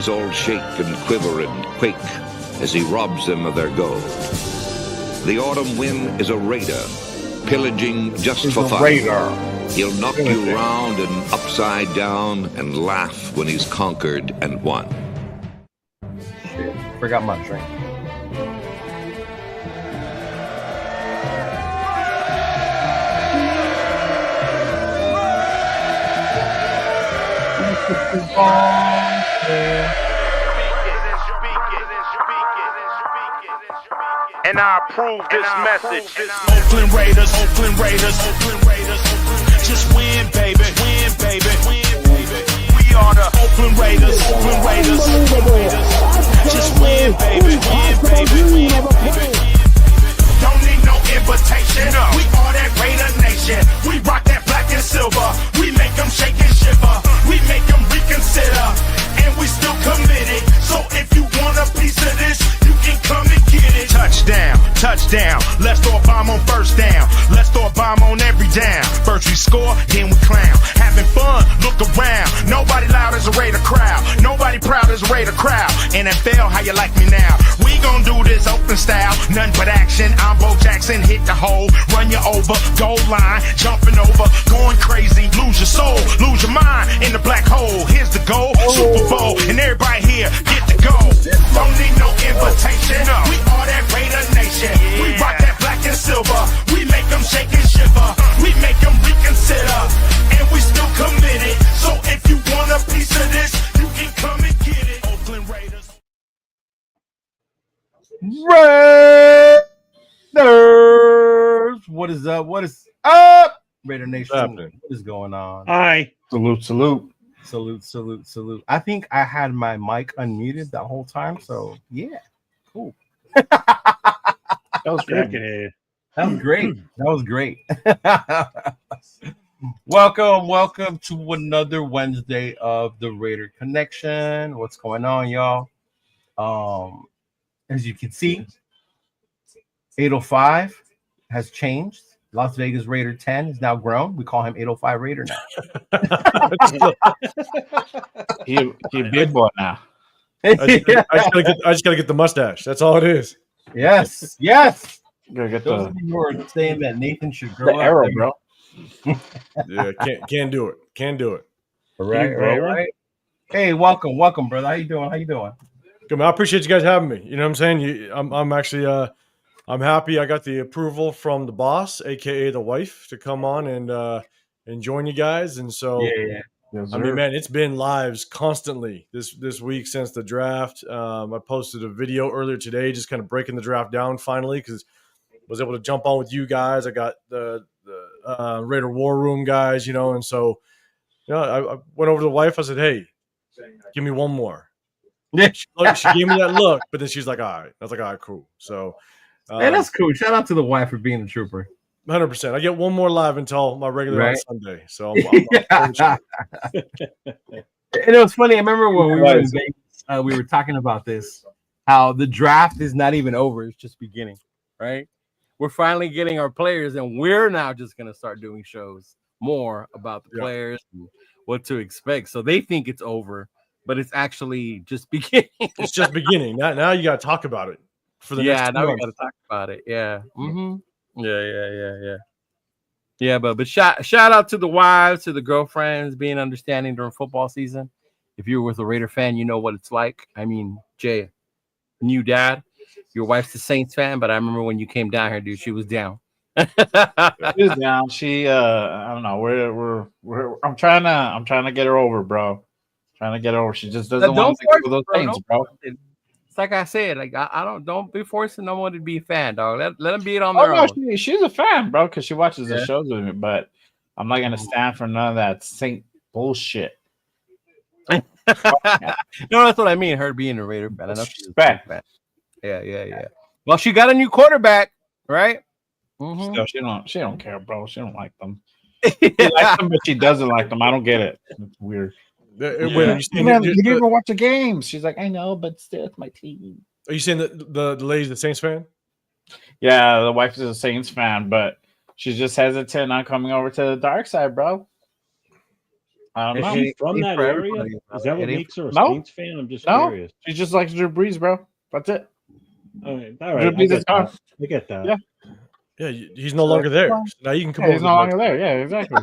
all shake and quiver and quake as he robs them of their gold. The autumn wind is a raider, pillaging just for fun. He'll knock you round and upside down and laugh when he's conquered and won. Shit, forgot my drink. And I approve this message. Oakland Raiders, Oakland Raiders, Oakland Raiders. Just win, baby, win, baby, win, baby. We are the Oakland Raiders, Oakland Raiders, Oakland Raiders. Just win, baby, win, baby, win, baby. Don't need no invitation. We are that Raider Nation. We rock that black and silver. We make them shake and shiver. We make them reconsider. And we still committed. So if you want a piece of this, you can come and get it. Touchdown, touchdown. Let's throw a bomb on first down. Let's throw a bomb on every down. First we score, then we clown. Having fun, look around. Nobody loud as a Raider crowd. Nobody proud as a Raider crowd. NFL, how you like me now? We gon' do this open style. Nothing but action. I'm Bo Jackson, hit the hole. Run you over, goal line. Jumping over, going crazy. Lose your soul, lose your mind in the black hole. Here's the goal, Super Bowl. And everybody here, get to go. Don't need no invitation. We are that Raider Nation. We rock that black and silver. We make them shake and shiver. We make them reconsider. And we still committed. So if you want a piece of this, you can come and get it. Oakland Raiders. Raiders! What is up? What is up? Raider Nation, what is going on? Hi. Salute, salute. Salute, salute, salute. I think I had my mic unmuted that whole time, so yeah, cool. That was great. That was great. That was great. Welcome to another Wednesday of the Raider Connection. What's going on, y'all? As you can see, 805 has changed. Las Vegas Raider 10 is now grown. We call him 805 Raider now. He a big boy now. I just gotta get the mustache. That's all it is. Yes. Gotta get Those of you who are saying that Nathan should grow the up, arrow, bro. Yeah, can't do it. Can't do it. Right. Hey, welcome, brother. How you doing? Good, man. I appreciate you guys having me. You know what I'm saying? I'm actually I'm happy I got the approval from the boss, aka the wife, to come on and join you guys. And so yeah. Yes, I mean, man, it's been lives constantly this week since the draft. I posted a video earlier today, just kind of breaking the draft down finally, because I was able to jump on with you guys. I got the Raider War Room guys, you know, and so I went over to the wife. I said, "Hey, give me one more." Yeah. She gave me that look, but then she's like, "All right." I was like, "All right, cool." So, Man, that's cool. Shout out to the wife for being a trooper. 100%. I get one more live until my regular on Sunday. So, And it was funny. I remember when we were in Vegas, we were talking about this, how the draft is not even over. It's just beginning, right? We're finally getting our players, and we're now just going to start doing shows more about the players and what to expect. So they think it's over, but it's actually just beginning. It's just beginning. Now you got to talk about it for the next 2 now we months. got to talk about it. Yeah. Mm-hmm. Yeah, but shout out to the wives, to the girlfriends, being understanding during football season. If you're with a Raider fan, you know what it's like. I mean, Jay, new dad, your wife's a Saints fan, but I remember when you came down here, dude, she was down. She was down. She I don't know. We're I'm trying to get her over, bro. Trying to get her over. She just doesn't want to do those things, bro. It's like I said, like I don't be forcing no one to be a fan, dog. Let them be it on their own. She's a fan, bro, because she watches the shows with me. But I'm not gonna stand for none of that Saint bullshit. No, that's what I mean. Her being a Raider fan. I know she's a fan. Yeah. Well, she got a new quarterback, right? Mm-hmm. So she don't care, bro. She don't like them. She likes them, but she doesn't like them. I don't get it. It's weird. You never watch the games. She's like, I know, but still, it's my team. Are you saying that the lady's the Saints fan? Yeah, the wife is a Saints fan, but she's just hesitant on coming over to the dark side, bro. I don't know. She's from that area? Is that what makes her a Saints fan? I'm just curious. She just likes Drew Brees, bro. That's it. All right. I get that. Yeah. Yeah, he's no longer there. So now you can come over. He's no longer there. Yeah, exactly.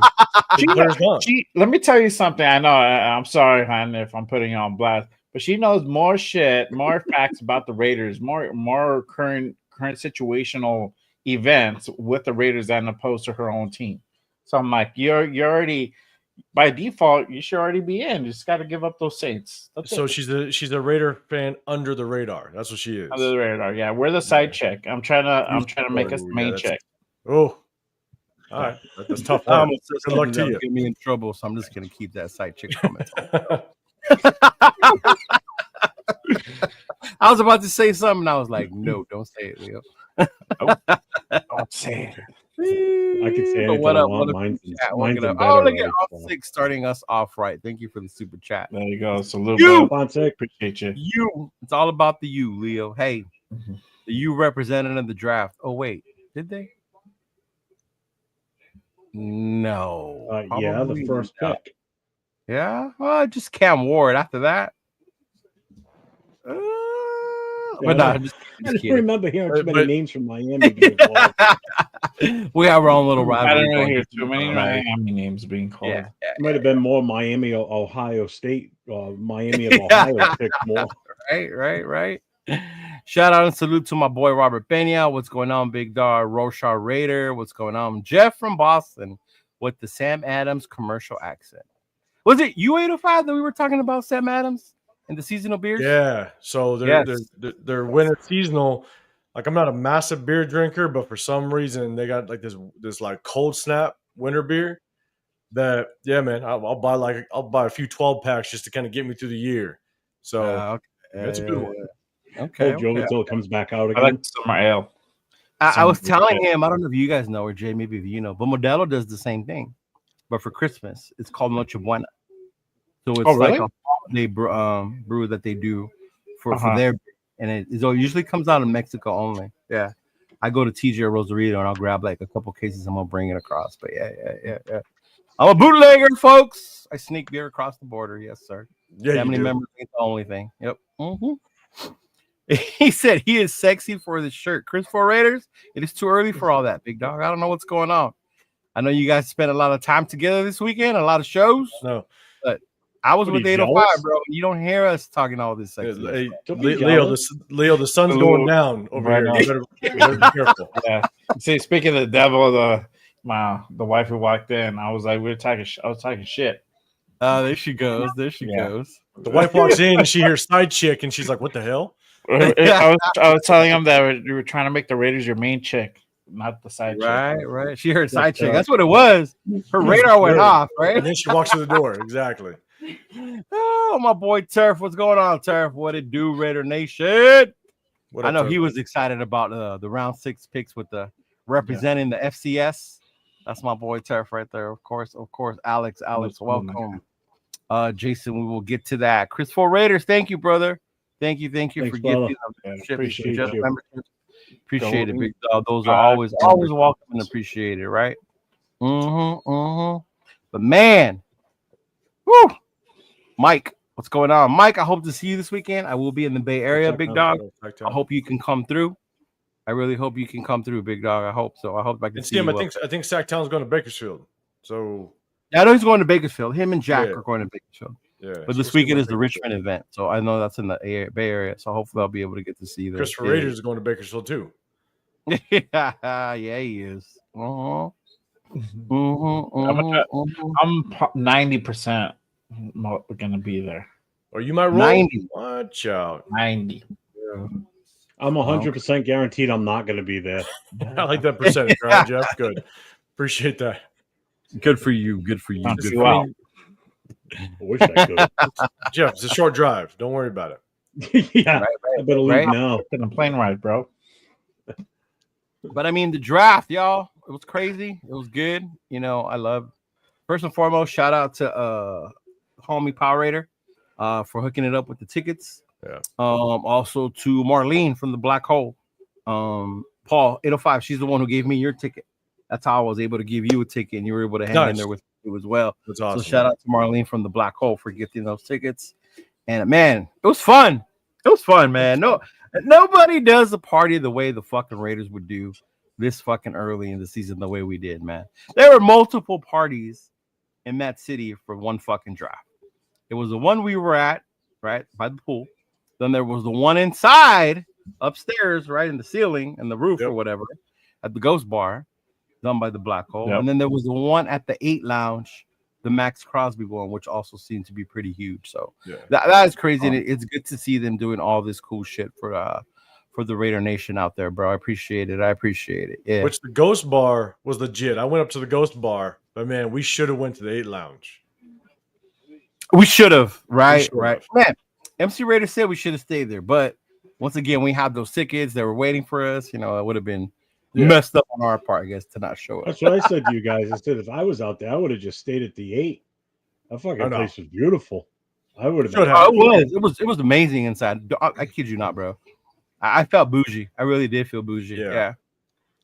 Let me tell you something. I know. I'm sorry, hon, if I'm putting you on blast, but she knows more shit, more facts about the Raiders, more current situational events with the Raiders than opposed to her own team. So I'm like, you're already by default, you should already be in. You just got to give up those Saints. She's a Raider fan under the radar. That's what she is. Under the radar, yeah. We're the side chick. I'm trying to make us the main chick. Oh, all right. That's tough. Good luck to you. Get me in trouble, so I'm just gonna keep that side chick comment. I was about to say something, and I was like, "No, don't say it, Leo." Don't say it. I can say anything I want. Mine's look at all six starting us off right. Thank you for the super chat. There you go. Salute, appreciate you. You. It's all about the you, Leo. Hey, the you represented in the draft. Oh wait, did they? No. Yeah, the first pick. Yeah. Well, just Cam Ward after that. But no, I just remember hearing too many names from Miami. We have our own little rivalry. I don't know hear too many Miami names being called. Yeah, it might have been more Miami or Ohio State or Miami of Ohio picked more. Right. Shout out and salute to my boy Robert Pena. What's going on, Big Dog? Roshar Raider. What's going on? Jeff from Boston with the Sam Adams commercial accent. Was it U805 that we were talking about Sam Adams and the seasonal beers? Yeah. So they're winter seasonal. Like I'm not a massive beer drinker, but for some reason they got like this like cold snap winter beer that man, I'll buy a few 12 packs just to kind of get me through the year. So that's a good one. Okay. Joe until it comes back out again. I like summer ale. I was telling him, I don't know if you guys know or Jay, maybe if you know, but Modelo does the same thing, but for Christmas it's called Noche Buena. So it's like a holiday brew that they do for their, and it usually comes out in Mexico only. Yeah, I go to TJ or Rosarito and I'll grab like a couple cases and I'm gonna bring it across. But yeah. I'm a bootlegger, folks. I sneak beer across the border. Yes, sir. Yeah, family members ain't the only thing. Yep. He said he is sexy for the shirt. Chris for Raiders. It is too early for all that, Big Dog. I don't know what's going on. I know you guys spent a lot of time together this weekend, a lot of shows. No, but I was with 805, bro. You don't hear us talking all this sexy. Hey, Leo, the sun's going down over here. You better be careful. Yeah. See, speaking of the devil, the wife who walked in, I was like, I was talking shit. There she goes. Goes. The wife walks in and she hears side chick and she's like, "What the hell?" I was telling him that we were trying to make the Raiders your main chick, not the side chick. Right. She heard side chick. That's what it was. Her radar went off, right? And then she walks to the door. Exactly. Oh, my boy Turf. What's going on, Turf? What it do, Raider Nation? I know he was excited about the round 6 picks with the representing the FCS. That's my boy Turf right there. Of course, Alex, welcome. Jason, we will get to that. Chris for Raiders, thank you, brother. Thank you for giving appreciate it, Big Dog. Those are always welcome and appreciated, right? But man, whoo, Mike, what's going on, Mike? I hope to see you this weekend. I will be in the Bay Area, Big Dog. I hope you can come through. I really hope you can come through, Big Dog. I hope so. I hope I can see him. I think Sacktown's going to Bakersfield. So I know he's going to Bakersfield. Him and Jack are going to Bakersfield. Yeah, but this weekend is the Richmond event, so I know that's in the Bay Area. So hopefully I'll be able to get to see them. Christopher Raiders is going to Bakersfield too. Yeah, he is. I'm 90% going to be there. Or you might roll. 90. Watch out. 90. Yeah. I'm 100% guaranteed I'm not going to be there. I like that percentage, right, Jeff? Good. Appreciate that. Good for you. I wish I could. Jeff, it's a short drive. Don't worry about it. Yeah, I better leave now. I'm playing right, bro. But I mean, the draft, y'all, it was crazy. It was good. You know, I love. First and foremost, shout out to homie Power Raider for hooking it up with the tickets. Yeah. Also to Marlene from the Black Hole. Paul 805. She's the one who gave me your ticket. That's how I was able to give you a ticket, and you were able to hang in there with too as well. That's awesome. So shout out to Marlene from the Black Hole for gifting those tickets. And man, it was fun. It was fun, man. Nobody does a party the way the fucking Raiders would do this fucking early in the season the way we did, man. There were multiple parties in that city for one fucking draft. It was the one we were at, right, by the pool. Then there was the one inside, upstairs, right, in the ceiling and the roof or whatever, at the Ghost Bar, done by the Black Hole. And then there was the one at the 8 Lounge, the Max Crosby one, which also seemed to be pretty huge. So that is crazy. And it's good to see them doing all this cool shit for the Raider Nation out there, bro. I appreciate it. Yeah. Which the Ghost Bar was legit. I went up to the Ghost Bar, but man, we should have went to the 8 Lounge. We should have, right. Man, MC Raider said we should have stayed there, but once again, we have those tickets that were waiting for us. You know, it would have been messed up on our part, I guess, to not show up. That's what I said to you guys. I said if I was out there, I would have just stayed at the 8. That fucking place was beautiful. I would have. It was amazing inside. I kid you not, bro. I felt bougie. I really did feel bougie. Yeah.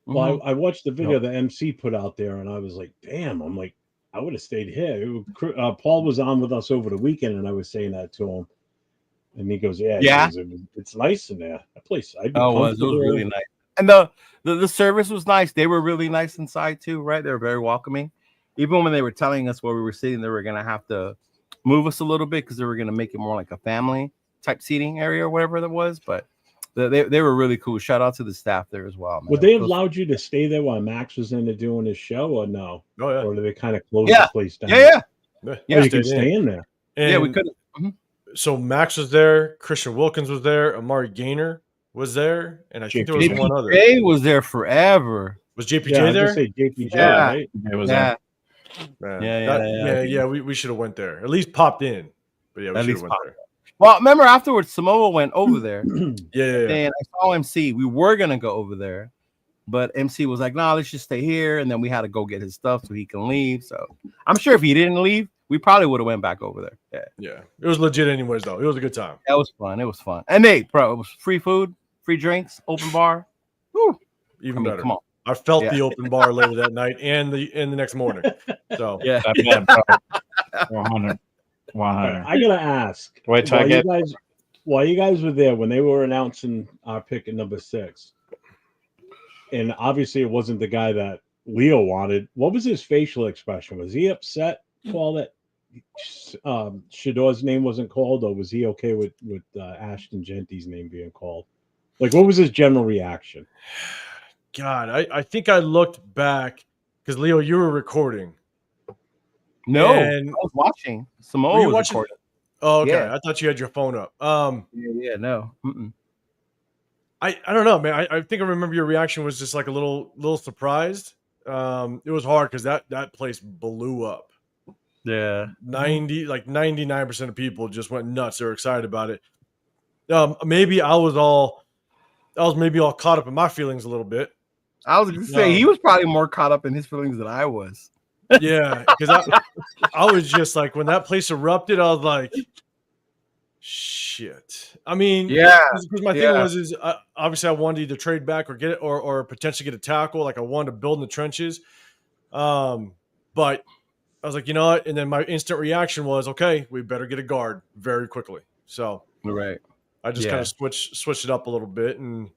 Well, I watched the video the MC put out there, and I was like, damn. I'm like, I would have stayed here. Paul was on with us over the weekend, and I was saying that to him. And he goes, it's nice in there. That place. It was really nice. And the service was nice. They were really nice inside too, right? They were very welcoming. Even when they were telling us where we were sitting, they were gonna have to move us a little bit because they were gonna make it more like a family type seating area or whatever that was. But they were really cool. Shout out to the staff there as well, man. Would they have allowed you to stay there while Max was in there doing his show, or no? Oh yeah. Or did they kind of close the place down? Yeah. You could stay in there. And we could. So Max was there, Christian Wilkins was there, Amari Gaynor was there, and I think there was one other. JPJ was there forever. Was JPJ there? Say JPJ, right? It was there. Yeah. We should have went there. At least popped in. But yeah, we should have went there. Well, remember afterwards, Samoa went over there. Yeah. And I saw MC. We were gonna go over there, but MC was like, "Nah, let's just stay here." And then we had to go get his stuff so he can leave. So I'm sure if he didn't leave, we probably would have went back over there. Yeah. It was legit anyways, though. It was a good time. That was fun. It was fun. And it was free food, free drinks, open bar. Woo. Even better. Come on. I felt the open bar later that night and the next morning. So 100. I gotta ask. Wait till while you guys were there when they were announcing our pick at number 6, and obviously it wasn't the guy that Leo wanted. What was his facial expression? Was he upset, Paul, that Shador's name wasn't called, or was he okay with Ashton Jeanty's name being called? Like, what was his general reaction? God, I think I looked back because Leo, you were recording. No, I was watching. Samoa was recording. Oh, okay. Yeah. I thought you had your phone up. No. I don't know, man. I think I remember your reaction was just like a little surprised. It was hard because that place blew up. Yeah. 99% of people just went nuts. They were excited about it. Maybe I was all caught up in my feelings a little bit. I was going to say he was probably more caught up in his feelings than I was. Yeah, because I was just like, when that place erupted, I was like, shit. I mean, because my thing was obviously I wanted to either trade back or get it or potentially get a tackle. Like I wanted to build in the trenches. But I was like, you know what? And then my instant reaction was, okay, we better get a guard very quickly. So I just kind of switched it up a little bit, and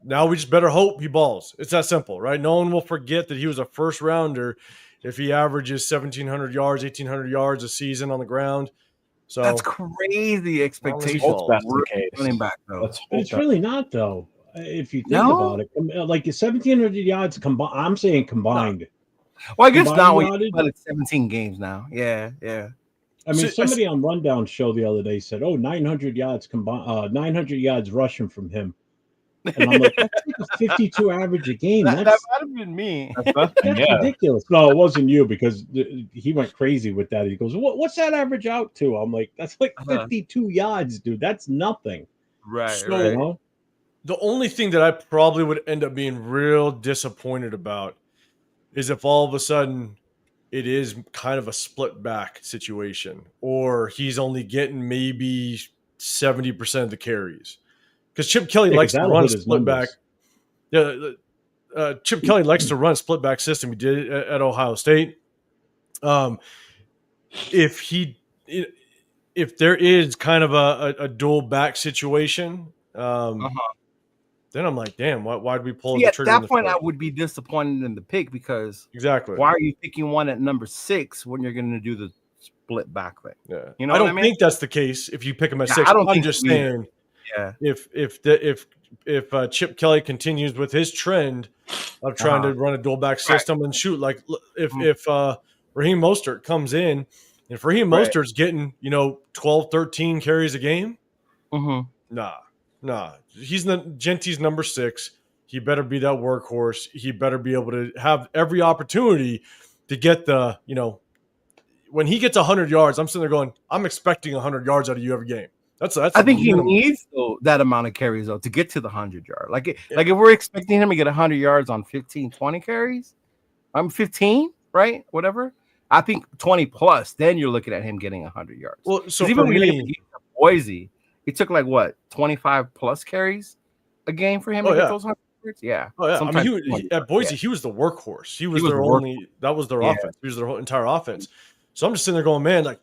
now we just better hope he balls. It's that simple, right? No one will forget that he was a first rounder if he averages 1,700 yards, 1,800 yards a season on the ground. So that's crazy expectations. Running back, though. It's really not, though. If you think about it, like 1,700 yards combined. I'm saying combined. No. Well, I guess now we played 17 games now. Yeah. I mean, somebody on Rundown show the other day said, 900 yards combined, 900 yards rushing from him. And I'm like, that's like a 52 average a game. That might have been me. That's ridiculous. No, it wasn't you, because he went crazy with that. He goes, what's that average out to? I'm like, that's like 52 yards, dude. That's nothing. Right. So, the only thing that I probably would end up being real disappointed about is if all of a sudden it is kind of a split back situation, or he's only getting maybe 70% of the carries. Because Chip Kelly likes to run split back. Yeah, Chip Kelly likes to run split back system. He did it at Ohio State. If there is kind of a dual back situation, then I'm like, damn, why did we pull the trigger? At that point, I would be disappointed in the pick because exactly. Why are you picking one at number 6 when you're going to do the split back thing? Yeah, you know, I don't think that's the case. If you pick him at 6, I'm just saying, if Chip Kelly continues with his trend of trying to run a dual back system and shoot, like if Raheem Mostert comes in, and if Raheem Mostert's getting 12, 13 carries a game, nah, he's Jeanty's number 6. He better be that workhorse. He better be able to have every opportunity to get the when he gets 100 yards, I'm sitting there going, I'm expecting 100 yards out of you every game. That's I think he needs that amount of carries though to get to the 100-yard. Like if we're expecting him to get 100 yards on 15, 20 carries, I'm 15, right? Whatever. I think 20 plus. Then you're looking at him getting 100 yards. Well, so even when he Boise, it took like what 25 plus carries a game for him to get those 100 yards. Yeah. Oh yeah. I mean, at Boise, he was the workhorse. He was their only. That was their offense. He was their whole entire offense. So I'm just sitting there going, man, like.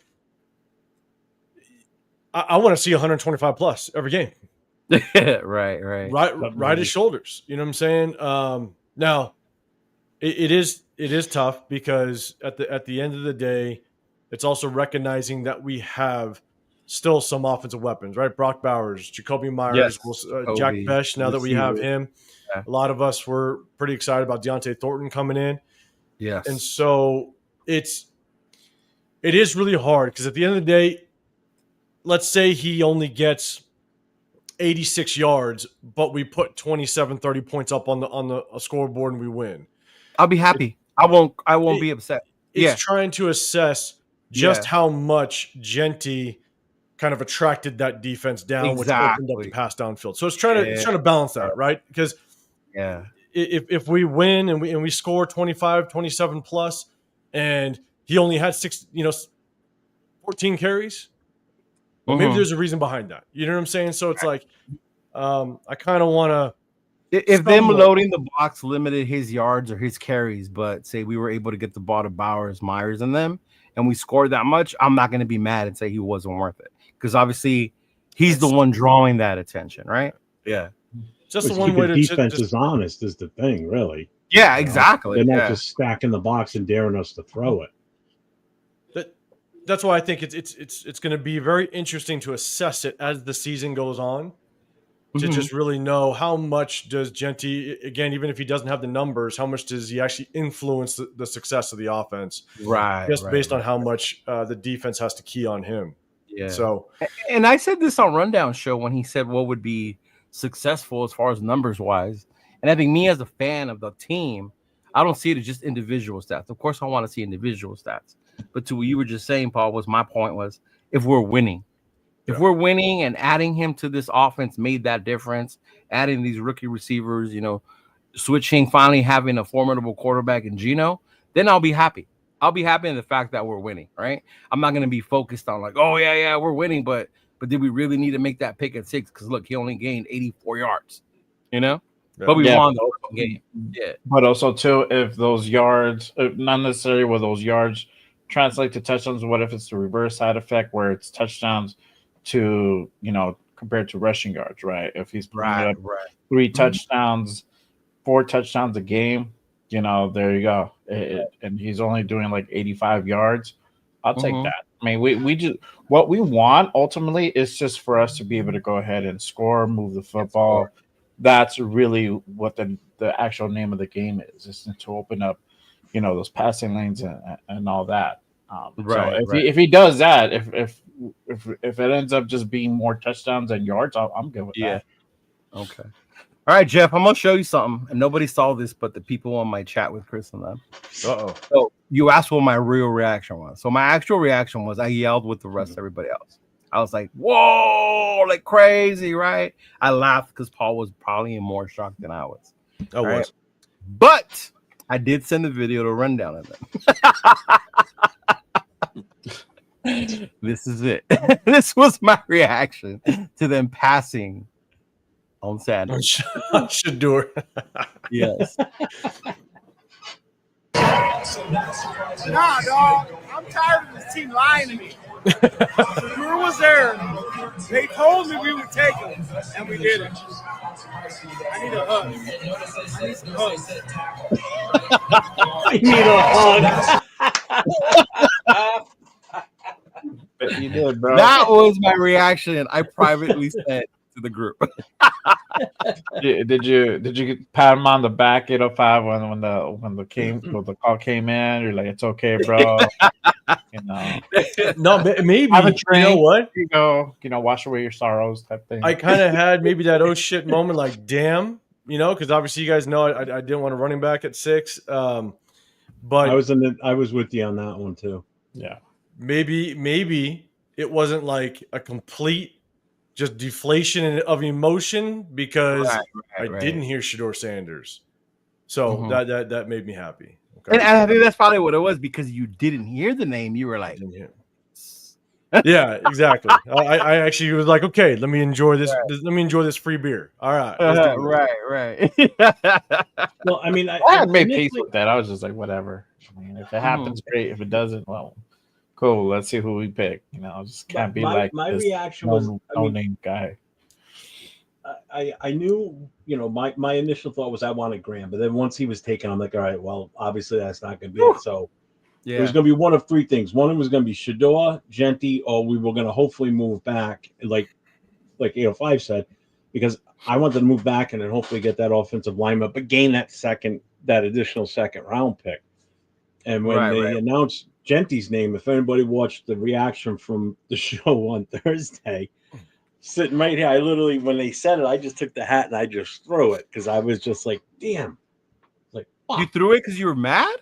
I want to see 125 plus every game. Right his shoulders. You know what I'm saying? Now, it is tough because at the end of the day, it's also recognizing that we have still some offensive weapons, right? Brock Bowers, Jacoby Myers, Jack Bech. Now that we have him, a lot of us were pretty excited about Deontay Thornton coming in. Yes, and so it is really hard because at the end of the day. Let's say he only gets 86 yards, but we put 27, 30 points up on the scoreboard and we win. I'll be happy. I won't be upset. It's trying to assess just how much Jeanty kind of attracted that defense down, which opened up the pass downfield. So it's trying to balance that, right? Because if we win and we score 25, 27 plus, and he only had 14 carries. Well, maybe there's a reason behind that. You know what I'm saying? So it's like, I kind of want to. If them loading the box limited his yards or his carries, but say we were able to get the ball to Bowers, Myers, and them, and we scored that much, I'm not going to be mad and say he wasn't worth it because obviously he's the one drawing that attention, right? Yeah. Just the one way to defense is honest is the thing, really. Yeah, exactly. They're not just stacking the box and daring us to throw it. That's why I think it's going to be very interesting to assess it as the season goes on, to just really know how much does Jeanty, again, even if he doesn't have the numbers, how much does he actually influence the success of the offense? Right. Just based on how much the defense has to key on him. Yeah. So, and I said this on Rundown Show when he said what would be successful as far as numbers wise, and I think me as a fan of the team, I don't see it as just individual stats. Of course, I want to see individual stats. But to what you were just saying, Paul, my point was if we're winning and adding him to this offense made that difference, adding these rookie receivers, switching, finally having a formidable quarterback in Geno, then I'll be happy. I'll be happy in the fact that we're winning, right? I'm not going to be focused on like, oh, yeah, we're winning, but did we really need to make that pick at 6? Because, look, he only gained 84 yards, But we won the whole game. Yeah. But also, too, if those yards, not necessarily with those yards, translate to touchdowns. What if it's the reverse side effect where it's touchdowns to compared to rushing yards, right? If he's putting up 3 touchdowns, 4 touchdowns a game, there you go. And he's only doing like 85 yards. I'll take that. I mean, we just what we want ultimately is just for us to be able to go ahead and score, move the football. That's really what the actual name of the game is to open up those passing lanes and all that. If he does that, if it ends up just being more touchdowns and yards, I'm good with that. Okay. All right, Jeff, I'm gonna show you something, and nobody saw this but the people on my chat with Chris and them. So you asked what my real reaction was. So my actual reaction was I yelled with the rest of everybody else. I was like, "Whoa!" like crazy, right? I laughed because Paul was probably in more shock than I was. But I did send the video to Rundown of them. This is it. This was my reaction to them passing on Saturday. I should do it. Yes. Nah, dog. I'm tired of this team lying to me. Drew was there. They told me we would take him, and we didn't. I need a hug. I need some hugs. I need a hug. You did, bro. That was my reaction. I privately said to the group. Did you pat him on the back 805 when the call came in? You're like, it's okay, bro. No, maybe. Have a drink. You know what? You go, wash away your sorrows type thing. I kind of had maybe that oh shit moment, like damn, because obviously you guys know I didn't want a running back at 6. But I was with you on that one too. Yeah. Maybe it wasn't like a complete just deflation of emotion because I didn't hear Shedeur Sanders. So that made me happy. Okay. And I think that's probably what it was, because you didn't hear the name. You were like, yeah, exactly. I actually was like, okay, let me enjoy this. Let me enjoy this free beer. All right. Right. Well, I mean, I had made peace with that. I was just like, whatever. I mean, if it happens, great. If it doesn't, well, cool. Let's see who we pick. Just can't be like my this reaction was no name guy. I knew, my initial thought was I wanted Graham, but then once he was taken, I'm like, all right, well, obviously that's not going to be it. So it was going to be one of 3 things. One was going to be Shedeur, Jeanty, or we were going to hopefully move back, like 805 said, because I wanted to move back and then hopefully get that offensive lineman, but gain that additional second round pick. And when they announced Genty's name, if anybody watched the reaction from the show on Thursday, sitting right here, I literally, when they said it, I just took the hat and I just threw it because I was just like, damn. Like, fuck. You threw it because you were mad?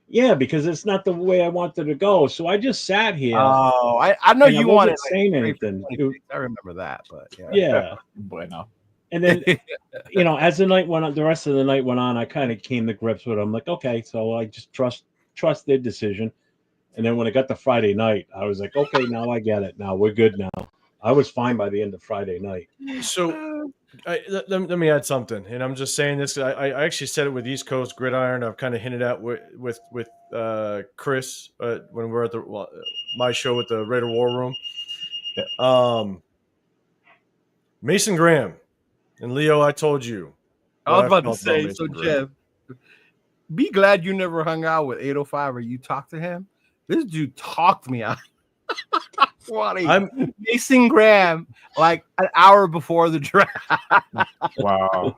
Yeah, because it's not the way I wanted to go. So I just sat here. Oh, I know you wanted saying anything. I remember that, but yeah. Bueno. And then, as the night went on, the rest of the night went on, I kind of came to grips with it. I'm like, okay, so I just trust their decision. And then when it got to Friday night, I was like, okay, now I get it. Now we're good now. I was fine by the end of Friday night. So let me add something. And I'm just saying this. I actually said it with East Coast Gridiron. I've kind of hinted at with Chris when we were at my show with the Raider War Room. Yeah. Mason Graham and Leo, I told you. I was about to say, so Jeff, be glad you never hung out with 805 or you talked to him. This dude talked me out. I'm Mason Graham like an hour before the draft. Wow.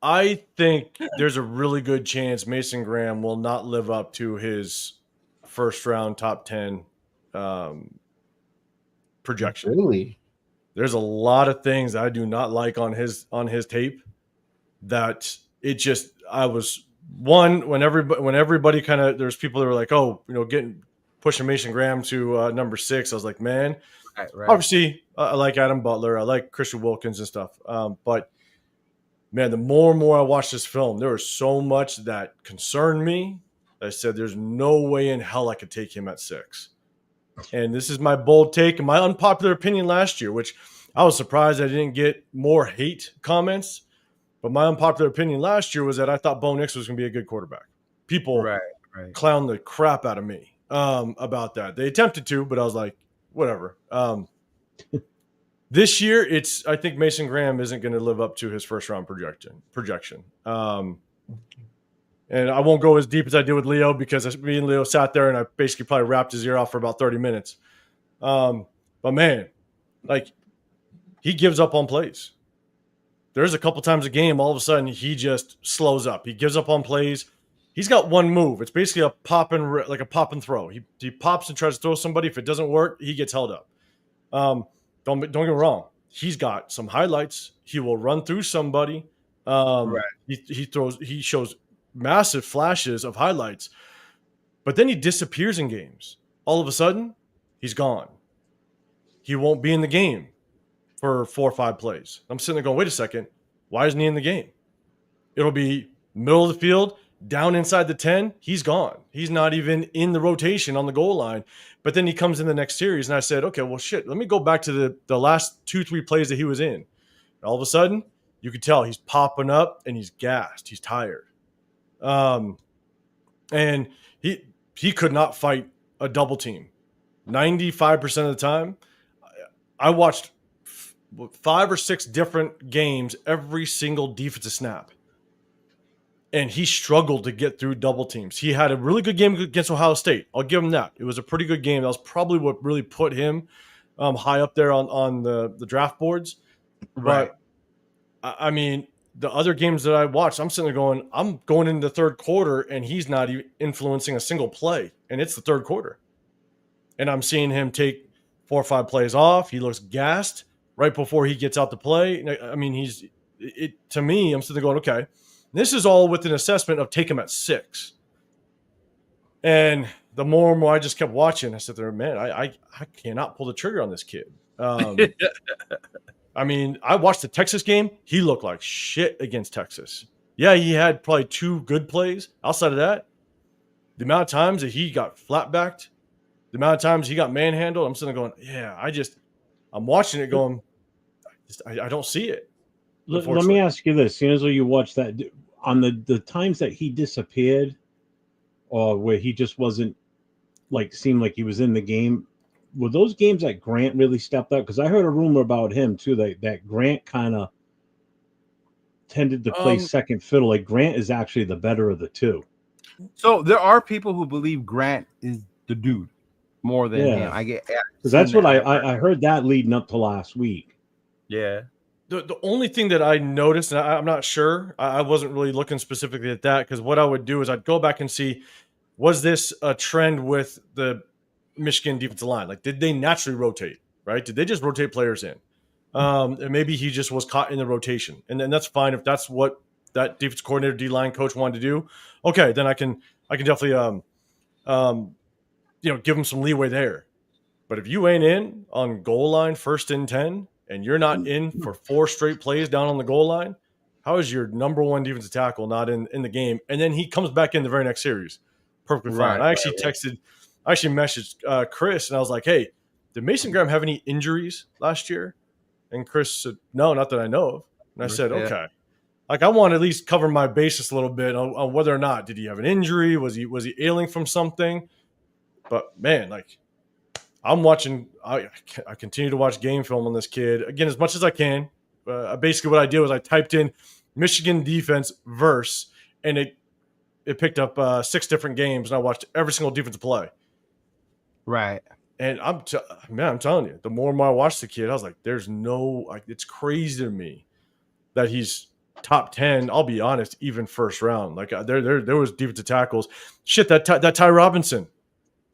I think there's a really good chance Mason Graham will not live up to his first round top 10 projection. Really? There's a lot of things I do not like on his tape that it just I was one when everybody kind of there's people that were like, oh, pushing Mason Graham to number 6. I was like, man, obviously I like Adam Butler. I like Christian Wilkins and stuff. But man, the more and more I watched this film, there was so much that concerned me. I said, there's no way in hell I could take him at 6. And this is my bold take and my unpopular opinion last year, which I was surprised I didn't get more hate comments. But my unpopular opinion last year was that I thought Bo Nix was going to be a good quarterback. People clowned the crap out of me about that. They attempted to, but I was like, whatever. This year, I think Mason Graham isn't going to live up to his first round projection. And I won't go as deep as I did with Leo because me and Leo sat there and I basically probably wrapped his ear off for about 30 minutes. But man, he gives up on plays. There's a couple times a game, all of a sudden he just slows up. He gives up on plays. He's got one move. It's basically a pop and throw. He pops and tries to throw somebody. If it doesn't work, he gets held up. Don't get me wrong. He's got some highlights. He will run through somebody. He shows massive flashes of highlights, but then he disappears in games. All of a sudden, he's gone. He won't be in the game for 4 or 5 plays. I'm sitting there going, wait a second. Why isn't he in the game? It'll be middle of the field, down inside the 10, he's gone. He's not even in the rotation on the goal line. But then he comes in the next series, and I said, okay, well, shit, let me go back to the last 2-3 plays that he was in. And all of a sudden, you could tell he's popping up, and he's gassed. He's tired. and he could not fight a double team. 95% of the time, I watched 5 or 6 different games every single defensive snap. And he struggled to get through double teams. He had a really good game against Ohio State. I'll give him that. It was a pretty good game. That was probably what really put him high up there on the draft boards. Right. But, I mean, the other games that I watched, I'm sitting there I'm going into the third quarter, and he's not even influencing a single play. And it's the third quarter. And I'm seeing him take 4 or 5 plays off. He looks gassed right before he gets out to play. I mean, to me, I'm sitting there going, okay, this is all with an assessment of take him at 6. And the more and more I just kept watching, I said there, man, I cannot pull the trigger on this kid. I mean, I watched the Texas game. He looked like shit against Texas. Yeah, he had probably 2 good plays. Outside of that, the amount of times that he got flat-backed, the amount of times he got manhandled, I'm sitting there going, yeah, I'm watching it going, I don't see it. Let me ask you this. As you watch that, on the times that he disappeared, or where he just wasn't, seemed like he was in the game, were those games that Grant really stepped up? Because I heard a rumor about him too, that Grant kind of tended to play second fiddle. Like Grant is actually the better of the two. So there are people who believe Grant is the dude more than him. I get because that's what I heard that leading up to last week. Yeah. The only thing that I noticed, and I'm not sure, I wasn't really looking specifically at that, because what I would do is I'd go back and see, was this a trend with the Michigan defensive line? Like, did they naturally rotate, right? Did they just rotate players in? And maybe he just was caught in the rotation. And then that's fine if that's what that defense coordinator, D-line coach wanted to do. Okay, then I can definitely give him some leeway there. But if you ain't in on goal line 1st and 10, and you're not in for 4 straight plays down on the goal line, how is your number 1 defensive tackle not in the game? And then he comes back in the very next series. Perfectly fine. I actually messaged Chris, and I was like, hey, did Mason Graham have any injuries last year? And Chris said, no, not that I know of. And I said, okay. Like, I want to at least cover my basis a little bit on whether or not, did he have an injury? Was he ailing from something? But, man, I'm watching. I continue to watch game film on this kid again as much as I can. Basically, what I did was I typed in Michigan defense verse, and it picked up 6 different games, and I watched every single defensive play. Right. And I'm telling you, the more and more I watch the kid, I was like, "There's no it's crazy to me that he's top 10. I'll be honest, even first round. Like there was defensive tackles. Shit, that Ty Robinson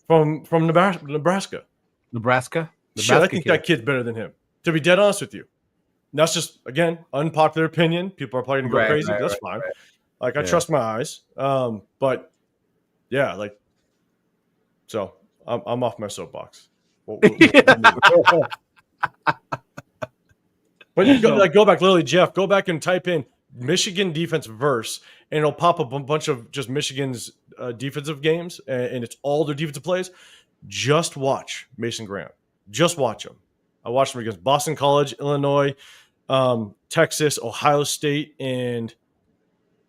from Nebraska. Shit, I think that kid's better than him. To be dead honest with you, and that's just again unpopular opinion. People are probably gonna go crazy. That's fine. Like I trust my eyes. But yeah, so I'm off my soapbox. But go back, literally, Jeff. Go back and type in Michigan defense verse, and it'll pop up a bunch of just Michigan's defensive games, and it's all their defensive plays. Just watch Mason Graham. Just watch him. I watched him against Boston College, Illinois, Texas, Ohio State, and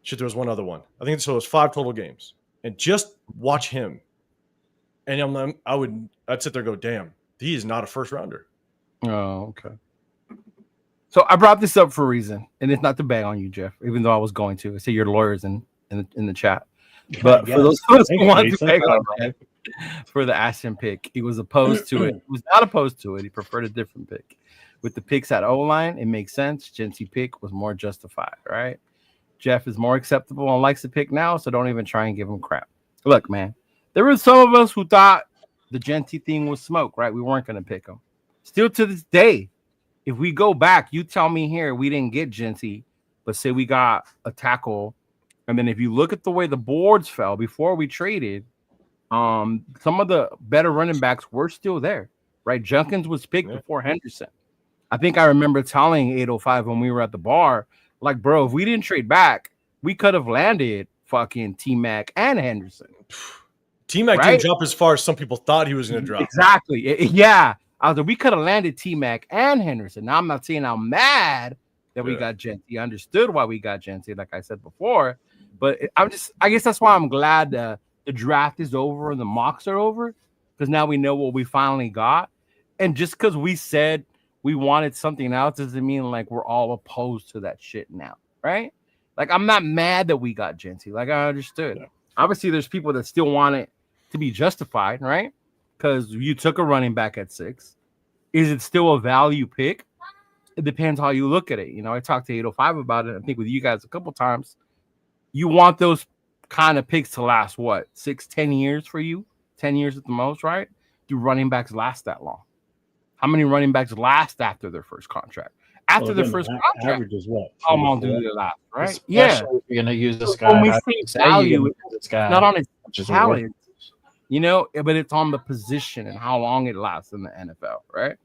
there was one other one. I think so. It was 5 total games, and just watch him. And I'd sit there and go, damn, he is not a first rounder. Oh, okay. So I brought this up for a reason, and it's not to bang on you, Jeff, even though I was going to. I see your lawyers in the chat. But for those of us who want to bang on Jeff for the Ashton pick, he was opposed to it. He was not opposed to it. He preferred a different pick. With the picks at O-line, it makes sense. Jeanty pick was more justified, right? Jeff is more acceptable and likes the pick now, so don't even try and give him crap. Look, man, there were some of us who thought the Jeanty thing was smoke, right? We weren't going to pick him. Still to this day, if we go back, you tell me here we didn't get Jeanty, but say we got a tackle, and then if you look at the way the boards fell before we traded, some of the better running backs were still there, right? Jenkins was picked before Henderson. I think I remember telling 805 when we were at the bar, like, bro, if we didn't trade back, we could have landed fucking T-Mac and Henderson. T-Mac didn't drop as far as some people thought he was going to drop. Exactly. Yeah. I was like, we could have landed T-Mac and Henderson. Now, I'm not saying I'm mad that we got Jeanty. I understood why we got Jeanty, like I said before. But I guess that's why I'm glad the the draft is over and the mocks are over, because now we know what we finally got. And just because we said we wanted something else doesn't mean like we're all opposed to that shit now, right? Like, I'm not mad that we got Jeanty. Like, I understood. Yeah. Obviously, there's people that still want it to be justified, right? Because you took a running back at 6. Is it still a value pick? It depends how you look at it. You know, I talked to 805 about it, I think with you guys a couple times. You want those kind of picks to last, what, 6-10 years for you? 10 years at the most, right? Do running backs last that long? How many running backs last after their first contract? After their first contract, average is what? How long do they last, right? Especially if you're going to use this guy. When we say value, it's not on his talent, you know, but it's on the position and how long it lasts in the NFL, right?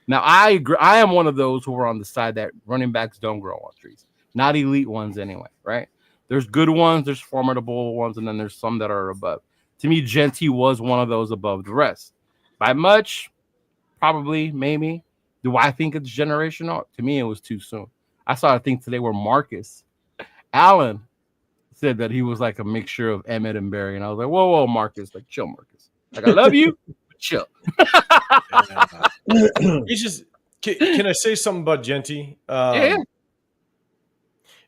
Now, I agree. I am one of those who are on the side that running backs don't grow on trees, not elite ones anyway, right? There's good ones, there's formidable ones, and then there's some that are above. To me, Jeanty was one of those above the rest. By much, probably, maybe. Do I think it's generational? To me, it was too soon. I saw a thing today where Marcus Allen said that he was like a mixture of Emmett and Barry, and I was like, whoa, Marcus, like, chill, Marcus. Like, I love you, but chill. It's just, can I say something about Jeanty? Yeah.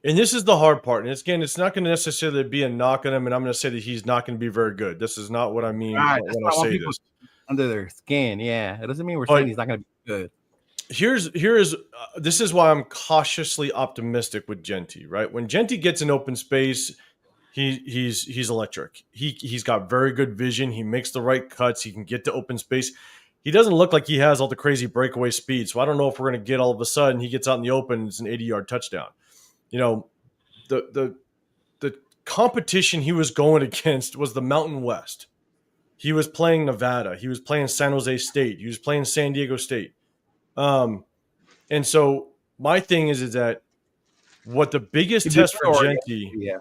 And this is the hard part. And again, it's not going to necessarily be a knock on him, and I'm going to say that he's not going to be very good. This is not what I mean when I say this. Under their skin, yeah. It doesn't mean we're saying he's not going to be good. This is why I'm cautiously optimistic with Jeanty, right? When Jeanty gets in open space, he's electric. He's got very good vision. He makes the right cuts. He can get to open space. He doesn't look like he has all the crazy breakaway speed. So I don't know if we're going to get all of a sudden he gets out in the open and it's an 80-yard touchdown. You know, the competition he was going against was the Mountain West. He was playing Nevada. He was playing San Jose State. He was playing San Diego State. And so my thing is that what the biggest test for Jeanty,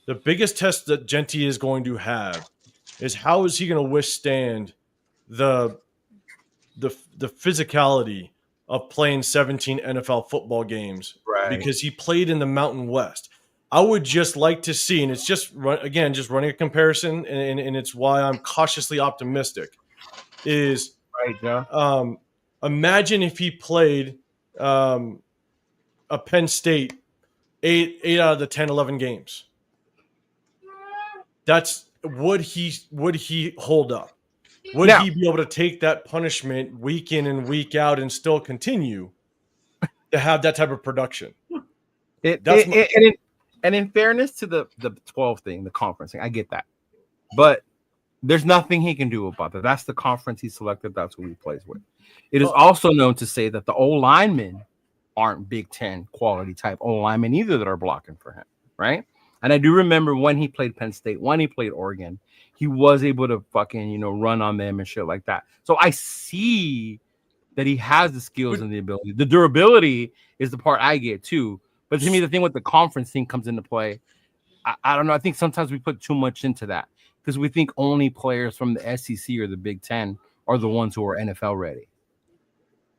the biggest test that Jeanty is going to have is how is he going to withstand the physicality of playing 17 NFL football games, right? Because he played in the Mountain West. I would just like to see, and it's just running a comparison, and it's why I'm cautiously optimistic. Is right, yeah. Imagine if he played a Penn State 8 out of the 10, 11 games. Would he hold up? Would he be able to take that punishment week in and week out and still continue to have that type of production? And in fairness to the 12 thing, the conference thing, I get that. But there's nothing he can do about that. That's the conference he selected. That's who he plays with. It is also known to say that the O-linemen aren't Big Ten quality type O-linemen either that are blocking for him, right? And I do remember when he played Penn State, when he played Oregon, he was able to fucking, run on them and shit like that. So I see that he has the skills and the ability. The durability is the part I get too. But to me, the thing with the conference thing comes into play. I don't know. I think sometimes we put too much into that because we think only players from the SEC or the Big Ten are the ones who are NFL ready.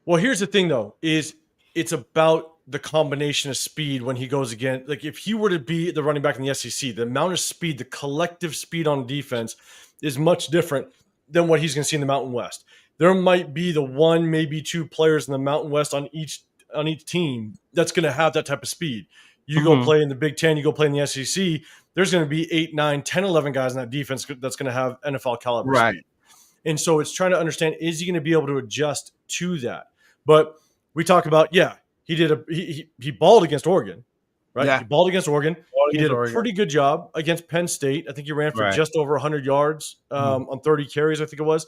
Well, here's the thing, though, is it's about the combination of speed when he goes again. Like if he were to be the running back in the SEC, the amount of speed, the collective speed on defense is much different than what he's going to see in the Mountain West. There might be the one, maybe two players in the Mountain West on each team that's going to have that type of speed. You go play in the Big Ten, you go play in the SEC, there's going to be 8, 9, 10, 11 guys in that defense that's going to have NFL caliber speed. And so it's trying to understand, is he going to be able to adjust to that? But we talk about, he balled against Oregon, right? Yeah. He balled against Oregon. He did a pretty good job against Penn State. I think he ran for just over 100 yards on 30 carries, I think it was.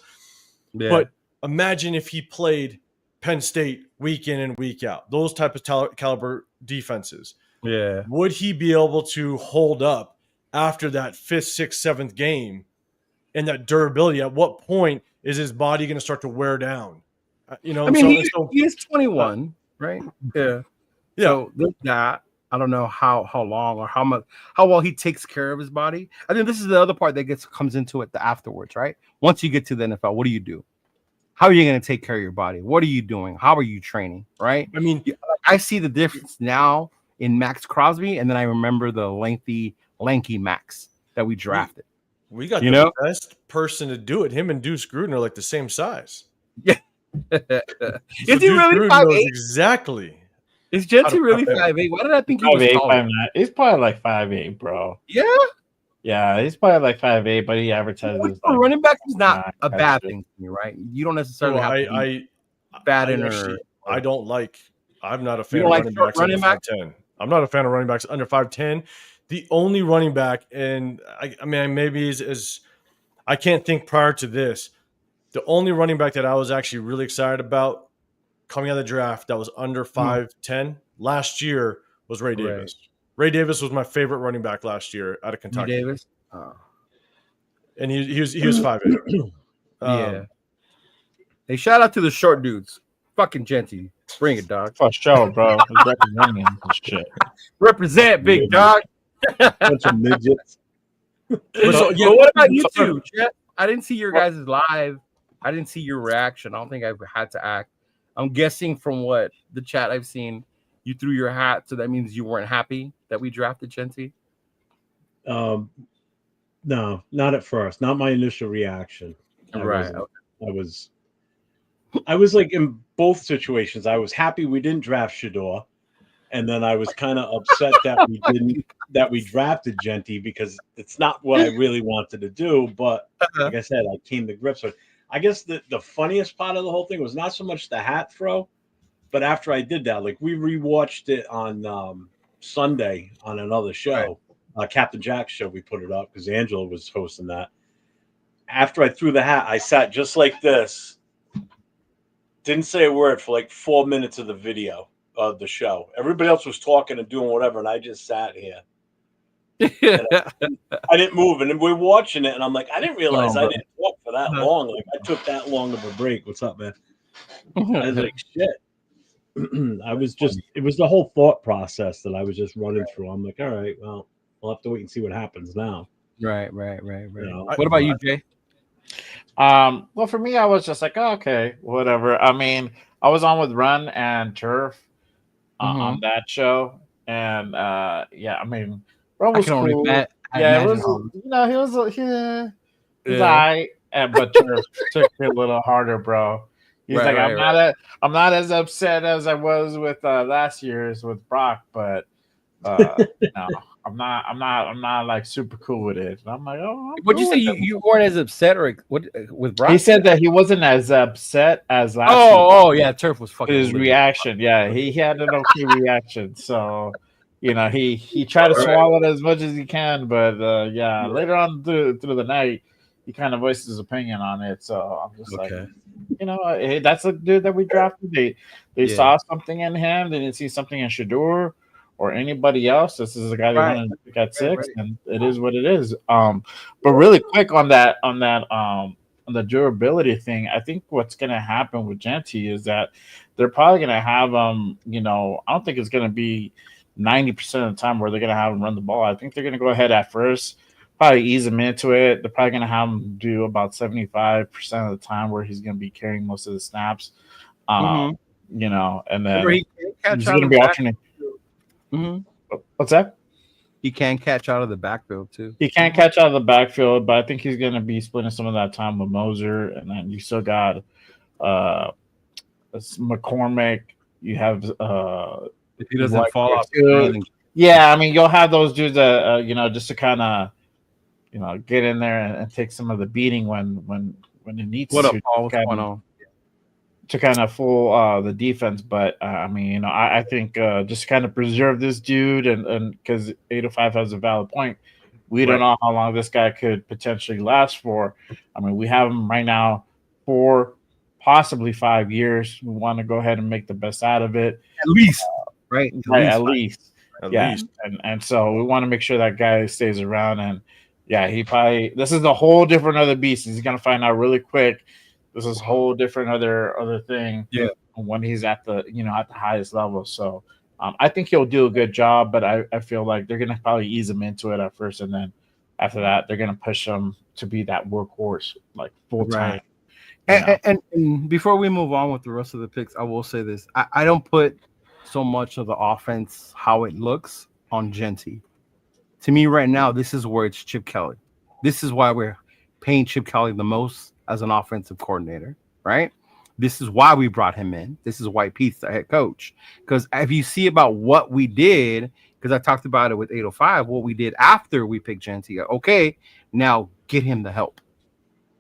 Yeah. But imagine if he played Penn State week in and week out, those type of caliber defenses. Yeah. Would he be able to hold up after that 5th, 6th, 7th game and that durability? At what point is his body going to start to wear down? He is 21, right? Yeah. So there's that. I don't know how long or how well he takes care of his body. I think this is the other part that comes into it afterwards, right? Once you get to the NFL, what do you do? How are you going to take care of your body? What are you doing? How are you training? Right? I mean, I see the difference now in Max Crosby, and then I remember the lanky Max that we drafted. We got the best person to do it. Him and Deuce Gruden are like the same size. Yeah. So Is he really 5'8"? Exactly. Is Jeanty really 5'8"? Why did I think he was taller? He's probably like 5'8", bro. Yeah. Yeah, he's probably like 5'8", but he advertises. Like, running back is not a bad thing to me, right? You don't necessarily have to be fat in I don't like. I'm not a fan of running backs under 5'10". I'm not a fan of running backs under 5'10". The only running back, and I mean, maybe is I can't think prior to this. The only running back that I was actually really excited about coming out of the draft that was under 5'10" last year was Ray Davis. Ray Davis was my favorite running back last year out of Kentucky. Ray Davis, and he was 5'8". Yeah. Hey, shout out to the short dudes. Fucking Jeanty. Bring it, dog. For sure, bro. Representing shit. Represent, big dog. Bunch of midgets. But what about you two, Chet? I didn't see your guys' live. I didn't see your reaction. I don't think I had to act. I'm guessing from what the chat I've seen, you threw your hat, so that means you weren't happy that we drafted Jeanty? No, not at first. Not my initial reaction. I was like in both situations. I was happy we didn't draft Shedeur, and then I was kind of upset that we drafted Jeanty because it's not what I really wanted to do. But like I said, I came to grips with it. I guess the funniest part of the whole thing was not so much the hat throw, but after I did that, like we rewatched it on Sunday on another show, Captain Jack's show. We put it up because Angela was hosting that. After I threw the hat, I sat just like this. Didn't say a word for like 4 minutes of the video of the show. Everybody else was talking and doing whatever, and I just sat here. I didn't move, and we're watching it, and I'm like, I didn't realize I didn't talk for that long. Like I took that long of a break. What's up, man? I was like, shit. It was the whole thought process that I was just running through. I'm like, all right, well, we'll have to wait and see what happens now. Right. You know, What about you, Jay? Well, for me, I was just like, oh, okay, whatever. I mean, I was on with Run and Turf on that show, and I mean, Run was cool. It was, he was all right, but Turf took it a little harder, bro. He's I'm not as upset as I was with last year's with Brock, but no, I'm not like super cool with it. And I'm like, oh, what'd you say? You weren't as upset or what with Brock? He said that he wasn't as upset as last year. Oh yeah, Turf was fucking his reaction. Yeah, he had an okay reaction. So he tried to swallow it as much as he can, but later on through the night, he kind of voiced his opinion on it. So I'm just like, hey, that's a dude that we drafted. They saw something in him. They didn't see something in Shedeur or anybody else. This is a guy that wanted to pick at 6, and it is what it is. But really quick on the durability thing, I think what's going to happen with Jeanty is that they're probably going to have him. I don't think it's going to be 90% of the time where they're going to have him run the ball. I think they're going to go ahead at first, probably ease him into it. They're probably going to have him do about 75% of the time where he's going to be carrying most of the snaps. And then he's going to be alternating. What's that? He can catch out of the backfield too. He can catch out of the backfield, but I think he's going to be splitting some of that time with Moser, and then you still got McCormick. You have if he doesn't fall off. Yeah, I mean you'll have those dudes that just to kind of get in there and take some of the beating when it needs to. What up, Paul? What's going on? To kind of fool the defense, but I mean, I think just kind of preserve this dude, and because 805 has a valid point, we don't know how long this guy could potentially last for. I mean, we have him right now 4, possibly 5 years. We want to go ahead and make the best out of it, at least, at least. And so we want to make sure that guy stays around, and he probably this is a whole different other beast. He's gonna find out really quick. This is a whole different other thing. Yeah, when he's at the at the highest level. So I think he'll do a good job, but I feel like they're gonna probably ease him into it at first, and then after that they're gonna push him to be that workhorse like full time. And before we move on with the rest of the picks, I will say this: I don't put so much of the offense how it looks on Jeanty. To me, right now, this is where it's Chip Kelly. This is why we're paying Chip Kelly the most as an offensive coordinator, right? This is why we brought him in. This is why Pete's the head coach. Because if you see about what we did, because I talked about it with 805, what we did after we picked Jeanty. Okay, now get him the help,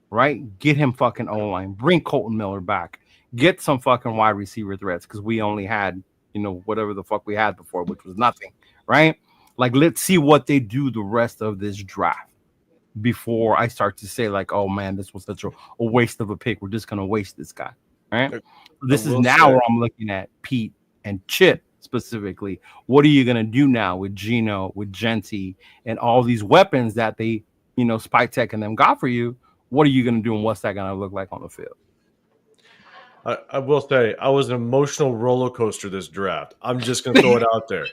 right? Get him fucking O-line. Bring Colton Miller back. Get some fucking wide receiver threats because we only had, whatever the fuck we had before, which was nothing, right? Like, let's see what they do the rest of this draft before I start to say, like, oh, man, this was such a waste of a pick. We're just going to waste this guy, right? This is now where I'm looking at Pete and Chip specifically. What are you going to do now with Geno, with Jeanty, and all these weapons that they, Spike Tech and them got for you? What are you going to do, and what's that going to look like on the field? I will say I was an emotional roller coaster this draft. I'm just going to throw it out there.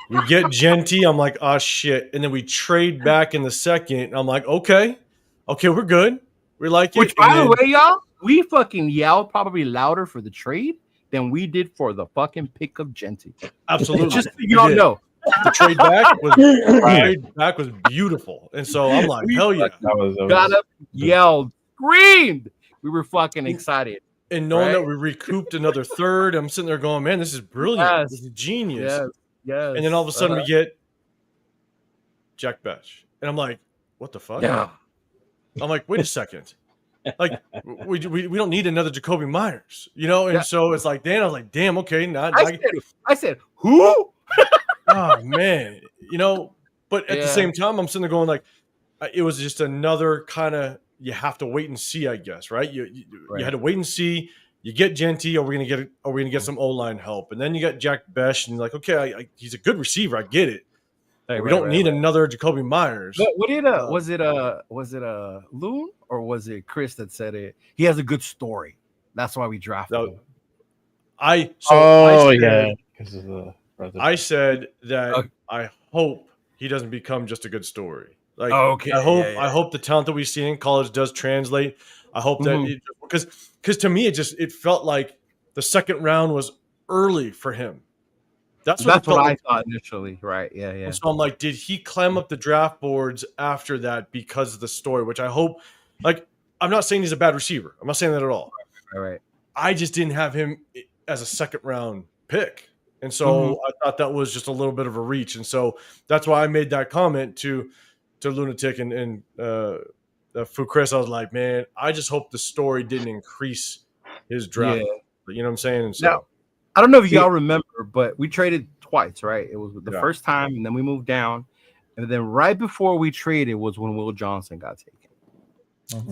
We get Jeanty. I'm like, oh, shit. And then we trade back in the second. I'm like, okay, we're good. We like it. Which, by the way, y'all, we fucking yelled probably louder for the trade than we did for the fucking pick of Jeanty. Absolutely. Just so you don't know. The trade back was beautiful. And so I'm like, hell yeah. Got up, yelled, screamed. We were fucking excited. And knowing that we recouped another third, I'm sitting there going, man, this is brilliant. Yes. This is genius. Yes. And then all of a sudden we get Jack Bech. And I'm like, what the fuck? Yeah. I'm like, wait a second. Like, we don't need another Jacoby Myers, And so it's like, I was like, damn, okay. I said, who? Oh, man. But at the same time, I'm sitting there going, like, it was just another kind of, you have to wait and see, I guess, right? You had to wait and see. You get Jeanty, are we gonna get some O-line help? And then you got Jack Bech, and you're like, okay, he's a good receiver, I get it. Hey, we don't need another Jacoby Myers. But what did was it Loon or was it Chris that said it? He has a good story. That's why we drafted him. I said that I hope he doesn't become just a good story. Like, I hope the talent that we see in college does translate. I hope that because to me it felt like the second round was early for him. That's what I thought initially, right? Yeah. And so I'm like, did he climb up the draft boards after that because of the story? Which I hope. Like, I'm not saying he's a bad receiver. I'm not saying that at all. Right. I just didn't have him as a second round pick, and so I thought that was just a little bit of a reach, and so that's why I made that comment to Lunatic and Fu Chris. I was like, man, I just hope the story didn't increase his draft. Yeah. You know what I'm saying? And so now, I don't know if y'all remember, but we traded twice, right? It was the first time, and then we moved down, and then right before we traded was when Will Johnson got taken.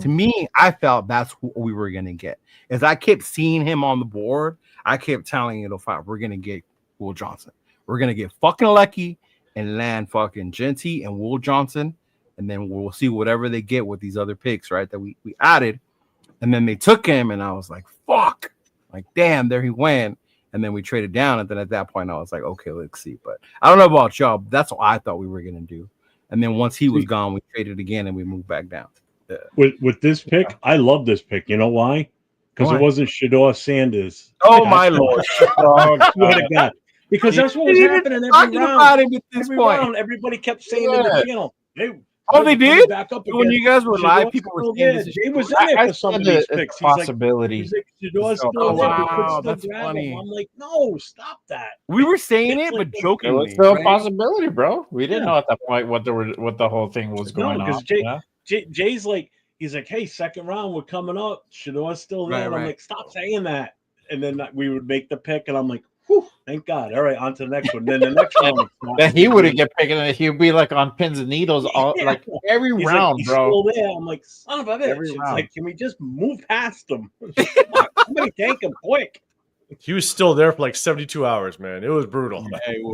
To me, I felt that's what we were gonna get. As I kept seeing him on the board, I kept telling it, we're gonna get Will Johnson. We're gonna get fucking lucky and land fucking Jeanty and Will Johnson, and then we'll see whatever they get with these other picks, right? That we added, and then they took him, and I was like, fuck, like damn, there he went, and then we traded down, and then at that point I was like, okay, let's see. But I don't know about y'all, but that's what I thought we were gonna do. And then once he was gone, we traded again, and we moved back down. With this pick, I love this pick. You know why? Because it wasn't Shedeur Sanders. Oh my lord! Swear to God. Because that's what was happening every round. Round, everybody kept saying in the channel, they did? Back up when you guys were live, people were saying this. Jay was in it for some of these picks. Possibilities. He's like, wow, that's funny. I'm like, no, stop that. We were saying it, but jokingly. It was still a possibility, bro. We didn't know at that point what the whole thing was going on. Jay's like, he's like, hey, second round, we're coming up. Shedeur's still there. And I'm like, stop saying that. And then we would make the pick, and I'm like, whew, thank God. All right, on to the next one. Then the next round. Then he wouldn't get picked, and he'd be like on pins and needles like every round, like, bro. Still there. I'm like, son of a bitch. It's like, can we just move past him? Somebody take him quick. He was still there for like 72 hours, man. It was brutal.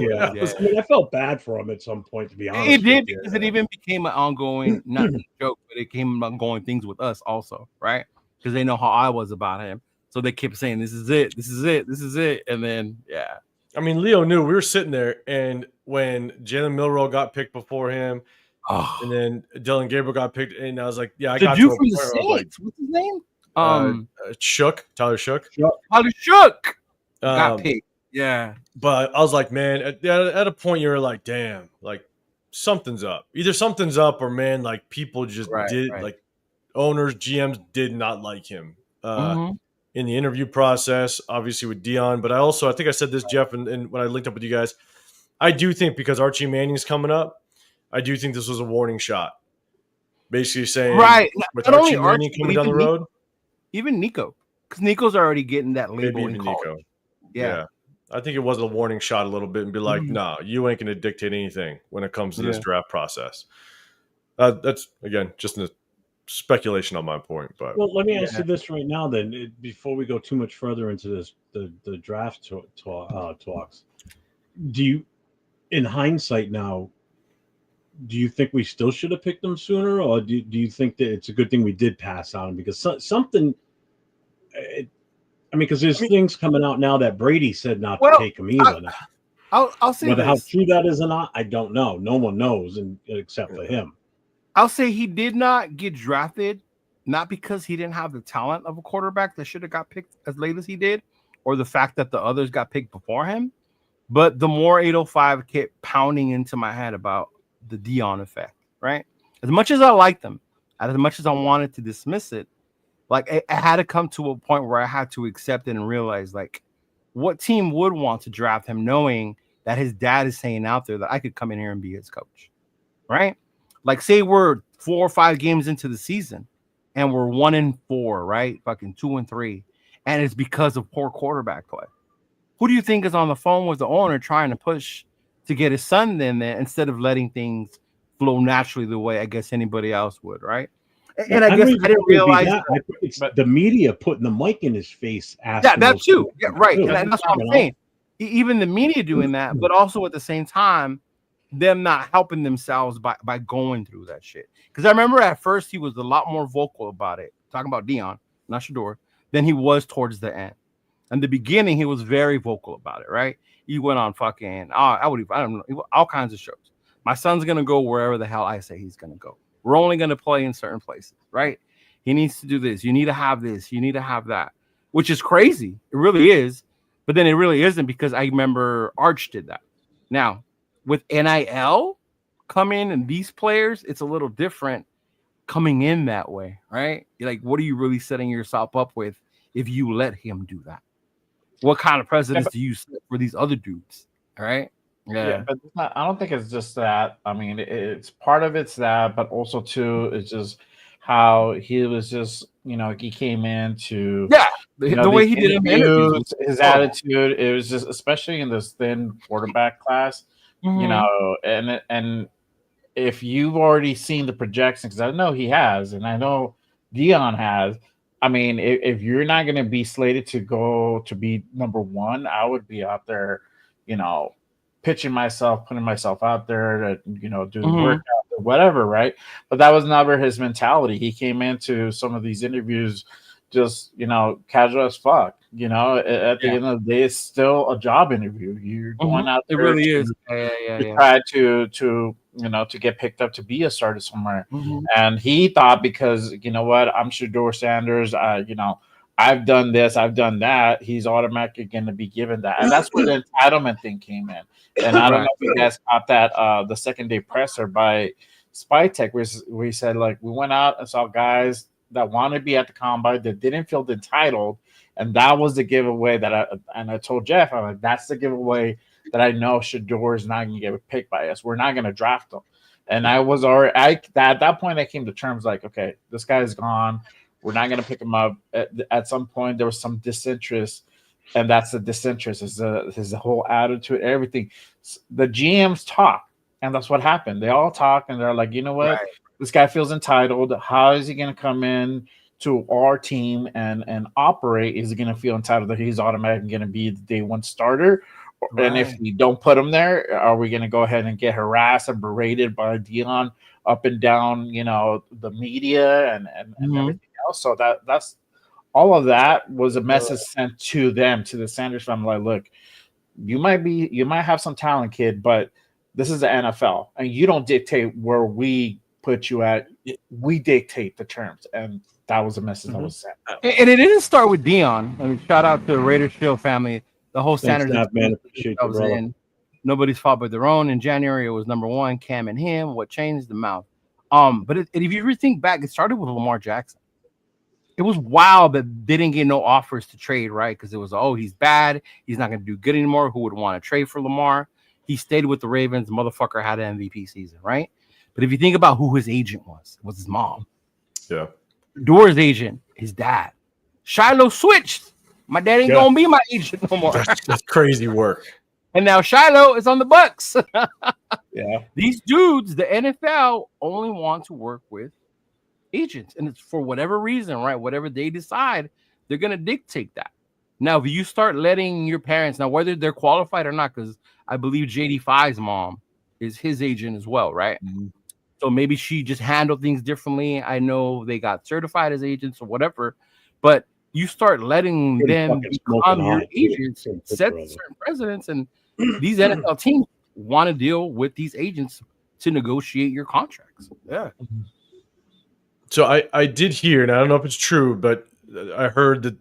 Yeah. I mean, I felt bad for him at some point, to be honest. It did, because it even became an ongoing, not a joke, but it came ongoing things with us also, right? Because they know how I was about him. So they kept saying, this is it, this is it, this is it. And then, yeah. I mean, Leo knew. We were sitting there, and when Jalen Milroe got picked before him, and then Dylan Gabriel got picked, and I was like, yeah, I got dude from the Saints. What's his name? Tyler Shook. Tyler Shook got picked. Yeah. But I was like, man, at a point you were like, damn, like something's up. Either something's up or man, like people just like owners, GMs did not like him in the interview process, obviously with Dion. But I think I said this, Jeff, and when I linked up with you guys, I do think because Archie Manning's coming up, I do think this was a warning shot. Basically saying, with Archie Manning coming down the road. Even Nico, because Nico's already getting that label maybe in even college. Nico. Yeah. I think it was a warning shot a little bit and be like, no, you ain't going to dictate anything when it comes to this draft process. That's, again, just a speculation on my point. But well, let me ask you this right now then, before we go too much further into this, the draft talks. Do you, in hindsight now, do you think we still should have picked them sooner, or do you think that it's a good thing we did pass on them? Because something, because there's things coming out now that Brady said not to take them either. I'll say whether this. How true that is or not, I don't know. No one knows, except for him. I'll say he did not get drafted, not because he didn't have the talent of a quarterback that should have got picked as late as he did, or the fact that the others got picked before him. But the more 805 kept pounding into my head about the Dion effect, right? As much as I liked them, as much as I wanted to dismiss it, like I had to come to a point where I had to accept it and realize, like, what team would want to draft him knowing that his dad is saying out there that I could come in here and be his coach, right? Like, say we're 4 or 5 games into the season and we're 1-4, right? Fucking 2-3, and it's because of poor quarterback play. Who do you think is on the phone with the owner trying to push to get his son in there instead of letting things flow naturally the way I guess anybody else would, right? And I guess I didn't realize it's the media putting the mic in his face. Yeah, that too. Yeah, right. And that's what I'm saying. Even the media doing that, but also at the same time, them not helping themselves by going through that shit. Because I remember at first he was a lot more vocal about it, talking about Dion, not Shador, than he was towards the end. In the beginning, he was very vocal about it, right? He went on fucking, I don't know, all kinds of shows. My son's going to go wherever the hell I say he's going to go. We're only going to play in certain places, right? He needs to do this. You need to have this. You need to have that, which is crazy. It really is. But then it really isn't, because I remember Arch did that. Now, with NIL coming and these players, it's a little different coming in that way, right? Like, what are you really setting yourself up with if you let him do that? What kind of precedents do you set for these other dudes? All right. Yeah, but it's not, I don't think it's just that. I mean, it's part of it's that, but also too, it's just how he was just, he came in to the way he did interviews, his attitude. It was just, especially in this thin quarterback class, and if you've already seen the projections, because I know he has, and I know Dion has. I mean, if you're not going to be slated to go to be number one, I would be out there, pitching myself, putting myself out there to, do the workout or whatever, right? But that was never his mentality. He came into some of these interviews just, casual as fuck. At the end of the day, it's still a job interview. You're going out there. It really is. To try to get picked up to be a starter somewhere. And he thought, because I'm Shador Sanders. I've done this, I've done that. He's automatically going to be given that, and that's where the entitlement thing came in. And I don't know if you guys caught that the second day presser by Spytech, where he said, like, we went out and saw guys that wanted to be at the combine that didn't feel entitled, and that was the giveaway that I told Jeff, I'm like, that's the giveaway that I know Shador is not going to get picked by us. We're not going to draft him. And I was already at that point I came to terms like, okay, this guy's gone. We're not going to pick him up. At some point, there was some disinterest, and that's the disinterest. Is the whole attitude, everything. The GMs talk, and that's what happened. They all talk, and they're like, you know what? Right. This guy feels entitled. How is he going to come in to our team and operate? Is he going to feel entitled that he's automatically going to be the day one starter? Right. And if we don't put him there, are we going to go ahead and get harassed and berated by Dion up and down, the media and everything else? So that's all of that was a message sent to them, to the Sanders family. Like, look, you might have some talent, kid, but this is the NFL, and you don't dictate where we put you at. We dictate the terms, and that was a message that was sent. And it didn't start with Dion. I mean, shout out to the Raiders Shield family. The whole Sanders man. Appreciate you, brother. Nobody's fault but their own. In January, it was number one, Cam and him. What changed? The mouth. But if you ever think back, it started with Lamar Jackson. It was wild that they didn't get no offers to trade, right? Because it was, oh, he's bad. He's not going to do good anymore. Who would want to trade for Lamar? He stayed with the Ravens. The motherfucker had an MVP season, right? But if you think about who his agent was, it was his mom. Yeah. Door's agent, his dad. Shiloh switched. My dad ain't going to be my agent no more. That's crazy work. And now Shiloh is on the Bucks. Yeah. These dudes, the NFL, only want to work with agents. And it's for whatever reason, right? Whatever they decide, they're going to dictate that. Now, if you start letting your parents, now whether they're qualified or not, because I believe JD5's mom is his agent as well, right? Mm-hmm. So maybe she just handled things differently. I know they got certified as agents or whatever, but you start letting them become your agents, set certain precedents, and these NFL teams want to deal with these agents to negotiate your contracts. Yeah. So I did hear, and I don't know if it's true, but I heard that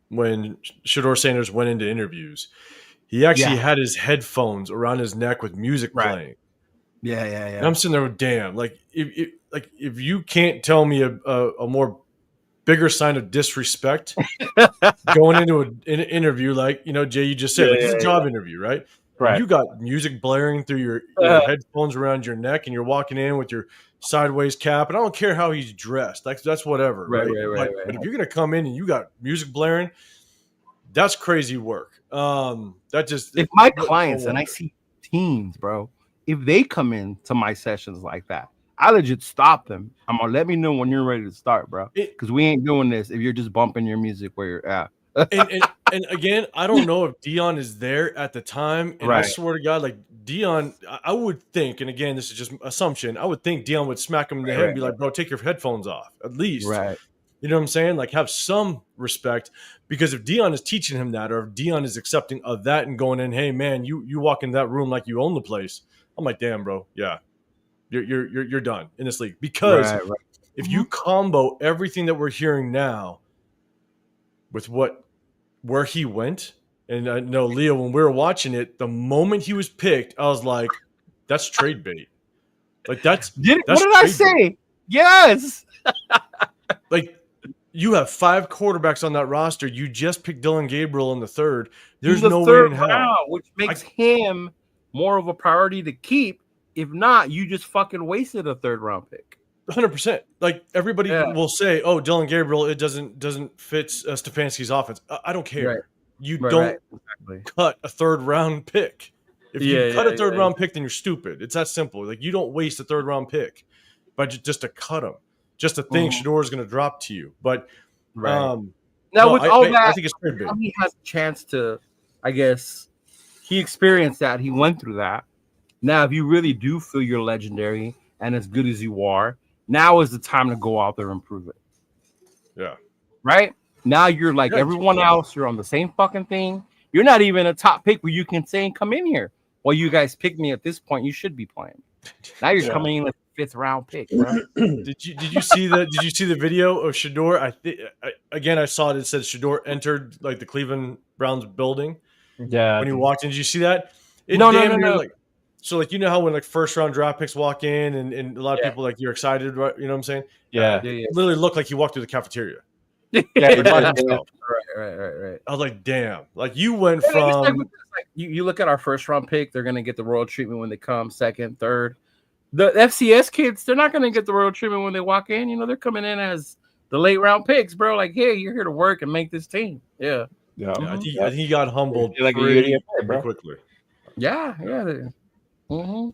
when Shedeur Sanders went into interviews, he actually had his headphones around his neck with music playing. Yeah. And I'm sitting there with, damn, like if you can't tell me a more bigger sign of disrespect going into an interview, like, you know, Jay, you just said, it's a job interview, right? Right. You got music blaring through your headphones around your neck, and you're walking in with your sideways cap, and I don't care how he's dressed. That's whatever, right? But if you're gonna come in and you got music blaring, that's crazy work. That just if my clients and I see teams, bro, if they come in to my sessions like that, I legit stop them. I'm gonna let me know when you're ready to start, bro, because we ain't doing this if you're just bumping your music where you're at. and again, I don't know if Dion is there at the time. And I swear to God, like Dion, I would think, and again, this is just assumption, I would think Dion would smack him in the head and be like, bro, take your headphones off, at least. Right. You know what I'm saying? Like, have some respect, because if Dion is teaching him that, or if Dion is accepting of that and going in, hey man, you walk in that room like you own the place, I'm like, damn, bro, yeah, you're done in this league. Because if you combo everything that we're hearing now with where he went, and I know, Leo, when we were watching it, the moment he was picked, I was like, that's trade bait. Like, that's what did I say? Bait. Yes. Like, you have 5 quarterbacks on that roster. You just picked Dylan Gabriel in the third. There's no way in hell. Which makes him more of a priority to keep. If not, you just fucking wasted a 3rd round pick. 100%. Like, everybody will say, "Oh, Dylan Gabriel, it doesn't fit Stefanski's offense." I don't care. Right. You don't cut a 3rd round pick. If you cut a 3rd round pick, then you're stupid. It's that simple. Like, you don't waste a 3rd round pick, but just to cut him, just to think Shedeur is going to drop to you. But now with all that, I think it's pretty big. He has a chance to. I guess he experienced that. He went through that. Now, if you really do feel you're legendary and as good as you are, now is the time to go out there and prove it. Yeah. Right? Now you're like everyone else. You're on the same fucking thing. You're not even a top pick where you can say, come in here. Well, you guys picked me at this point. You should be playing. Now you're coming in with a 5th round pick, bro. Did you see the video of Shedeur? I saw it. It said Shedeur entered like the Cleveland Browns building. Yeah. When he walked in, did you see that? No. Like, so, like, you know how when like 1st round draft picks walk in and a lot of people, like, you're excited, right? You know what I'm saying? Yeah. It literally looked like he walked through the cafeteria. Right. I was like, damn. Like, you went from you look at our 1st round pick, they're gonna get the royal treatment when they come 2nd, 3rd. The FCS kids, they're not gonna get the royal treatment when they walk in. You know, they're coming in as the late round picks, bro. Like, hey, you're here to work and make this team. Yeah. I think he got humbled like pretty quickly. Yeah.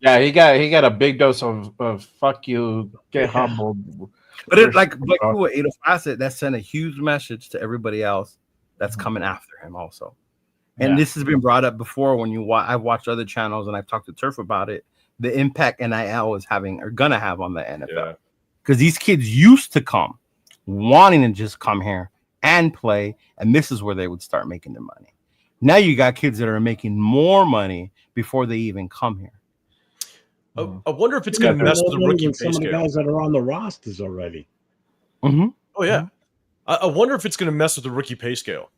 Yeah, he got a big dose of fuck you, get humbled. But it like what 805 said, that sent a huge message to everybody else that's coming after him also. And this has been brought up before when I've watched other channels and I've talked to Turf about it. The impact NIL is having or gonna have on the NFL. Because these kids used to come wanting to just come here and play, and this is where they would start making their money. Now you got kids that are making more money before they even come here. I wonder if it's going to mess with the rookie pay scale. Some of the guys that are on the rosters already. Oh, yeah. I wonder if it's going to mess with the rookie pay scale.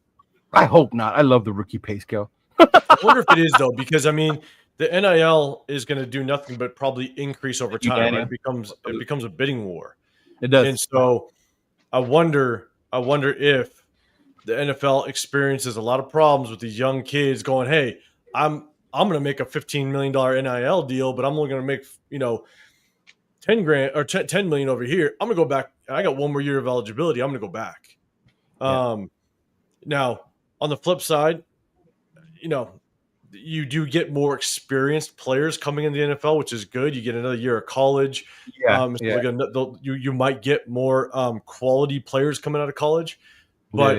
I hope not. I love the rookie pay scale. I wonder if it is, though, because, I mean, the NIL is going to do nothing but probably increase over time. Right? It becomes a bidding war. It does. And so I wonder if the NFL experiences a lot of problems with these young kids going, hey, I'm going to make a $15 million NIL deal, but I'm only going to make, 10 grand or 10 million over here. I'm going to go back. I got one more year of eligibility. I'm going to go back. Now on the flip side, you do get more experienced players coming in the NFL, which is good. You get another year of college. You might get more quality players coming out of college. But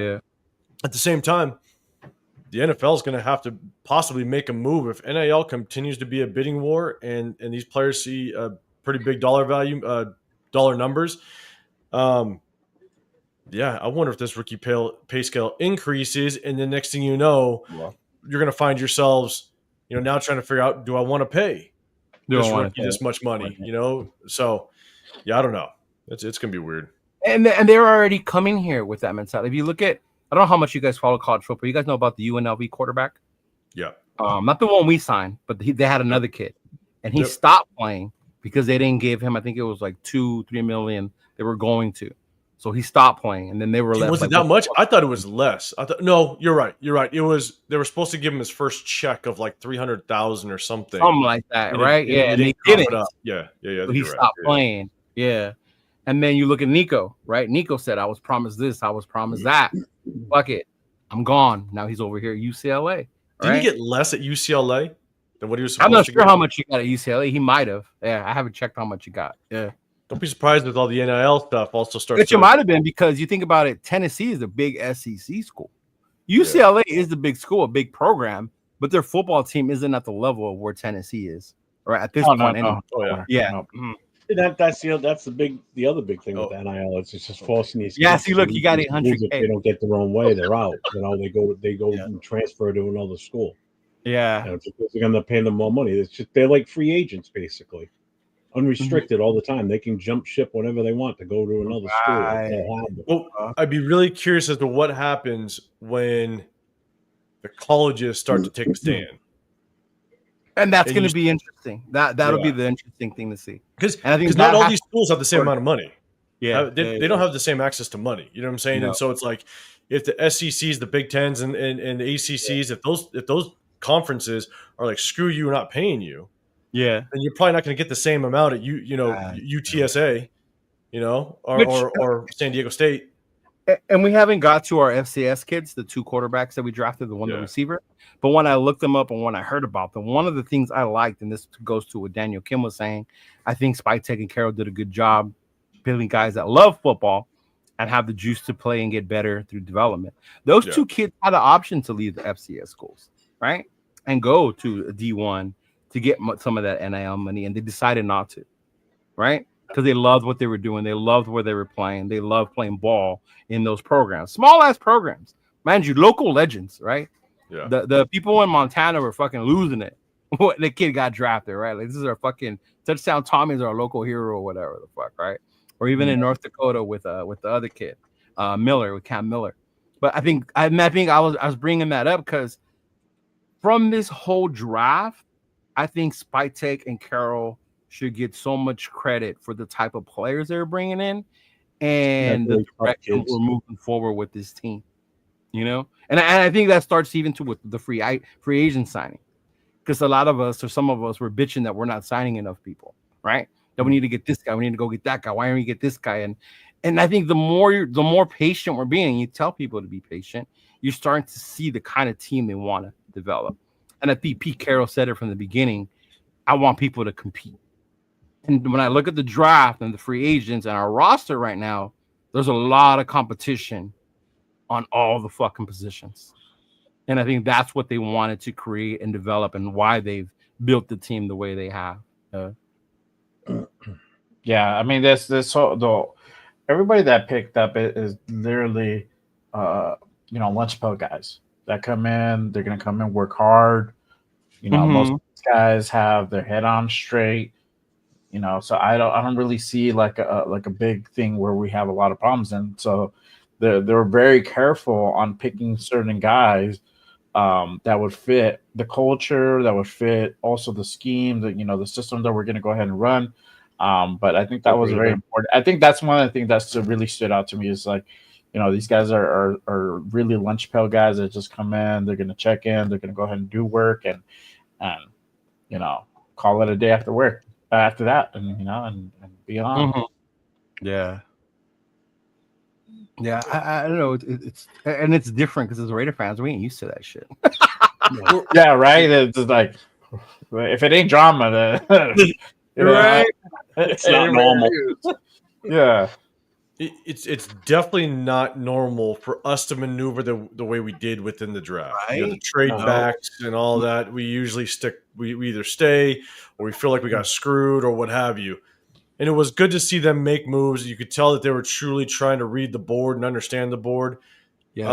at the same time, the NFL is going to have to possibly make a move if NIL continues to be a bidding war and these players see a pretty big dollar value, dollar numbers. I wonder if this rookie pay scale increases, and the next thing you know, you're going to find yourselves, now trying to figure out, do I want to pay this rookie this much money? So I don't know. It's going to be weird. And they're already coming here with that mentality. If you look at, I don't know how much you guys follow college football. You guys know about the UNLV quarterback? Yeah. Not the one we signed, but they had another kid, and he stopped playing because they didn't give him, I think it was like $2-3 million they were going to. So he stopped playing, and then they were left. Was it that much? I thought it was less. No, you're right. You're right. It was. They were supposed to give him his first check of like $300,000 or something. Something like that, right? And they didn't. Yeah. So he stopped playing. Yeah. And then you look at Nico, right? Nico said, I was promised this, I was promised that. Fuck it. I'm gone. Now he's over here at UCLA. Right? Did he get less at UCLA than what he was supposed to get? I'm not sure how much he got at UCLA. He might have. Yeah, I haven't checked how much he got. Yeah. Don't be surprised with all the NIL stuff also starts. But you might have been, because you think about it, Tennessee is a big SEC school. UCLA is the big school, a big program, but their football team isn't at the level of where Tennessee is. Right at this point. No. That's the other big thing with NIL. It's just forcing these. Yeah, see, look, you got 800. If they don't get their own way, they're out. They go and transfer to another school. Yeah, because they're going to pay them more money. It's just they're like free agents, basically, unrestricted all the time. They can jump ship whenever they want to go to another school. Well, I'd be really curious as to what happens when the colleges start to take a stand. And that's going to be interesting. That'll be the interesting thing to see. Because not all these schools have the same amount of money. Yeah, they don't have the same access to money. You know what I'm saying? No. And so it's like, if the SECs, the Big Tens, and the ACCs, if those conferences are like, screw you, we're not paying you. Yeah, then you're probably not going to get the same amount at UTSA, or San Diego State. And we haven't got to our FCS kids, the 2 quarterbacks that we drafted, the one the receiver. But when I looked them up and when I heard about them, one of the things I liked, and this goes to what Daniel Kim was saying, I think Spytek and Carroll did a good job building guys that love football and have the juice to play and get better through development. Those 2 kids had the option to leave the FCS schools, right, and go to a D1 to get some of that NIL money, and they decided not to, right? Because they loved what they were doing. They loved where they were playing. They loved playing ball in those programs. Small-ass programs. Mind you, local legends, right? Yeah. The people in Montana were fucking losing it. The kid got drafted, right? Like, this is our fucking touchdown Tommy's our local hero or whatever the fuck, right? Or even in North Dakota with the other kid, Miller, with Cam Miller. But I think I was bringing that up because from this whole draft, I think Spytek and Carroll should get so much credit for the type of players they're bringing in and the direction we're moving forward with this team, and I think that starts even with the free agent signing, because a lot of us, or some of us, were bitching that we're not signing enough people, right? That we need to get this guy, we need to go get that guy. Why don't we get this guy? And I think the more patient we're being, you tell people to be patient, you're starting to see the kind of team they want to develop. And I think Pete Carroll said it from the beginning. I want people to compete. And when I look at the draft and the free agents and our roster right now, there's a lot of competition on all the fucking positions. And I think that's what they wanted to create and develop, and why they've built the team the way they have. Yeah, I mean, everybody that picked up it is literally, lunch pail guys that come in. They're going to come in, work hard. Most of these guys have their head on straight. So I don't really see like a big thing where we have a lot of problems. And so they're very careful on picking certain guys that would fit the culture, that would fit also the scheme, that the system that we're going to go ahead and run. But I think that was very important. I think that's one of the things that's really stood out to me is like, these guys are really lunch pail guys that just come in, they're going to check in, they're going to go ahead and do work and call it a day after work after that, and be on. Mm-hmm. Yeah, I don't know. It's different because as Raider fans, we ain't used to that shit. Yeah, right. It's like if it ain't drama, then right? It's not normal. Yeah. It's definitely not normal for us to maneuver the way we did within the draft. Right? The trade backs and all that. We usually we either stay or we feel like we got screwed or what have you. And it was good to see them make moves. You could tell that they were truly trying to read the board and understand the board. Yes.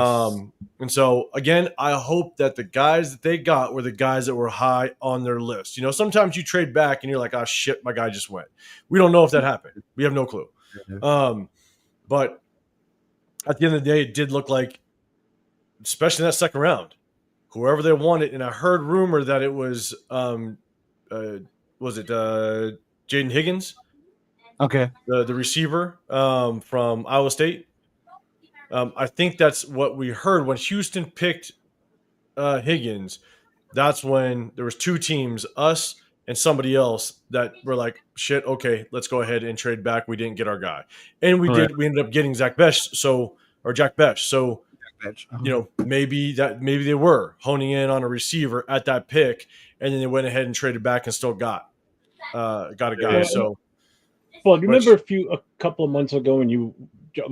And so again, I hope that the guys that they got were the guys that were high on their list. Sometimes you trade back and you're like, oh shit, my guy just went. We don't know if that happened. We have no clue. But at the end of the day, it did look like, especially in that second round, whoever they wanted, and I heard rumor that it was Jaden Higgins? Okay. The receiver from Iowa State. I think that's what we heard when Houston picked Higgins. That's when there was two teams, us and somebody else, that were like, shit, okay, let's go ahead and trade back. We didn't get our guy. And we ended up getting Jack Bech. So maybe they were honing in on a receiver at that pick, and then they went ahead and traded back and still got a guy. Yeah. So well, you remember a couple of months ago when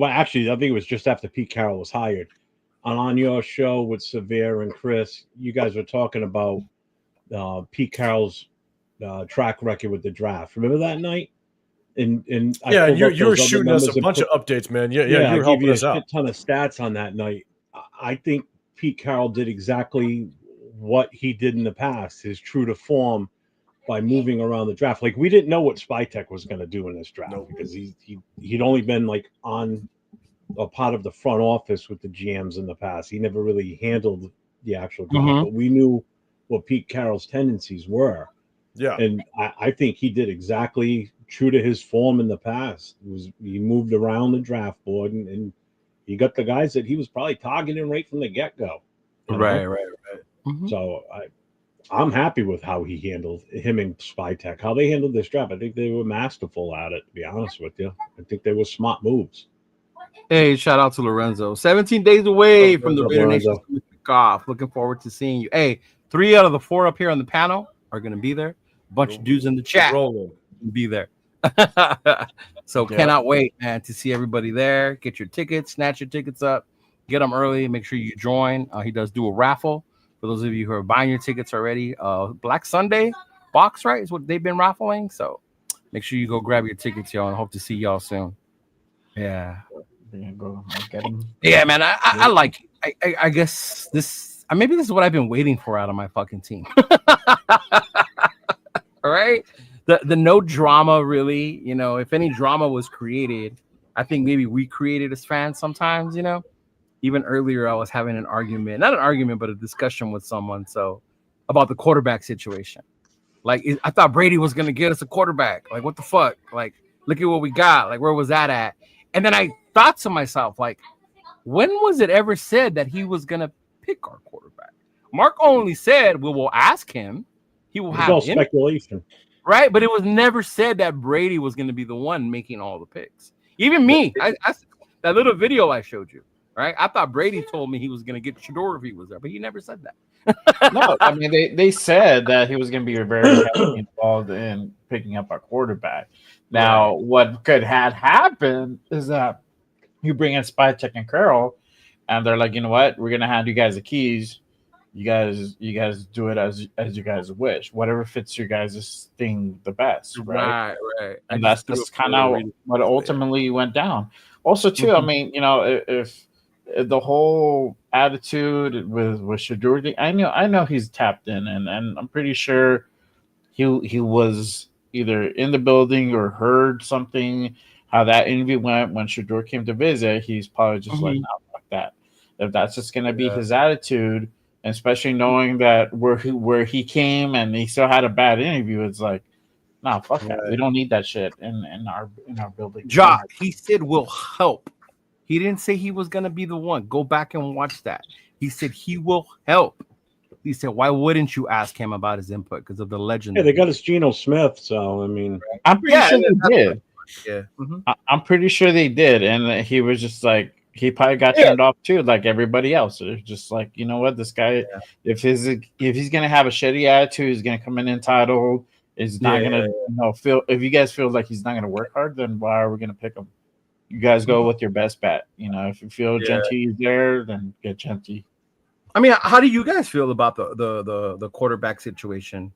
actually, I think it was just after Pete Carroll was hired, on your show with Severe and Chris, you guys were talking about Pete Carroll's track record with the draft. Remember that night? And you were shooting us a bunch of updates, man. Yeah, you were helping us out. A ton of stats on that night. I think Pete Carroll did exactly what he did in the past, his true to form, by moving around the draft. Like, we didn't know what Spytek was going to do in this draft because he'd only been like on a part of the front office with the GMs in the past. He never really handled the actual draft, but we knew what Pete Carroll's tendencies were. Yeah. And I think he did exactly true to his form in the past. He moved around the draft board and he got the guys that he was probably targeting right from the get-go. Right. Mm-hmm. So I'm happy with how he handled him and Spytek, how they handled this draft. I think they were masterful at it, to be honest with you. I think they were smart moves. Hey, shout out to Lorenzo. 17 days away from the Raider Nation kickoff. Looking forward to seeing you. Hey, 3 out of the 4 up here on the panel are going to be there. A bunch of dudes in the chat will be there. So cannot wait, man, to see everybody there. Get your tickets, snatch your tickets up, get them early. Make sure you join. He does do a raffle for those of you who are buying your tickets already. Black Sunday box, right, is what they've been raffling. So make sure you go grab your tickets, y'all, and hope to see y'all soon. Yeah. Yeah, man. I like. I guess this. Maybe this is what I've been waiting for out of my fucking team. All right. The no drama, really. If any drama was created, I think maybe we created as fans sometimes. Even earlier, I was having not an argument, but a discussion with someone. So about the quarterback situation. Like, I thought Brady was gonna get us a quarterback. Like, what the fuck? Like, look at what we got. Like, where was that at? And then I thought to myself, like, when was it ever said that he was going to pick our quarterback? Mark only said, we'll ask him. He will have speculation. Right? But it was never said that Brady was going to be the one making all the picks. Even me, I that little video I showed you, right? I thought Brady told me he was going to get Shador if he was there, but he never said that. No, I mean, they said that he was going to be very heavily involved in picking up our quarterback. Now, what could have happened is that you bring in Spytek and Carroll, and they're like, you know what? We're gonna hand you guys the keys. You guys do it as you guys wish. Whatever fits your guys' thing the best, right? Right. And that's kind of what ultimately went down. Also, too, I mean, if the whole attitude with Shador, I know he's tapped in, and I'm pretty sure he was either in the building or heard something, how that interview went when Shador came to visit. He's probably just like, no, fuck that. If that's just going to be his attitude especially knowing that where he came and he still had a bad interview. It's like, nah, fuck that. We don't need that shit in our building. Josh, he said we'll help. He didn't say he was gonna be the one. Go back and watch that. He said he will help. He said, why wouldn't you ask him about his input? Because of the legend. Yeah, they got us Geno Smith, so I mean, I'm pretty sure they did. Yeah, I'm pretty sure they did, and he was just like, he probably got turned off too, like everybody else. It's just like, you know what, this guy, if he's gonna have a shitty attitude, he's gonna come in entitled. Is not gonna feel. If you guys feel like he's not gonna work hard, then why are we gonna pick him? You guys go with your best bet. You know, if you feel Jeanty is there, then get Jeanty. I mean, how do you guys feel about the quarterback situation?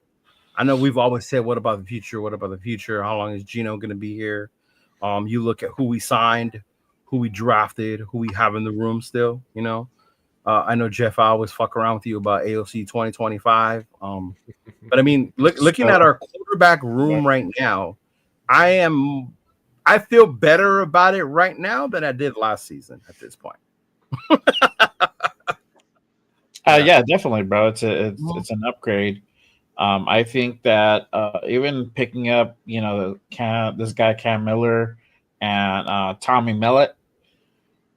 I know we've always said, what about the future? What about the future? How long is Geno going to be here? You look at who we signed, who we drafted, who we have in the room still, you know. I know, Jeff, I always fuck around with you about AOC 2025. But I mean, looking at our quarterback room right now, I feel better about it right now than I did last season at this point. Yeah, definitely, bro. It's an upgrade. I think that even picking up, you know, this guy Cam Miller and Tommy Mellett.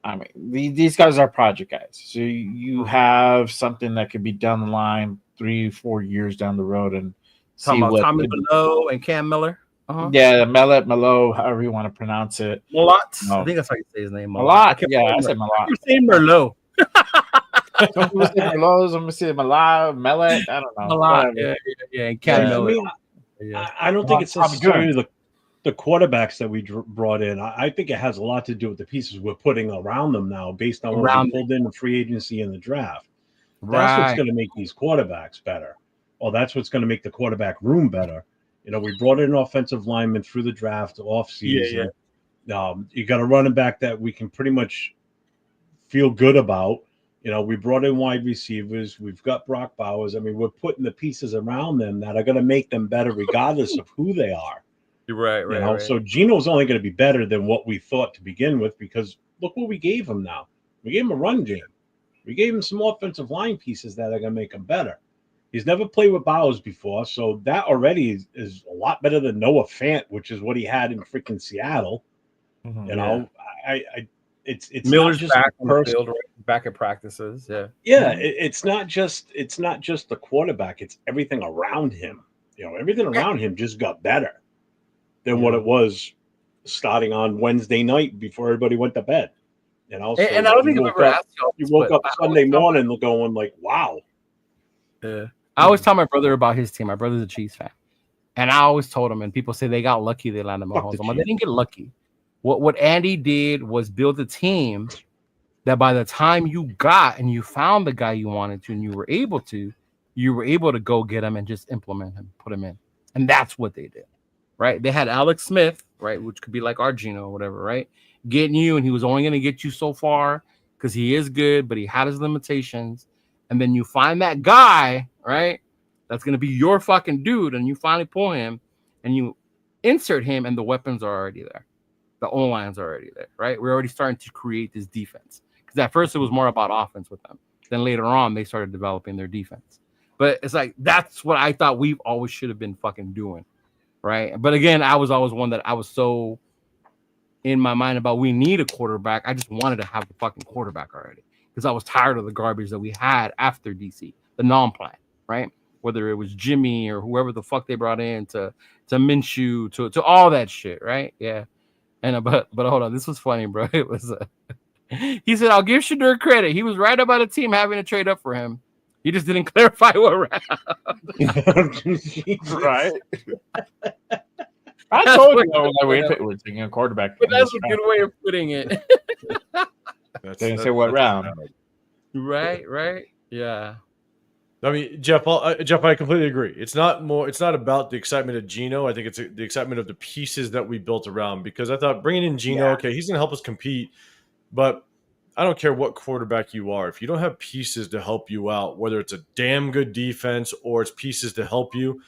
I mean, these guys are project guys. So you have something that could be down the line 3-4 years down the road, and talking about Tommy Mellett and Cam Miller. Yeah, Mello, however you want to pronounce it. Mellott. I think that's how you say his name. Mellott. Yeah, I said Mellott. You're saying Merlot. Some people say Merlot, some people say Mellott. I don't know. Mellott. Yeah. And Cam Miller. I don't think it's necessarily the quarterbacks that we brought in. I think it has a lot to do with the pieces we're putting around them now, based on what we pulled in the free agency and the draft. That's what's going to make these quarterbacks better, or that's what's going to make the quarterback room better. You know, we brought in an offensive lineman through the draft off season. You got a running back that we can pretty much feel good about. You know, we brought in wide receivers. We've got Brock Bowers. I mean, we're putting the pieces around them that are going to make them better regardless of who they are. You're right. You know, so Geno's only going to be better than what we thought to begin with, because look what we gave him now. We gave him a run game. We gave him some offensive line pieces that are going to make him better. He's never played with Bowers before, so that already is a lot better than Noah Fant, which is what he had in freaking Seattle. You know, it's Miller's not just back on the field, right? Back at practices. It's not just the quarterback; it's everything around him. You know, everything around him just got better than what it was starting on Wednesday night before everybody went to bed. You know, so and I don't think I've ever asked you woke up Sunday morning going like, "Wow." Yeah. I always tell my brother about his team. My brother's a Chiefs fan. And I always told him, and people say they got lucky they landed Mahomes. They didn't get lucky. What Andy did was build a team that by the time you got and you found the guy you wanted to and you were able to go get him and just implement him, put him in. And that's what they did, right? They had Alex Smith, right, which could be like our Geno or whatever, right, getting you, and he was only going to get you so far because he is good, but he had his limitations. And then you find that guy, right, that's going to be your fucking dude, and you finally pull him, and you insert him, and the weapons are already there. The O-lines are already there, right? We're already starting to create this defense. Because at first it was more about offense with them. Then later on, they started developing their defense. But it's like, that's what I thought we always should have been fucking doing, right? But again, I was always one that I was so in my mind about we need a quarterback. I just wanted to have the fucking quarterback already. Because I was tired of the garbage that we had after DC, the non-plan, right? Whether it was Jimmy or whoever the fuck they brought in to Minshew, to all that shit, right? Yeah. And but hold on, this was funny, bro. It was he said, "I'll give Shedeur credit. He was right about a team having to trade up for him. He just didn't clarify what round." Right. I told you we're taking a quarterback. But that's a good way of putting it. They didn't say what round. Right. Yeah. I mean, Jeff, I completely agree. It's not about the excitement of Geno. I think it's the excitement of the pieces that we built around, because I thought bringing in Geno, okay, he's going to help us compete, but I don't care what quarterback you are. If you don't have pieces to help you out, whether it's a damn good defense or it's pieces to help you,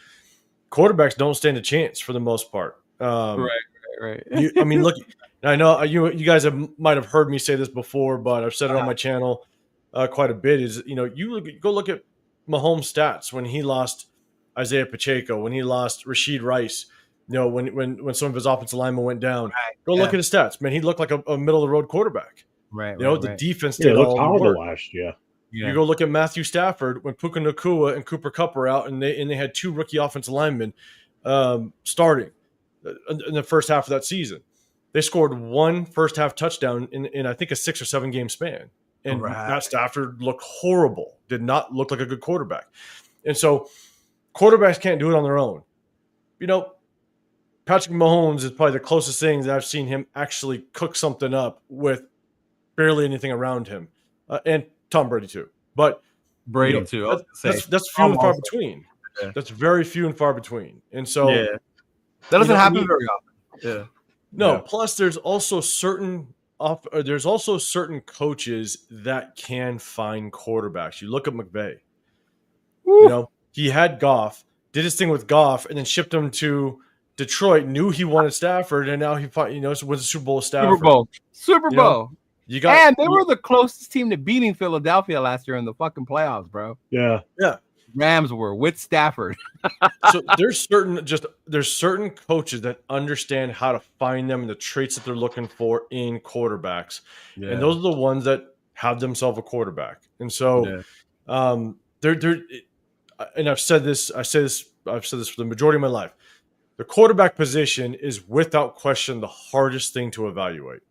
quarterbacks don't stand a chance for the most part. Right. I mean, look, I know you guys might have heard me say this before, but I've said it on my channel. quite a bit is, go look at Mahomes' stats when he lost Isaiah Pacheco, when he lost Rashid Rice, when some of his offensive linemen went down. Go look at his stats, man. He looked like a middle of the road quarterback. Right. The defense did all the work last year. Yeah. You go look at Matthew Stafford when Puka Nacua and Cooper Kupp were out, and they had 2 rookie offensive linemen starting in the first half of that season. They scored 1 first half touchdown in I think a 6 or 7 game span. And Matt Stafford looked horrible, did not look like a good quarterback. And so quarterbacks can't do it on their own. Patrick Mahomes is probably the closest thing that I've seen him actually cook something up with barely anything around him. And Tom Brady too. But Brady too. That's few and far between. Yeah. That's very few and far between. And so that doesn't happen very often. Yeah. No, plus there's also certain coaches that can find quarterbacks. You look at McVay. He had Goff, did his thing with Goff, and then shipped him to Detroit, knew he wanted Stafford, and now he wins the Super Bowl with Stafford. Super Bowl. And they were the closest team to beating Philadelphia last year in the fucking playoffs, bro. Yeah. Rams were with Stafford. So there's certain coaches that understand how to find them and the traits that they're looking for in quarterbacks. Yeah. And those are the ones that have themselves a quarterback. And so they're and I've said this for the majority of my life. The quarterback position is without question the hardest thing to evaluate.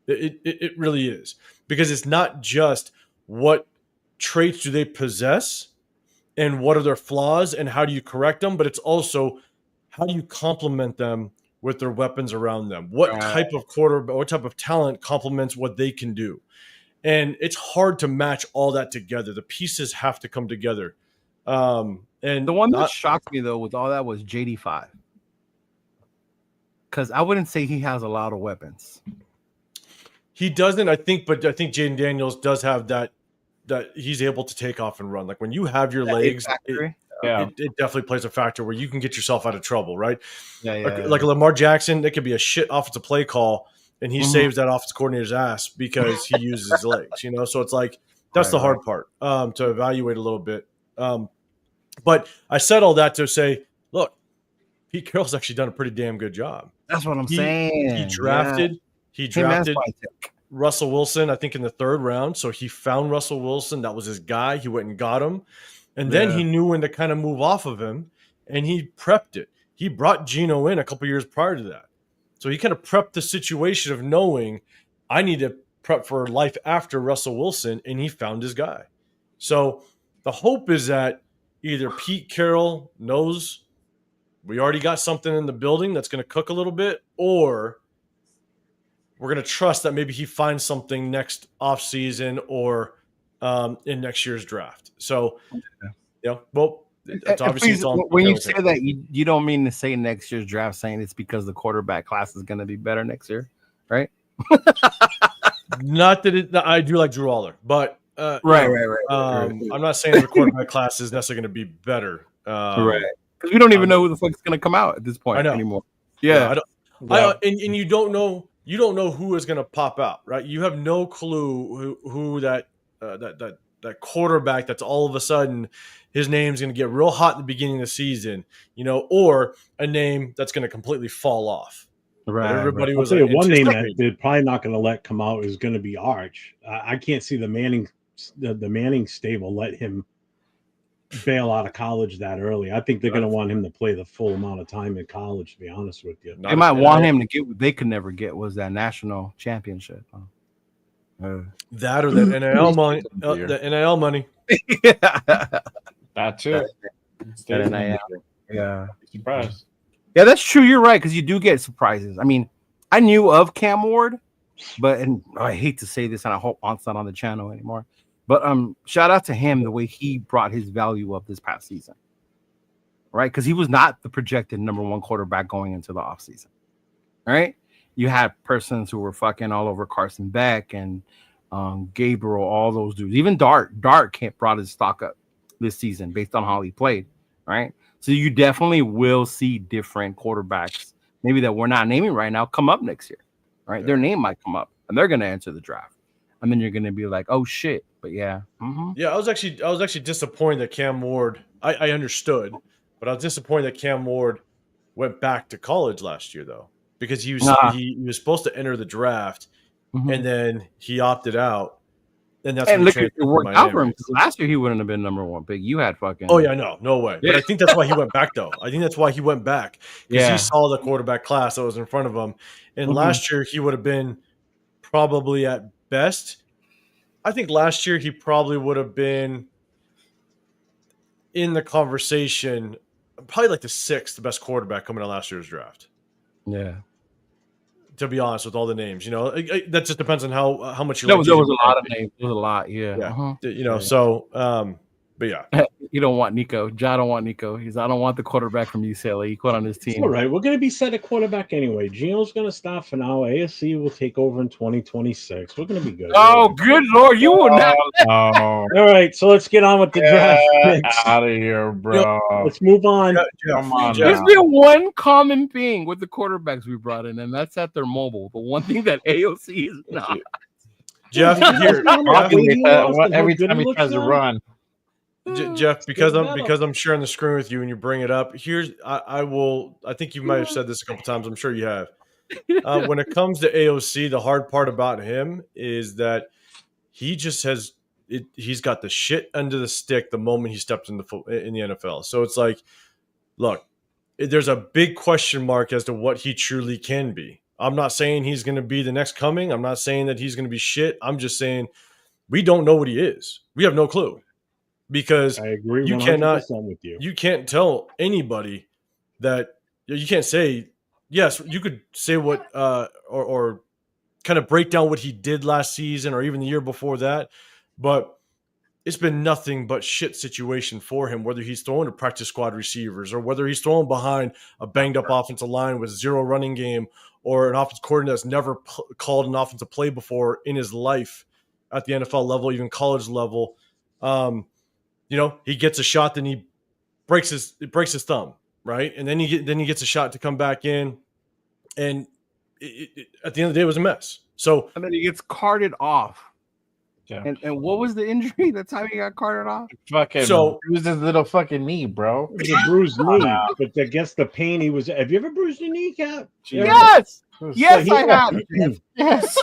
It really is, because it's not just what traits do they possess and what are their flaws and how do you correct them, but it's also how do you complement them with their weapons around them? What type of quarterback, what type of talent complements what they can do? And it's hard to match all that together. The pieces have to come together. And the one that shocked me though with all that was JD5. Because I wouldn't say he has a lot of weapons. He doesn't, I think, but I think Jaden Daniels does have that he's able to take off and run. Like when you have your legs, it definitely plays a factor where you can get yourself out of trouble, right? Like Lamar Jackson, that could be a shit offensive play call, and he saves that offensive coordinator's ass because he uses his legs, So it's like that's the hard part to evaluate a little bit. But I said all that to say, look, Pete Carroll's actually done a pretty damn good job. That's what I'm saying. He drafted Russell Wilson, I think, in the 3rd round. So he found Russell Wilson. That was his guy. He went and got him. And then he knew when to kind of move off of him, and he prepped it. He brought Geno in a couple years prior to that. So he kind of prepped the situation of knowing I need to prep for life after Russell Wilson, and he found his guy. So the hope is that either Pete Carroll knows we already got something in the building that's going to cook a little bit, or we're going to trust that maybe he finds something next offseason or in next year's draft. So, it's obviously please, when you say that, you don't mean to say next year's draft, saying it's because the quarterback class is going to be better next year, right? Not that I do like Drew Aller, but right. I'm not saying the quarterback class is necessarily going to be better, right? Because we don't even know who the fuck is going to come out at this point anymore. Yeah, and you don't know. You don't know who is going to pop out, right? You have no clue who that quarterback that's all of a sudden his name's going to get real hot in the beginning of the season, or a name that's going to completely fall off. Right. Everybody was saying one name that they're probably not going to let come out is going to be Arch. I can't see the Manning stable let him bail out of college that early. I think they're going to want him to play the full amount of time in college, to be honest with you. They might want him to get what they could never get was that national championship. That or the NIL money. The NIL money. That too. That NIL. Yeah. Surprise. Yeah, that's true. You're right, because you do get surprises. I mean, I knew of Cam Ward, and I hate to say this, and I hope Ant's not on the channel anymore. But shout out to him the way he brought his value up this past season, right? Because he was not the projected number 1 quarterback going into the offseason, right? You had persons who were fucking all over Carson Beck and Gabriel, all those dudes. Even Dart brought his stock up this season based on how he played, right? So you definitely will see different quarterbacks, maybe that we're not naming right now, come up next year, right? Yeah. Their name might come up, and they're going to enter the draft. and then you're gonna be like, oh shit. But yeah, yeah, I was actually disappointed that Cam Ward. I understood, but I was disappointed that Cam Ward went back to college last year though, because he was supposed to enter the draft, and then he opted out, and that's when look, he it worked out for him. Last year he wouldn't have been number 1 pick. You had fucking. Oh yeah, no way. Yeah. But I think that's why he went back though. I think that's why he went back, because he saw the quarterback class that was in front of him, and last year he would have been probably at best. I think last year he probably would have been in the conversation, probably like the 6th best quarterback coming out of last year's draft. Yeah. To be honest, with all the names, that just depends on how much you there like. There was a lot of names. There was a lot, yeah. So, but yeah. You don't want Nico. John don't want Nico. I don't want the quarterback from UCLA. He quit on his team. It's all right. We're going to be set at quarterback anyway. Gino's going to stop for now. ASC will take over in 2026. We're going to be good. Oh, good Lord. You will not. All right. So let's get on with the draft picks. Out of here, bro. Let's move on. Come on. There's been one common thing with the quarterbacks we brought in, and that's that they're mobile. The one thing that AOC is not. Jeff, here. Every time he tries to run. Jeff, because I'm sharing the screen with you and you bring it up, I think you might have said this a couple times. I'm sure you have. When it comes to AOC, the hard part about him is that he just he's got the shit under the stick the moment he steps in the NFL. So it's like, look, there's a big question mark as to what he truly can be. I'm not saying he's going to be the next coming. I'm not saying that he's going to be shit. I'm just saying we don't know what he is. We have no clue. Because I agree you 100% with you. You can't tell anybody that you can't say, yes, you could say what or kind of break down what he did last season or even the year before that, but it's been nothing but shit situation for him, whether he's throwing to practice squad receivers or whether he's throwing behind a banged up offensive line with 0 running game or an offensive coordinator that's never called an offensive play before in his life at the NFL level, even college level. He gets a shot, then he breaks his thumb, right? And then he gets a shot to come back in, and at the end of the day, it was a mess. So and then he gets carted off. Yeah. And what was the injury? That's how he got carted off. Fucking bruised his little fucking knee, bro. It was a bruised knee, but I guess the pain he was. Have you ever bruised a kneecap? Yes, yes, I have. Yes.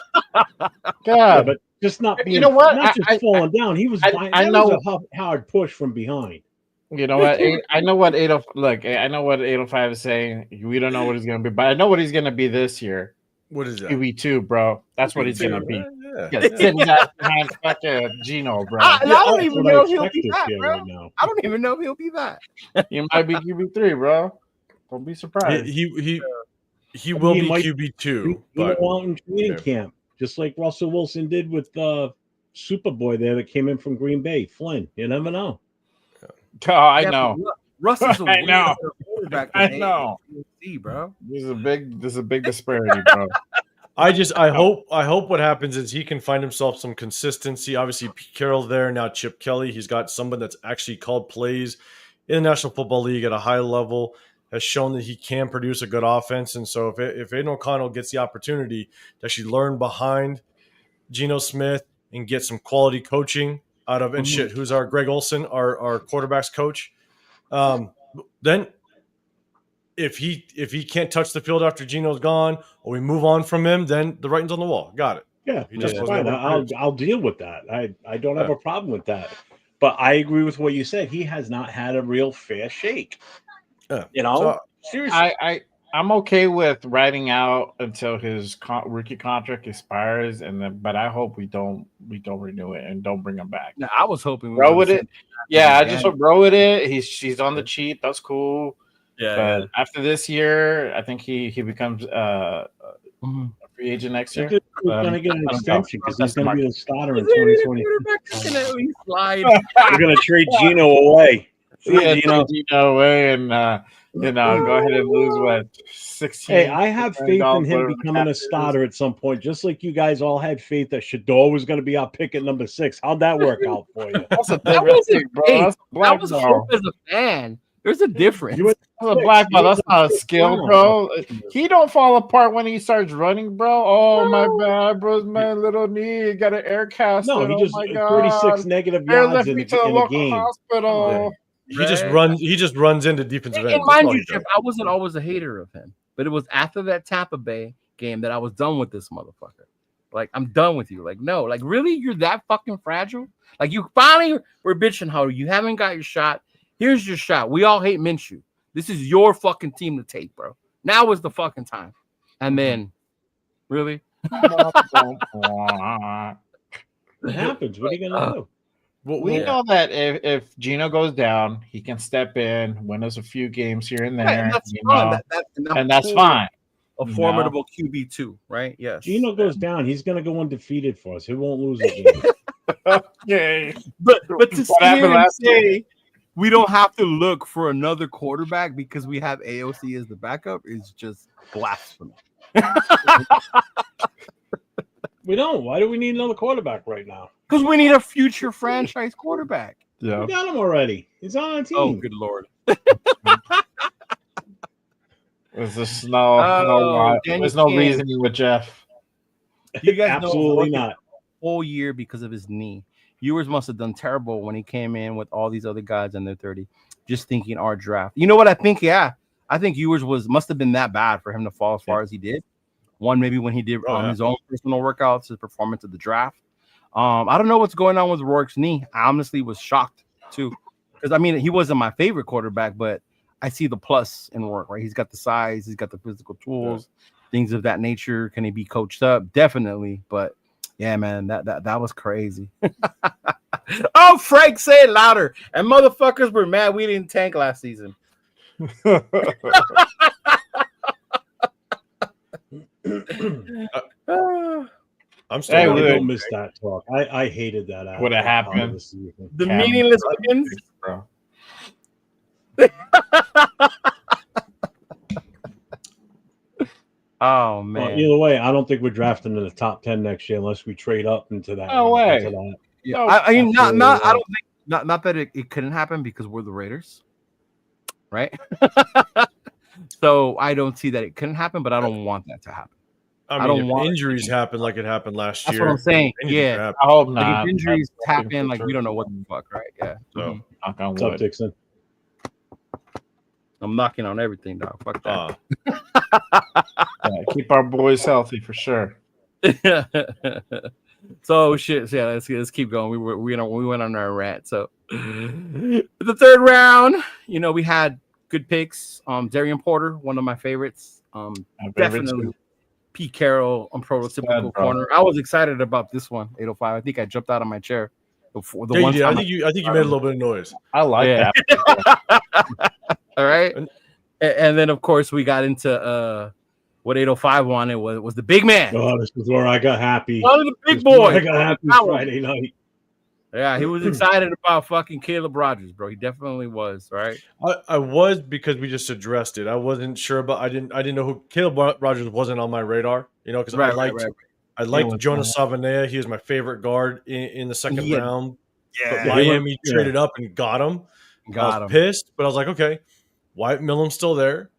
God, but. Just not being, not just falling down. He was. I know was a hard push from behind. You know what? I know what 805 is saying. We don't know what he's going to be, but I know what he's going to be this year. What is that? QB2, bro. That's what he's going to be. Sitting behind fucking Gino, bro. I don't even know if he'll be that, bro. I don't even know if he'll be that. He might be QB3, bro. Don't be surprised. He will be QB2. But out in training camp. Just like Russell Wilson did with Superboy there that came in from Green Bay, Flynn. You never know. Oh, I know. Russell's a quarterback. I know. Bro. This is a big disparity, bro. I hope what happens is he can find himself some consistency. Obviously, Pete Carroll there, now Chip Kelly. He's got someone that's actually called plays in the National Football League at a high level. Has shown that he can produce a good offense. And so if Aiden O'Connell gets the opportunity to actually learn behind Geno Smith and get some quality coaching out of, and who's our Greg Olson, our quarterback's coach, then if he can't touch the field after Geno's gone or we move on from him, then the writing's on the wall. Got it. Yeah, that's fine. I'll deal with that. I don't have a problem with that. But I agree with what you said. He has not had a real fair shake. Seriously, I'm okay with riding out until his rookie contract expires, but I hope we don't renew it and don't bring him back. No, I was hoping roll with it. Yeah, I just hope roll with it. He's on the cheap. That's cool. Yeah. But after this year, I think he becomes a free agent next year. He's going to get an extension because he's going to be the starter in 2020. We're going to trade Geno away. Geno away and go ahead and lose 16. Hey, I have faith in him becoming a starter at some point, just like you guys all had faith that Shador was going to be our pick at number 6. How'd that work out for you? That was hope as a fan. There's a difference. The black belt, that's not a skill, bro. He don't fall apart when he starts running, bro. Oh, my bad, bro. My little knee got an air cast. No, he just 36 negative yards in to the a local game. hospital. He just runs into defensive ends. And mind you, Jeff, I wasn't always a hater of him, but it was after that Tampa Bay game that I was done with this motherfucker. Like, I'm done with you. Like, no, like, really? You're that fucking fragile? Like, you finally were bitching how you haven't got your shot. Here's your shot. We all hate Minshew. This is your fucking team to take, bro. Now is the fucking time. And then, really? It happens. What are you going to do? We know that if Gino goes down, he can step in, win us a few games here and there. Right, and that's fine. That's fine. A formidable QB2, right? Yes. Gino goes down, he's going to go undefeated for us. He won't lose a game. Okay. But to say we don't have to look for another quarterback because we have AOC as the backup is just blasphemy. We don't. Why do we need another quarterback right now? Because we need a future franchise quarterback. Yeah. We got him already. He's on our team. Oh, good Lord. There's no reasoning with Jeff. You guys Absolutely not. Whole year because of his knee. Ewers must have done terrible when he came in with all these other guys in their 30, just thinking our draft. You know what I think? Yeah, I think Ewers must have been that bad for him to fall as far as he did. One, maybe when he did his own personal workouts, his performance at the draft. I don't know what's going on with Rourke's knee. I honestly was shocked too, because I mean he wasn't my favorite quarterback, but I see the plus in Rourke. Right, he's got the size, he's got the physical tools, things of that nature. Can he be coached up? Definitely, but. Yeah, man, that was crazy. Oh, Frank, say it louder. And motherfuckers were mad we didn't tank last season. I'm still don't miss that talk. I hated that. What happened? The meaningless wins, bro. Oh man! Well, either way, I don't think we're drafting in the top 10 next year unless we trade up into that. No way. Into that. Yeah, I mean, not. I don't think not that it couldn't happen because we're the Raiders, right? So I don't see that it couldn't happen, but I don't want that to happen. I don't want injuries happen like it happened last year. That's what I'm saying. Yeah, I hope not. Like if injuries happen, like we don't know what the fuck, right? Yeah. So, what's up, Dixon? I'm knocking on everything, dog. Fuck that. Keep our boys healthy for sure. So shit. Yeah, let's keep going. We went on our rant. So the third round, we had good picks. Darian Porter, one of my favorites. Definitely Pete Carroll on prototypical corner. I was excited about this one, 805. I think I jumped out of my chair. I think you made a little bit of noise. I like that. All right. And then of course we got into what 805 wanted was the big man. Oh, this is where I got happy. One of the big boys. I got happy Friday night. Yeah, he was excited about fucking Caleb Rogers, bro. He definitely was, right? I was because we just addressed it. I wasn't sure about. I didn't know who Caleb Rogers wasn't on my radar. Because I liked Jonas Savanea. He was my favorite guard in the second round. Yeah, but Miami traded up and got him. I was pissed, but I was like, okay, Wyatt Millam's still there.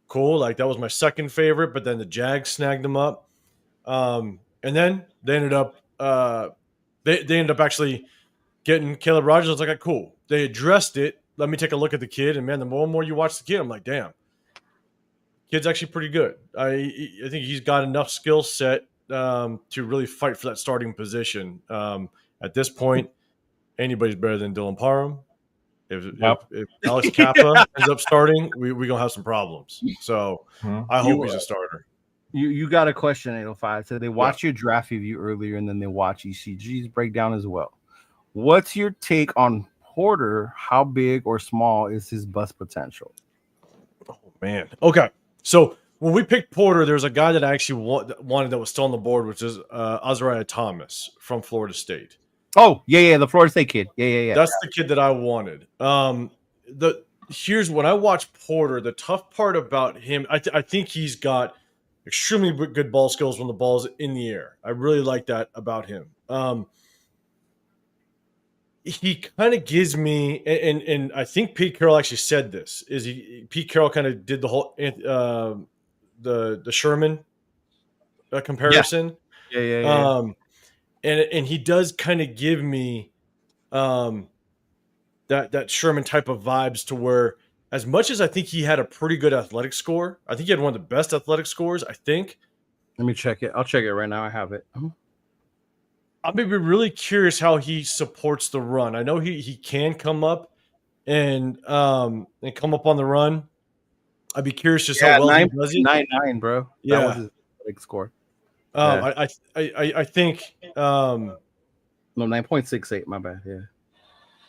Cool. Like that was my second favorite, but then the Jags snagged him up. And then they ended up they ended up actually getting Caleb Rogers. I was like, cool. They addressed it. Let me take a look at the kid. And man, the more and more you watch the kid, I'm like, damn, kid's actually pretty good. I think he's got enough skill set to really fight for that starting position. At this point, anybody's better than Dylan Parham. If Alex Kappa ends up starting, we're going to have some problems. So I hope he's a starter. You got a question, 805. So they watch your draft review earlier, and then they watch ECG's breakdown as well. What's your take on Porter? How big or small is his bust potential? Oh, man. Okay. So when we picked Porter, there's a guy that I actually wanted that was still on the board, which is Azariah Thomas from Florida State. Oh, yeah, the Florida State kid. Yeah. That's the kid that I wanted. Here's when I watch Porter, the tough part about him, I think he's got extremely good ball skills when the ball's in the air. I really like that about him. he kind of gives me, and I think Pete Carroll actually said this, Pete Carroll kind of did the whole the Sherman comparison. Yeah. And he does kind of give me that Sherman type of vibes, to where, as much as I think he had a pretty good athletic score, I think he had one of the best athletic scores, I think. Let me check it. I'll check it right now. I have it. I'm gonna be really curious how he supports the run. I know he can come up and come up on the run. I'd be curious just how well he does it. 9.9, bro. Yeah, that was his big score. I think no, 9.68. My bad. Yeah,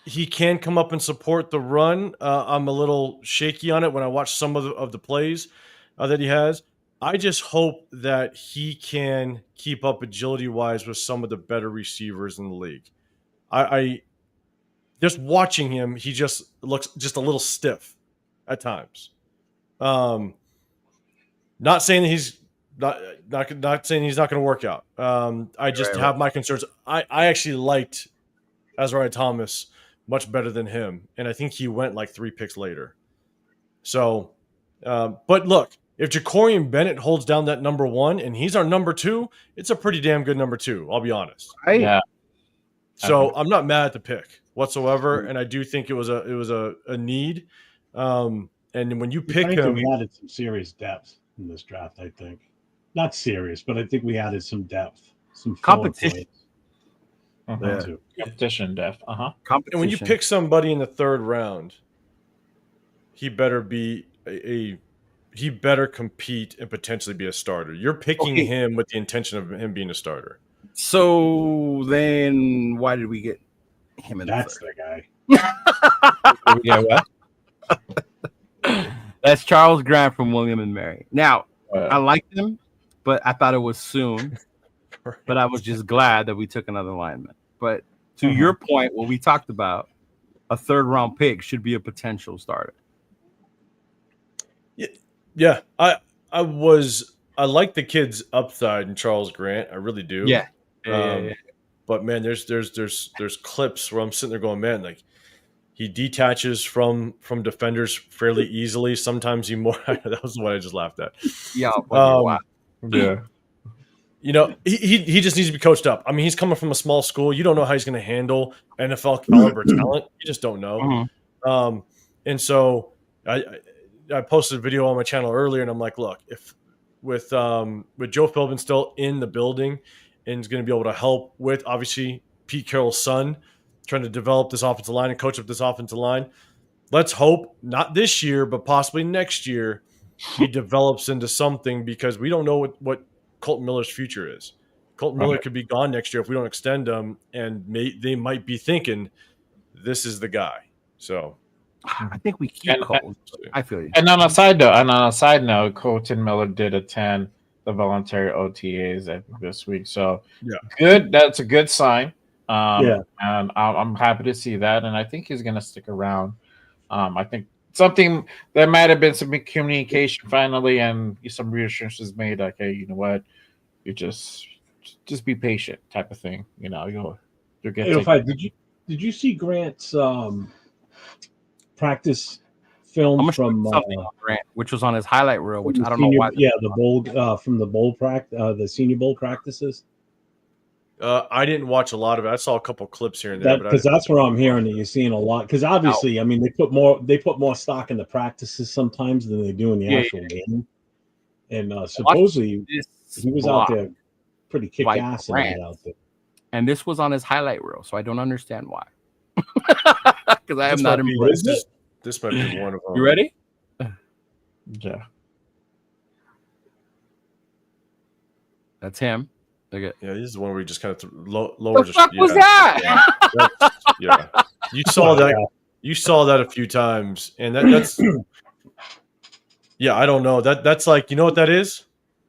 he can come up and support the run. I'm a little shaky on it when I watch some of the plays that he has. I just hope that he can keep up agility-wise with some of the better receivers in the league. I just watching him, he just looks just a little stiff at times. Not saying that he's not saying he's not going to work out. I just have my concerns. I actually liked Azariah Thomas much better than him, and I think he went like 3 picks later. So, but look, if Jacorian Bennett holds down that number 1 and he's our number 2, it's a pretty damn good number 2. I'll be honest. Right? Yeah. So I'm not mad at the pick whatsoever, and I do think it was a need. And when you pick him, we added some serious depth in this draft. I think not serious, but I think we added some depth, some competition. Competition depth. And when you pick somebody in the 3rd round, he better be he better compete and potentially be a starter. You're picking him with the intention of him being a starter. So then why did we get him in That's the guy. Yeah, what? That's Charles Grant from William and Mary. Now, I liked him, but I thought it was soon. But I was just glad that we took another lineman. But to your point, what we talked about, a 3rd round pick should be a potential starter. Yeah. I like the kid's upside in Charles Grant. I really do. Yeah. But man, there's clips where I'm sitting there going, man, like he detaches from defenders fairly easily. Sometimes he more. That was the one I just laughed at. Yeah. Yeah. You know, he just needs to be coached up. I mean, he's coming from a small school. You don't know how he's going to handle NFL caliber talent. You just don't know. And so I posted a video on my channel earlier, and I'm like, look, if with Joe Philbin still in the building and is going to be able to help with, obviously, Pete Carroll's son, trying to develop this offensive line and coach up this offensive line, let's hope not this year, but possibly next year, he develops into something, because we don't know what Colton Miller's future is. Colton Miller could be gone next year if we don't extend him, and they might be thinking this is the guy. So I think we keep Colton. I feel you. And on a side note, Colton Miller did attend the voluntary OTAs this week. So good. That's a good sign. And I'm happy to see that. And I think he's going to stick around. I think something there might have been some communication finally, and some reassurances made. Like, hey, you know what? You just be patient, type of thing. You know, you'll get. Did you see Grant's practice film from Grant, which was on his highlight reel, which I don't know why. Yeah, the bowl from the bowl the Senior Bowl practices. I didn't watch a lot of it. I saw a couple clips here and there, because that's where I'm hearing that you're seeing a lot. Because obviously, I mean, they put more stock in the practices sometimes than they do in the actual game. And supposedly, he was out there pretty kick ass out there. And this was on his highlight reel, so I don't understand why. Because I am not impressed. This might be one of them. You ready? Yeah. That's him. Yeah, this is one where he just kind of lower. What the fuck was that? Yeah. You saw that. You saw that a few times, and that's. Yeah, I don't know. That's like, you know what that is?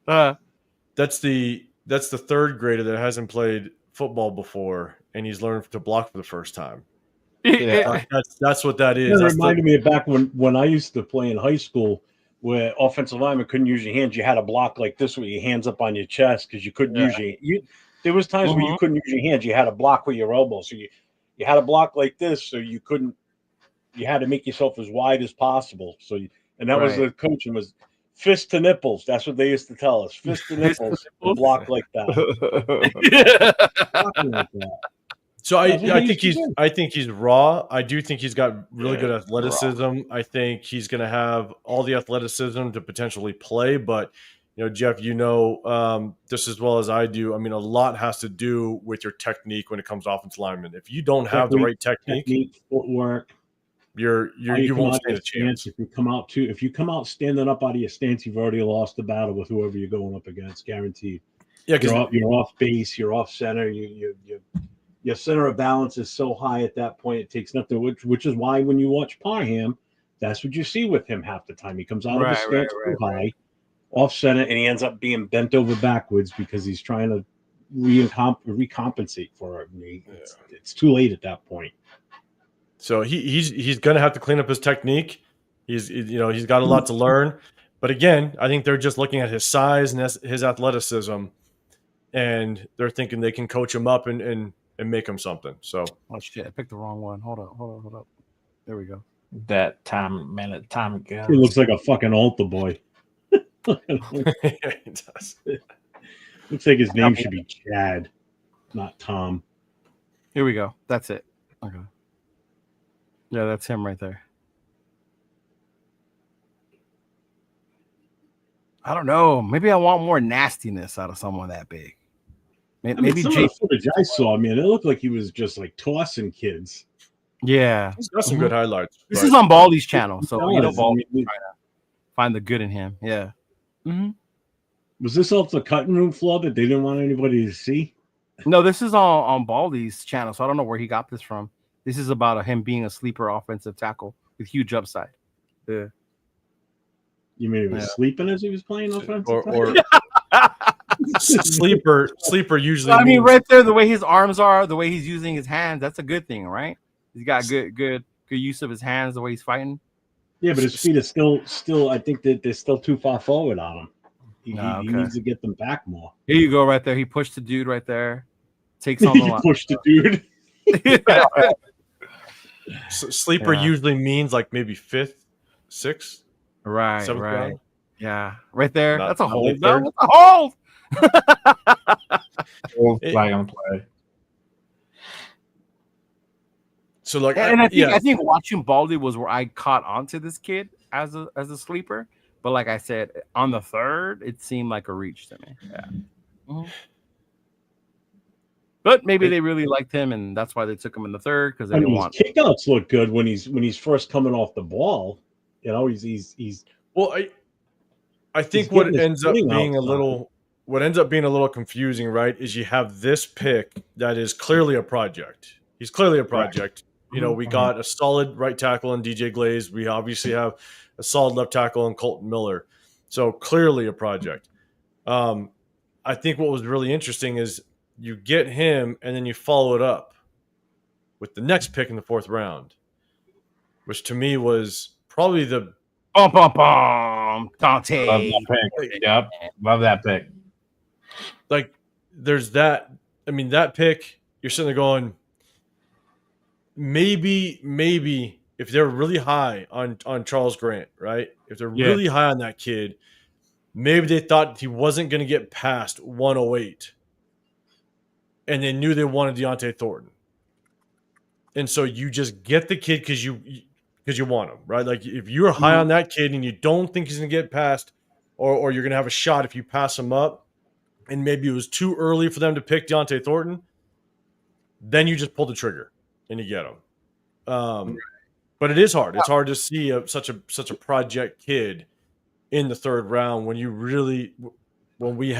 That's the 3rd grader that hasn't played football before, and he's learned to block for the first time. Yeah, that's what that is. It reminded me of back when I used to play in high school, where offensive linemen couldn't use your hands. You had to block like this with your hands up on your chest, because you couldn't use your. There was times where you couldn't use your hands. You had to block with your elbows. So you had to block like this, so you couldn't. You had to make yourself as wide as possible. So, and that was the coaching was fist to nipples. That's what they used to tell us. Fist to nipples. Block like that. So I think he's raw. I do think he's got really good athleticism. Raw. I think he's going to have all the athleticism to potentially play. But Jeff, just as well as I do. I mean, a lot has to do with your technique when it comes to offensive lineman. If you don't have the right technique, footwork. You won't stand a chance. If you come out standing up out of your stance, you've already lost the battle with whoever you're going up against, guaranteed. Yeah, you're off base, you're off center. Your center of balance is so high at that point, it takes nothing. Which is why when you watch Parham, that's what you see with him half the time. He comes out of the stance too high, off center, and he ends up being bent over backwards because he's trying to recompensate for it. It's too late at that point. So he's going to have to clean up his technique. He's got a lot to learn. But again, I think they're just looking at his size and his athleticism, and they're thinking they can coach him up and make him something. So shit, I picked the wrong one. Hold up. There we go. That time ago. He looks like a fucking altar boy. He does. Looks like his name should be Chad, not Tom. Here we go. That's it. Okay. Yeah, that's him right there. I don't know. Maybe I want more nastiness out of someone that big. Maybe some of the footage I saw, man, it looked like he was just like tossing kids. Yeah, he's got some good highlights. This is on Baldy's channel, so Baldy's trying to find the good in him. Yeah. Mm-hmm. Was this off the cutting room floor that they didn't want anybody to see? No, this is on Baldy's channel, so I don't know where he got this from. This is about him being a sleeper offensive tackle with huge upside. Yeah. You mean he was sleeping as he was playing offensive or sleeper usually. I mean, right there, the way his arms are, the way he's using his hands, that's a good thing, right? He's got good use of his hands, the way he's fighting. Yeah, but his feet are still. I think that they're still too far forward on him. He needs to get them back more. Here you go, right there. He pushed the dude right there. Takes on the line. Pushed the dude. Sleeper usually means like maybe 5th, 6th, right, 7th right. round. Yeah, right there. That's a hold. That's a hold. Flag on play. So like, and I think watching Baldy was where I caught onto this kid as a sleeper. But like I said, on the third, it seemed like a reach to me. Yeah. Mm-hmm. But maybe they really liked him, and that's why they took him in the third because they didn't want. Kickouts look good when he's first coming off the ball. He's well. I think what ends up being a little confusing, right, is you have this pick that is clearly a project. He's clearly a project. Right. We got a solid right tackle in DJ Glaze. We obviously have a solid left tackle in Colton Miller. So clearly a project. I think what was really interesting is you get him and then you follow it up with the next pick in the 4th round, which to me was probably the Dante. Love that pick. Yep. Love that pick. Like there's that. I mean, that pick, you're sitting there going, maybe if they're really high on Charles Grant, right? If they're really high on that kid, maybe they thought he wasn't going to get past 108. And they knew they wanted Deontay Thornton. And so you just get the kid because you want him, right? Like if you're high on that kid and you don't think he's going to get past or you're going to have a shot if you pass him up and maybe it was too early for them to pick Deontay Thornton, then you just pull the trigger and you get him. But it is hard. It's hard to see such a project kid in the 3rd round when we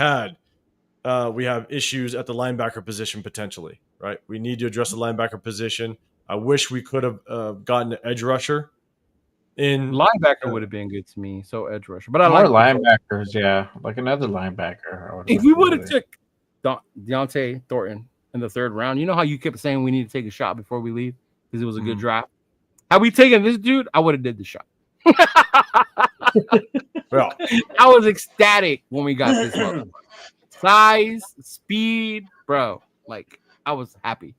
have issues at the linebacker position potentially, right? We need to address the linebacker position. I wish we could have gotten an edge rusher. Linebacker would have been good to me, so edge rusher. But I like linebackers, like another linebacker. If we would have took Deontay Thornton in the 3rd round, you know how you kept saying we need to take a shot before we leave because it was a good draft. Had we taken this dude, I would have did the shot. Well, I was ecstatic when we got this one. Size, speed, bro. Like I was happy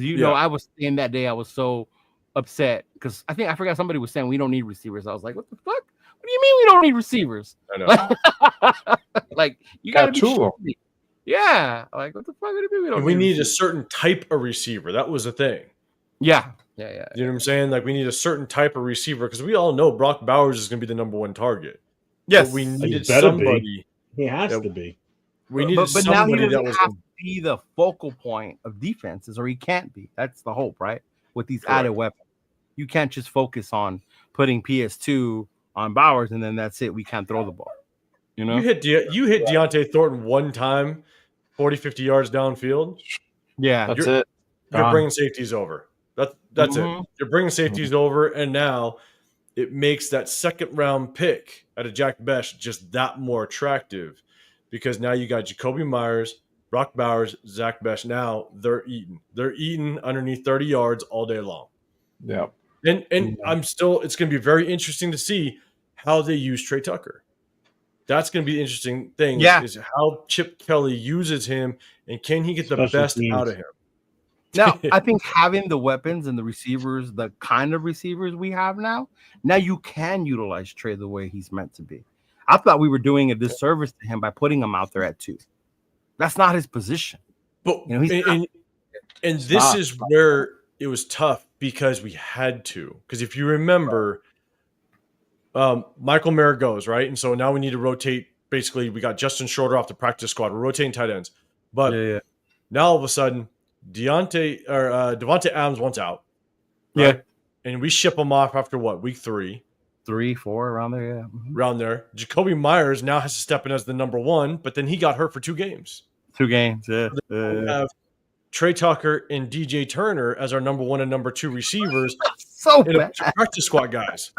Because I was saying that day I was so upset because I forgot somebody was saying we don't need receivers. I was like, what the fuck? What do you mean we don't need receivers? I know. Like you gotta be two. Yeah. Like what the fuck? What do you mean we don't we need a receivers? certain type of receiver. That was the thing. Yeah. You know what I'm saying? Like we need a certain type of receiver because we all know Brock Bowers is going to be the number one target. Yes, but we needed somebody. He has to be. We needed but now he somebody doesn't that was have to be the focal point of defenses, or he can't be. That's the hope, right? With these added weapons, you can't just focus on putting PS2 on Bowers and then that's it. We can't throw the ball. You know, you hit Deontay Thornton one time, 40, 50 yards downfield. Yeah, that's it. You're bringing safeties over. That's it. You're bringing safeties over, and now it makes that second round pick out of Jack Bech just that more attractive because now you got Jacoby Myers, Brock Bowers, Zach Bech. Now they're eating. They're eating underneath 30 yards all day long. Yeah. And it's going to be very interesting to see how they use Trey Tucker. That's going to be the interesting thing is how Chip Kelly uses him and can he get the best out of him. Now, I think having the weapons and the receivers, the kind of receivers we have now you can utilize Trey the way he's meant to be. I thought we were doing a disservice to him by putting him out there at 2. That's not his position. But and this is where it was tough because we had to. Because if you remember, Michael Mayer goes, right? And so now we need to rotate. Basically, we got Justin Shorter off the practice squad. We're rotating tight ends. But now all of a sudden, Devontae Adams wants out. Right? Yeah. And we ship him off after what? Week 3. 3, 4, around there, yeah. Mm-hmm. Around there. Jacoby Myers now has to step in as the number 1, but then he got hurt for 2 games. 2 games, yeah. We have Trey Tucker and DJ Turner as our number 1 and number 2 receivers. So bad. Practice squad guys.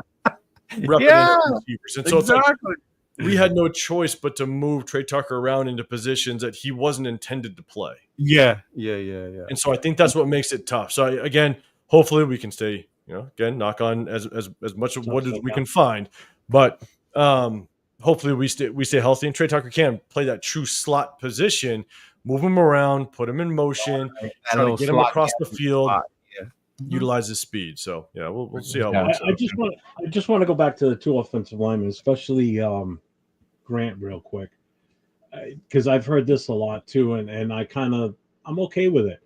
Yeah, receivers. And so exactly. We had no choice but to move Trey Tucker around into positions that he wasn't intended to play. Yeah. And so I think that's what makes it tough. So again, hopefully we can stay, again, knock on as much of wood as we can find. But hopefully we stay healthy and Trey Tucker can play that true slot position, move him around, put him in motion, try to get him across the field. Utilize his speed. So we'll see how it works. I just want to go back to the 2 offensive linemen, especially Grant real quick. Because I've heard this a lot too, and I'm okay with it.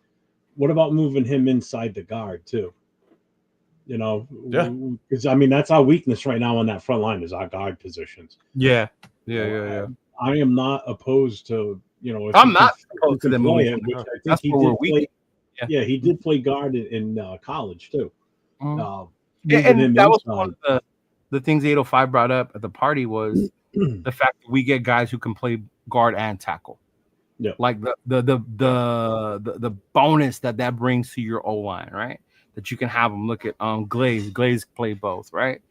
What about moving him inside the guard too? Because that's our weakness right now on that front line is our guard positions. Yeah. I am not opposed to if I'm not opposed to them moving. That's where we're weak. Yeah, he did play guard in college too. And that was one of the things 805 brought up at the party was the fact that we get guys who can play guard and tackle. Yeah, like the bonus that brings to your O line, right? That you can have them look at Glaze. Glaze play both, right?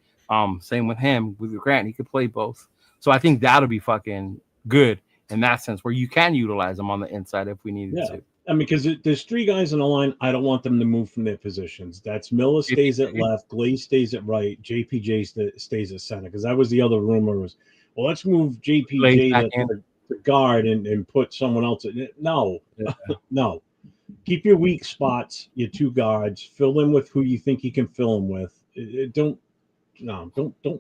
Same with him with Grant, he could play both. So I think that'll be fucking good in that sense, where you can utilize them on the inside if we needed to. Because there's 3 guys in the line. I don't want them to move from their positions. That's Miller stays at left, Glaze stays at right, JPJ stays at center. Because that was the other rumor was, well, let's move JPJ to guard and put someone else in it. No, no. Keep your weak spots, your 2 guards. Fill them with who you think you can fill them with. Don't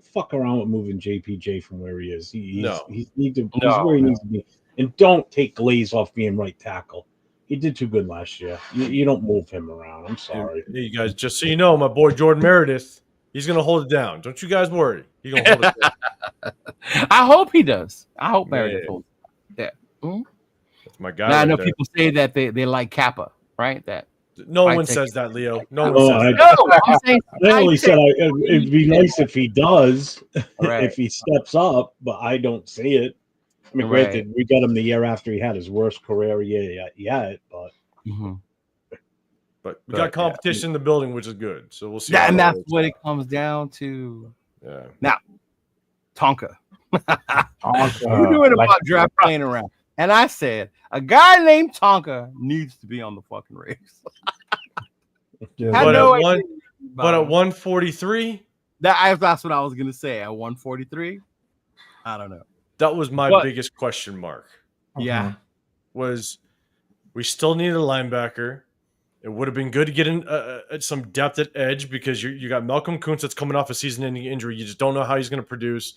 fuck around with moving JPJ from where he is. He's where he needs to be. And don't take Glaze off being right tackle. He did too good last year. You don't move him around. I'm sorry. Hey, you guys, just so you know, my boy Jordan Meredith, he's going to hold it down. Don't you guys worry. He's going to hold it down. I hope he does. I hope Meredith holds it. Yeah. Mm-hmm. That's my guy. Now, I know people say that they like Kappa, right? That no one says that, Leo. No one says that. I'm saying, I only said it'd be nice if he does, if he steps up, but I don't see it. I mean, granted, we got him the year after he had his worst career year yet, but we got competition in the building, which is good. So we'll see. Yeah, and that's what it comes down to. Yeah. Now, Tonka. We're doing about draft playing around, and I said a guy named Tonka needs to be on the fucking race. But at 143, that's what I was gonna say. At 143, I don't know. That was my biggest question mark. Yeah. Was we still need a linebacker. It would have been good to get in some depth at edge because you got Malcolm Kuntz that's coming off a season-ending injury. You just don't know how he's going to produce.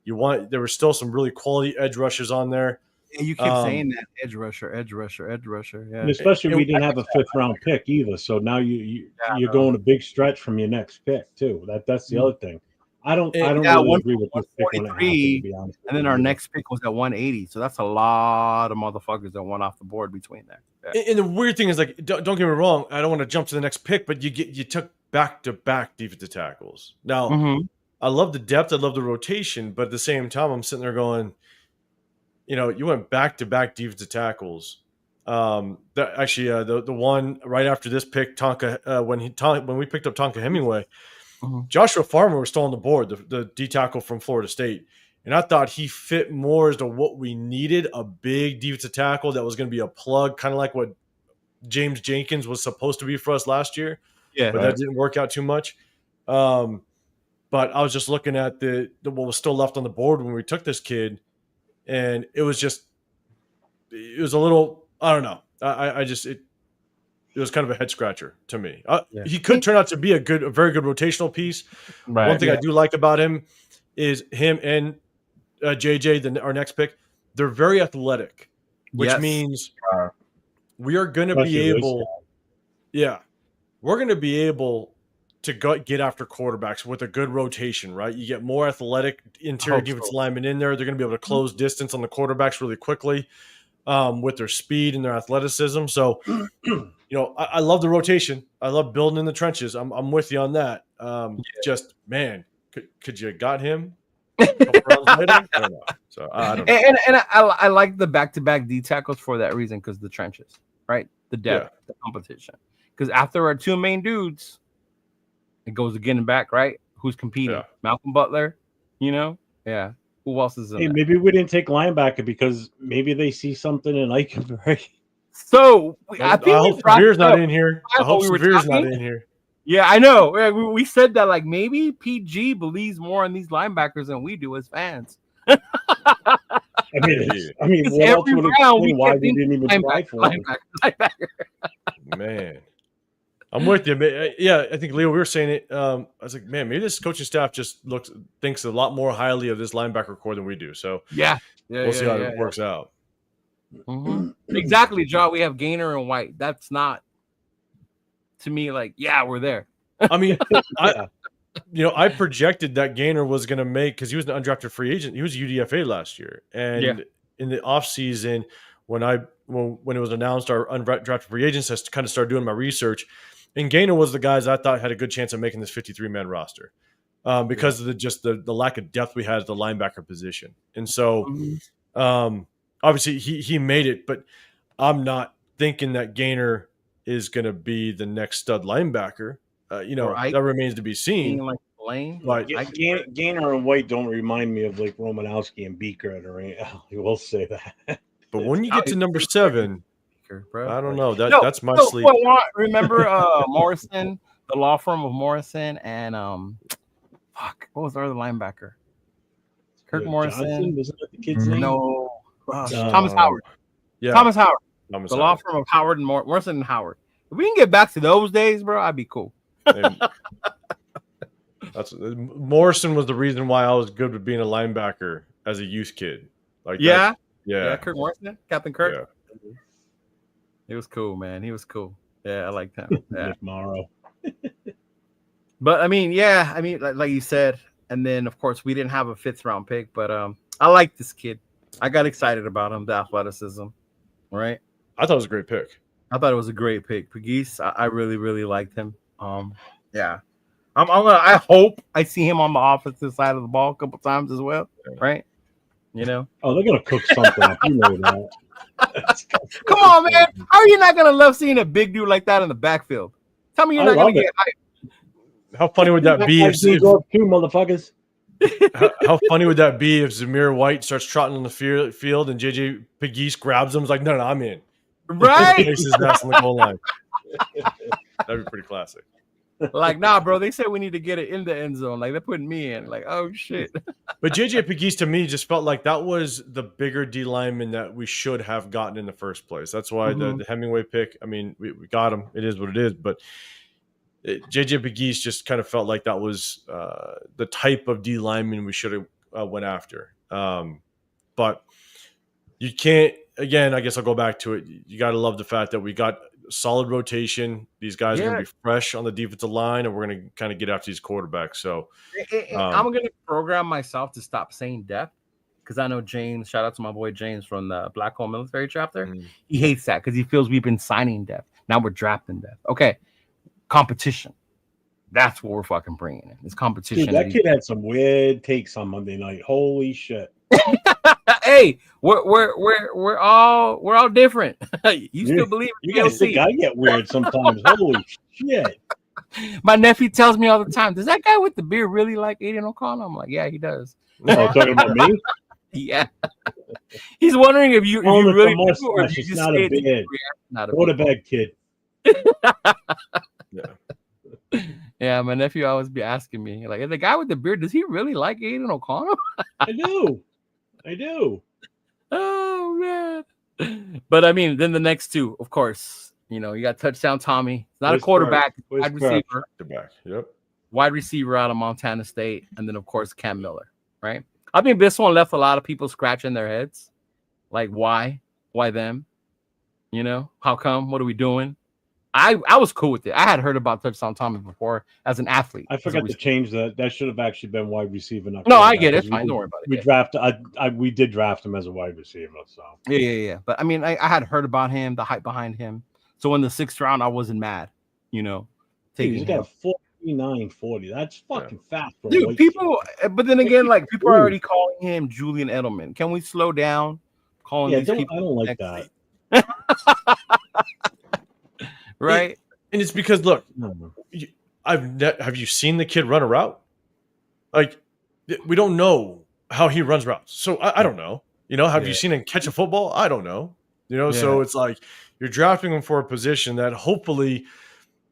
There were still some really quality edge rushers on there. And you keep saying that edge rusher. Yeah, and especially we didn't have a 5th-round pick either. So now you're going a big stretch from your next pick too. That's the other thing. I don't really agree with this pick when it happened, to be honest. And then our next pick was at 180. So that's a lot of motherfuckers that went off the board between there. Yeah. And the weird thing is, like, don't get me wrong, I don't want to jump to the next pick, but you took back-to-back defensive tackles. Now, I love the depth, I love the rotation, but at the same time, I'm sitting there going, you went back-to-back defensive tackles. The one right after this pick, Tonka, when we picked up Tonka Hemingway, Joshua Farmer was still on the board, the D tackle from Florida State. And I thought he fit more as to what we needed, a big defensive tackle that was going to be a plug, kind of like what James Jenkins was supposed to be for us last year. Yeah, but that didn't work out too much. But I was just looking at what was still left on the board when we took this kid, and it was a little, I don't know. It was kind of a head scratcher to me. He could turn out to be a very good rotational piece. Right, one thing I do like about him is him and JJ, our next pick. They're very athletic, which means we are going to be able. Yeah, we're going to be able to get after quarterbacks with a good rotation, right? You get more athletic interior defensive linemen in there. They're going to be able to close distance on the quarterbacks really quickly with their speed and their athleticism. So, I love the rotation. I love building in the trenches. I'm with you on that. Just, man, could you have got him a couple rounds later? I don't know. So, I don't know. And I like the back-to-back D tackles for that reason, because the trenches, right? The depth, the competition. Because after our two main dudes, it goes again and back, right? Who's competing? Yeah. Malcolm Butler, Yeah. Who else is in there? Maybe we didn't take linebacker because maybe they see something in Eichenberg. So I hope Severe's not in here. I hope Severe's not in here. Yeah, I know. We said that, like, maybe PG believes more in these linebackers than we do as fans. I mean, what else would explain why we didn't even try for him? Man, I'm with you. Yeah, I think, Leo, we were saying it. I was like, man, maybe this coaching staff just thinks a lot more highly of this linebacker core than we do. So we'll see how it works out. Exactly, John. We have Gaynor and White. That's not, to me, like, we're there. I mean, I projected that Gaynor was going to make, because he was an undrafted free agent. He was a UDFA last year, and in the offseason, when it was announced our undrafted free agents, I kind of started doing my research, and Gaynor was the guys I thought had a good chance of making this 53-man roster because of the lack of depth we had at the linebacker position. And so obviously he made it, but I'm not thinking that Gaynor is going to be the next stud linebacker. That remains to be seen. Like Blaine, but Gaynor and White don't remind me of like Romanowski and Beaker at I will say that. But when you get to number 7, I don't know. That's my sleep. Remember Morrison, the law firm of Morrison, and what was the other linebacker? Kirk Morrison. Johnson, wasn't that the kid's name? No, Thomas Howard. Yeah, Thomas Howard. The law firm of Howard and Morrison and Howard. If we can get back to those days, bro, I'd be cool. Morrison was the reason why I was good with being a linebacker as a youth kid. Yeah, Kirk Morrison, Captain Kirk. Yeah. He was cool, man. He was cool. Yeah, I liked him. Yeah. Morrow. But I mean, like you said, and then of course we didn't have a 5th round pick, but I like this kid. I got excited about him, the athleticism. Right? I thought it was a great pick. I thought it was a great pick. Pegues, I really, really liked him. I hope I see him on the offensive side of the ball a couple times as well. Right? Oh, they're gonna cook something up. You know that. Come on, man. How are you not gonna love seeing a big dude like that in the backfield? Tell me you're not gonna get hyped. How funny would that be if two motherfuckers? How funny would that be if Zamir White starts trotting on the field and JJ Pegues grabs him? He's like, no, I'm in. Right? Places his ass on the goal line. That'd be pretty classic. Like, nah, bro. They said we need to get it in the end zone. Like they're putting me in. Like, oh shit. But JJ Pegues to me just felt like that was the bigger D lineman that we should have gotten in the first place. That's why the Hemingway pick. I mean, we got him. It is what it is. But JJ Pegues just kind of felt like that was the type of D lineman we should have went after. But you can't. Again, I guess I'll go back to it. You got to love the fact that we got solid rotation. These guys are going to be fresh on the defensive line, and we're going to kind of get after these quarterbacks. So I'm going to program myself to stop saying depth because I know James. Shout out to my boy James from the Black Hole Military Chapter. He hates that because he feels we've been signing depth. Now we're drafting depth. Okay, competition. That's what we're fucking bringing in. It's competition. Dude, that kid had some weird takes on Monday night. Holy shit. Hey, we're all different. You still believe you guys think I get weird sometimes. Holy shit. My nephew tells me all the time, does that guy with the beard really like Aiden O'Connell? I'm like, yeah, he does. Oh, talking about me? Yeah. He's wondering if you really do, or if you just not a beard. Go to bed, kid. Yeah, my nephew always be asking me, like, the guy with the beard, does he really like Aiden O'Connell? I do. Oh man. But I mean, then the next two, of course, you got touchdown Tommy. It's not a quarterback, wide receiver. Yep. Wide receiver out of Montana State, and then of course Cam Miller, right? I think this one left a lot of people scratching their heads. Like, why? Why them? How come? What are we doing? I was cool with it. I had heard about touchdown Tommy before as an athlete. I forgot to change that. That should have actually been wide receiver. No, I get it. Fine, don't worry about it. We did draft him as a wide receiver. So yeah. But I mean, I had heard about him, the hype behind him. So in the 6th round, I wasn't mad. He's got 49-40. That's fucking fast, bro. Dude, people. But then again, like people are already calling him Julian Edelman. Can we slow down? Calling these people. I don't like that. Right, and it's because look, have you seen the kid run a route? Like, we don't know how he runs routes, so I don't know. Have you seen him catch a football? I don't know. So it's like you're drafting him for a position that hopefully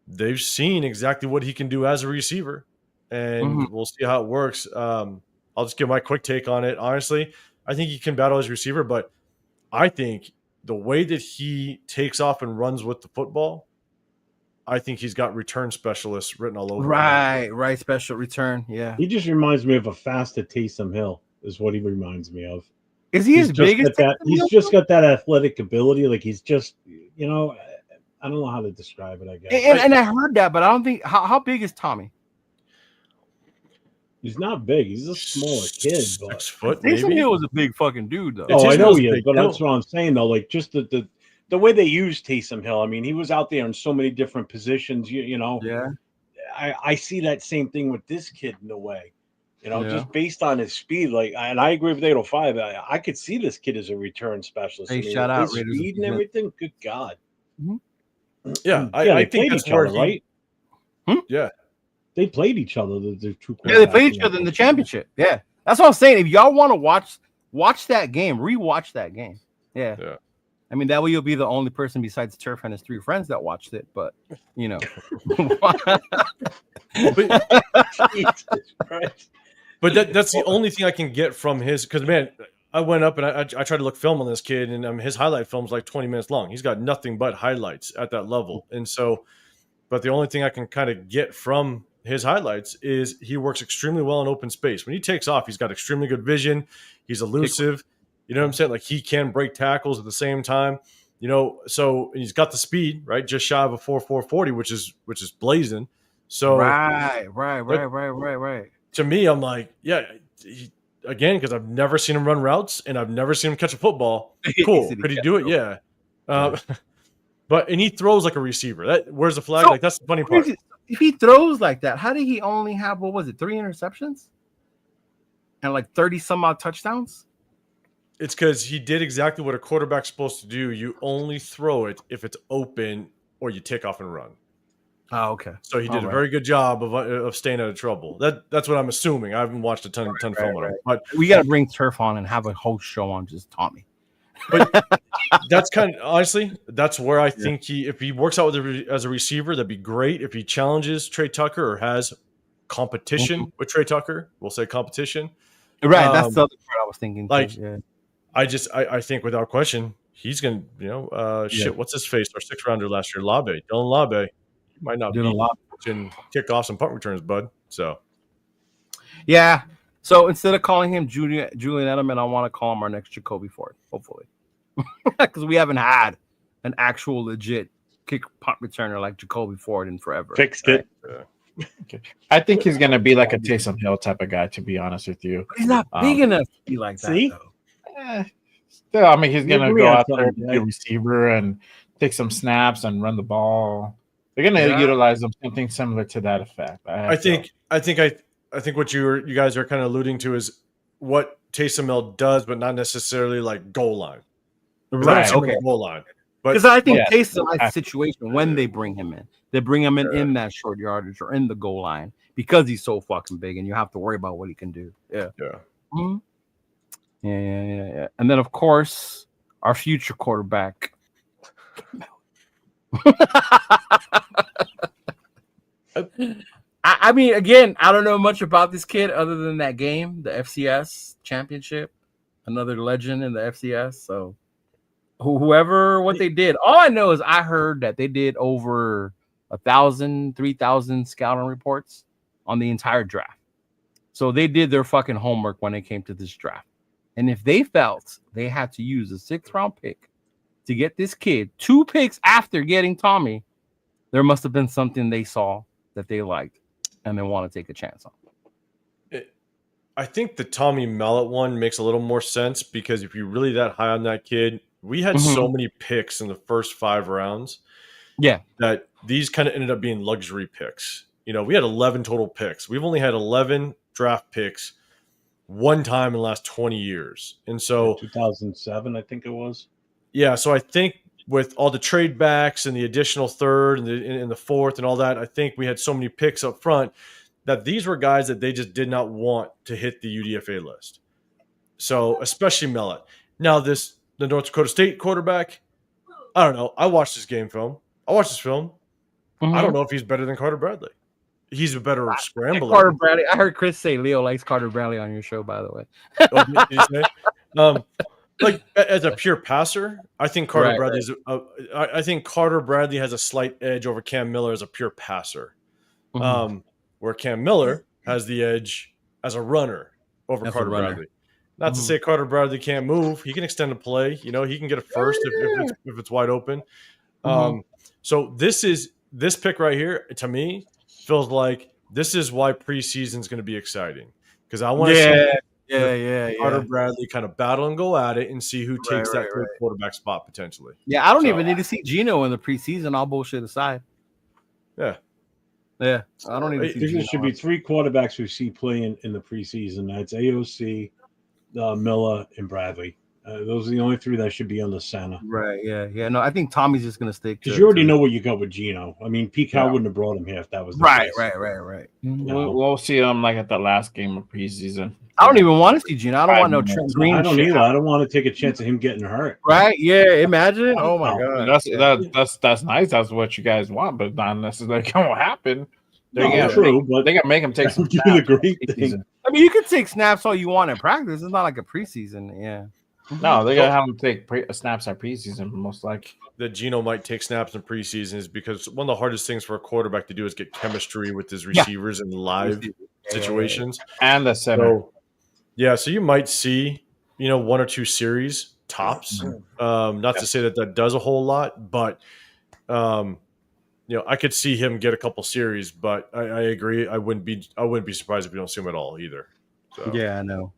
they've seen exactly what he can do as a receiver, and we'll see how it works. I'll just give my quick take on it. Honestly, I think he can battle as a receiver, but I think the way that he takes off and runs with the football, I think he's got return specialists written all over. Right. Special return. Yeah. He just reminds me of a faster Taysom Hill is what he reminds me of. Is he as big as that? He's just got that athletic ability. Like he's just, I don't know how to describe it, I guess. And I heard that, but I don't think, how big is Tommy? He's not big. He's a smaller kid. 6 foot. Taysom Hill was a big fucking dude, though. Oh, I know he is, but that's what I'm saying, though. Like just the way they use Taysom Hill, I mean, he was out there in so many different positions, Yeah. I see that same thing with this kid in a way, just based on his speed. Like, and I agree with 805. I could see this kid as a return specialist. Hey, shout out, his speed and everything. Good God. Yeah, I think that's where right? Yeah. They played each other. The two. Yeah, they played each other in the championship. Yeah. That's what I'm saying. If y'all want to watch that game, rewatch that game. Yeah. I mean, that way you'll be the only person besides Turf and his 3 friends that watched it. But, But that's the only thing I can get from his, because, man, I went up and I tried to look film on this kid, and his highlight film's like 20 minutes long. He's got nothing but highlights at that level. And so, but the only thing I can kind of get from his highlights is he works extremely well in open space. When he takes off, he's got extremely good vision. He's elusive. You know what I'm saying? Like, he can break tackles at the same time, so he's got the speed, right? Just shy of a 4.40, which is blazing. So right. To me, I'm like, again, because I've never seen him run routes and I've never seen him catch a football. Cool. Could he do it? Yeah. And he throws like a receiver. Where's the flag? Like, that's the funny part. If he throws like that, how did he only have, 3 interceptions? And like 30 some odd touchdowns? It's because he did exactly what a quarterback's supposed to do. You only throw it if it's open or you take off and run. Oh, okay. So he did a very good job of staying out of trouble. That's what I'm assuming. I haven't watched a ton of film on him. But we got to bring Turf on and have a whole show on just Tommy. But That's kind of honestly, that's where I think if he works out as a receiver, that'd be great. If he challenges Trey Tucker or has competition with Trey Tucker, we'll say competition. Right, that's the other part I was thinking. Like, too. Yeah. I think without question, he's gonna, what's his face? Our 6th rounder last year, Dylan Labe, he might not be catching kickoffs and punt returns, bud. So, yeah. So instead of calling him Julian Edelman, I want to call him our next Jacoby Ford, hopefully, because we haven't had an actual legit kick punt returner like Jacoby Ford in forever. Fixed it. Okay. I think he's gonna be like a Taysom Hill type of guy, to be honest with you. He's not big enough to be like that. See? Though. Still, I mean, he's gonna go out there, be a receiver, and take some snaps and run the ball. They're gonna utilize him something similar to that effect. I think what you guys are kind of alluding to is what Taysom Hill does, but not necessarily like goal line. Right. Okay. Goal line. Because I think Taysom's situation when they bring him in, they bring him in that short yardage or in the goal line because he's so fucking big, and you have to worry about what he can do. Yeah. Yeah. Mm-hmm. Yeah. And then, of course, our future quarterback. I mean, again, I don't know much about this kid other than that game, the FCS championship, another legend in the FCS. So what they did, all I know is I heard that they did over 1,000, 3,000 scouting reports on the entire draft. So they did their fucking homework when it came to this draft. And if they felt they had to use a 6th round pick to get this kid 2 picks after getting Tommy, there must have been something they saw that they liked and they want to take a chance on. I think the Tommy Mellott one makes a little more sense because if you're really that high on that kid, we had so many picks in the first 5 rounds. Yeah. That these kind of ended up being luxury picks. We had 11 total picks. We've only had 11 draft picks one time in the last 20 years. And so 2007, I think it was. Yeah. So I think with all the trade backs and the additional 3rd and the 4th and all that, I think we had so many picks up front that these were guys that they just did not want to hit the UDFA list. So especially Mellott. Now the North Dakota State quarterback, I don't know. I watched this film. I don't know if he's better than Carter Bradley. He's a better scrambler. Carter Bradley. I heard Chris say Leo likes Carter Bradley on your show, by the way. Did you say? Like as a pure passer, I think Carter Bradley's. I think Carter Bradley has a slight edge over Cam Miller as a pure passer, where Cam Miller has the edge as a runner over Carter Bradley. Not to say Carter Bradley can't move; he can extend a play. He can get a first if it's wide open. So this pick right here to me feels like this is why preseason is going to be exciting because I want to see Carter Bradley kind of battle and go at it and see who takes that quarterback spot potentially. Yeah, I don't even need to see Geno in the preseason. All bullshit aside. Yeah. I don't even see there should be 3 quarterbacks we see playing in the preseason. That's AOC, Miller, and Bradley. Those are the only 3 that should be on the center. Right, yeah. No, I think Tommy's just going to stick. Because you already know what you got with Geno. I mean, Pete Carroll wouldn't have brought him here if that was the case. Right. We'll see him like at the last game of preseason. I don't even want to see Geno. I don't want no Trent Green. I don't either. I don't want to take a chance of him getting hurt. Right? Yeah. Imagine. Oh my god. That's nice. That's what you guys want, but not necessarily going to happen. But they got to make him take some snaps. The great thing. I mean, you can take snaps all you want in practice. It's not like a preseason. Yeah. No, they gotta have him take snaps at preseason, most likely. That Geno might take snaps in preseason is because one of the hardest things for a quarterback to do is get chemistry with his receivers in live situations. And the center. So you might see, 1 or 2 series tops. Not to say that does a whole lot, but I could see him get a couple series, but I agree. I wouldn't be surprised if we don't see him at all either. So. Yeah, I know.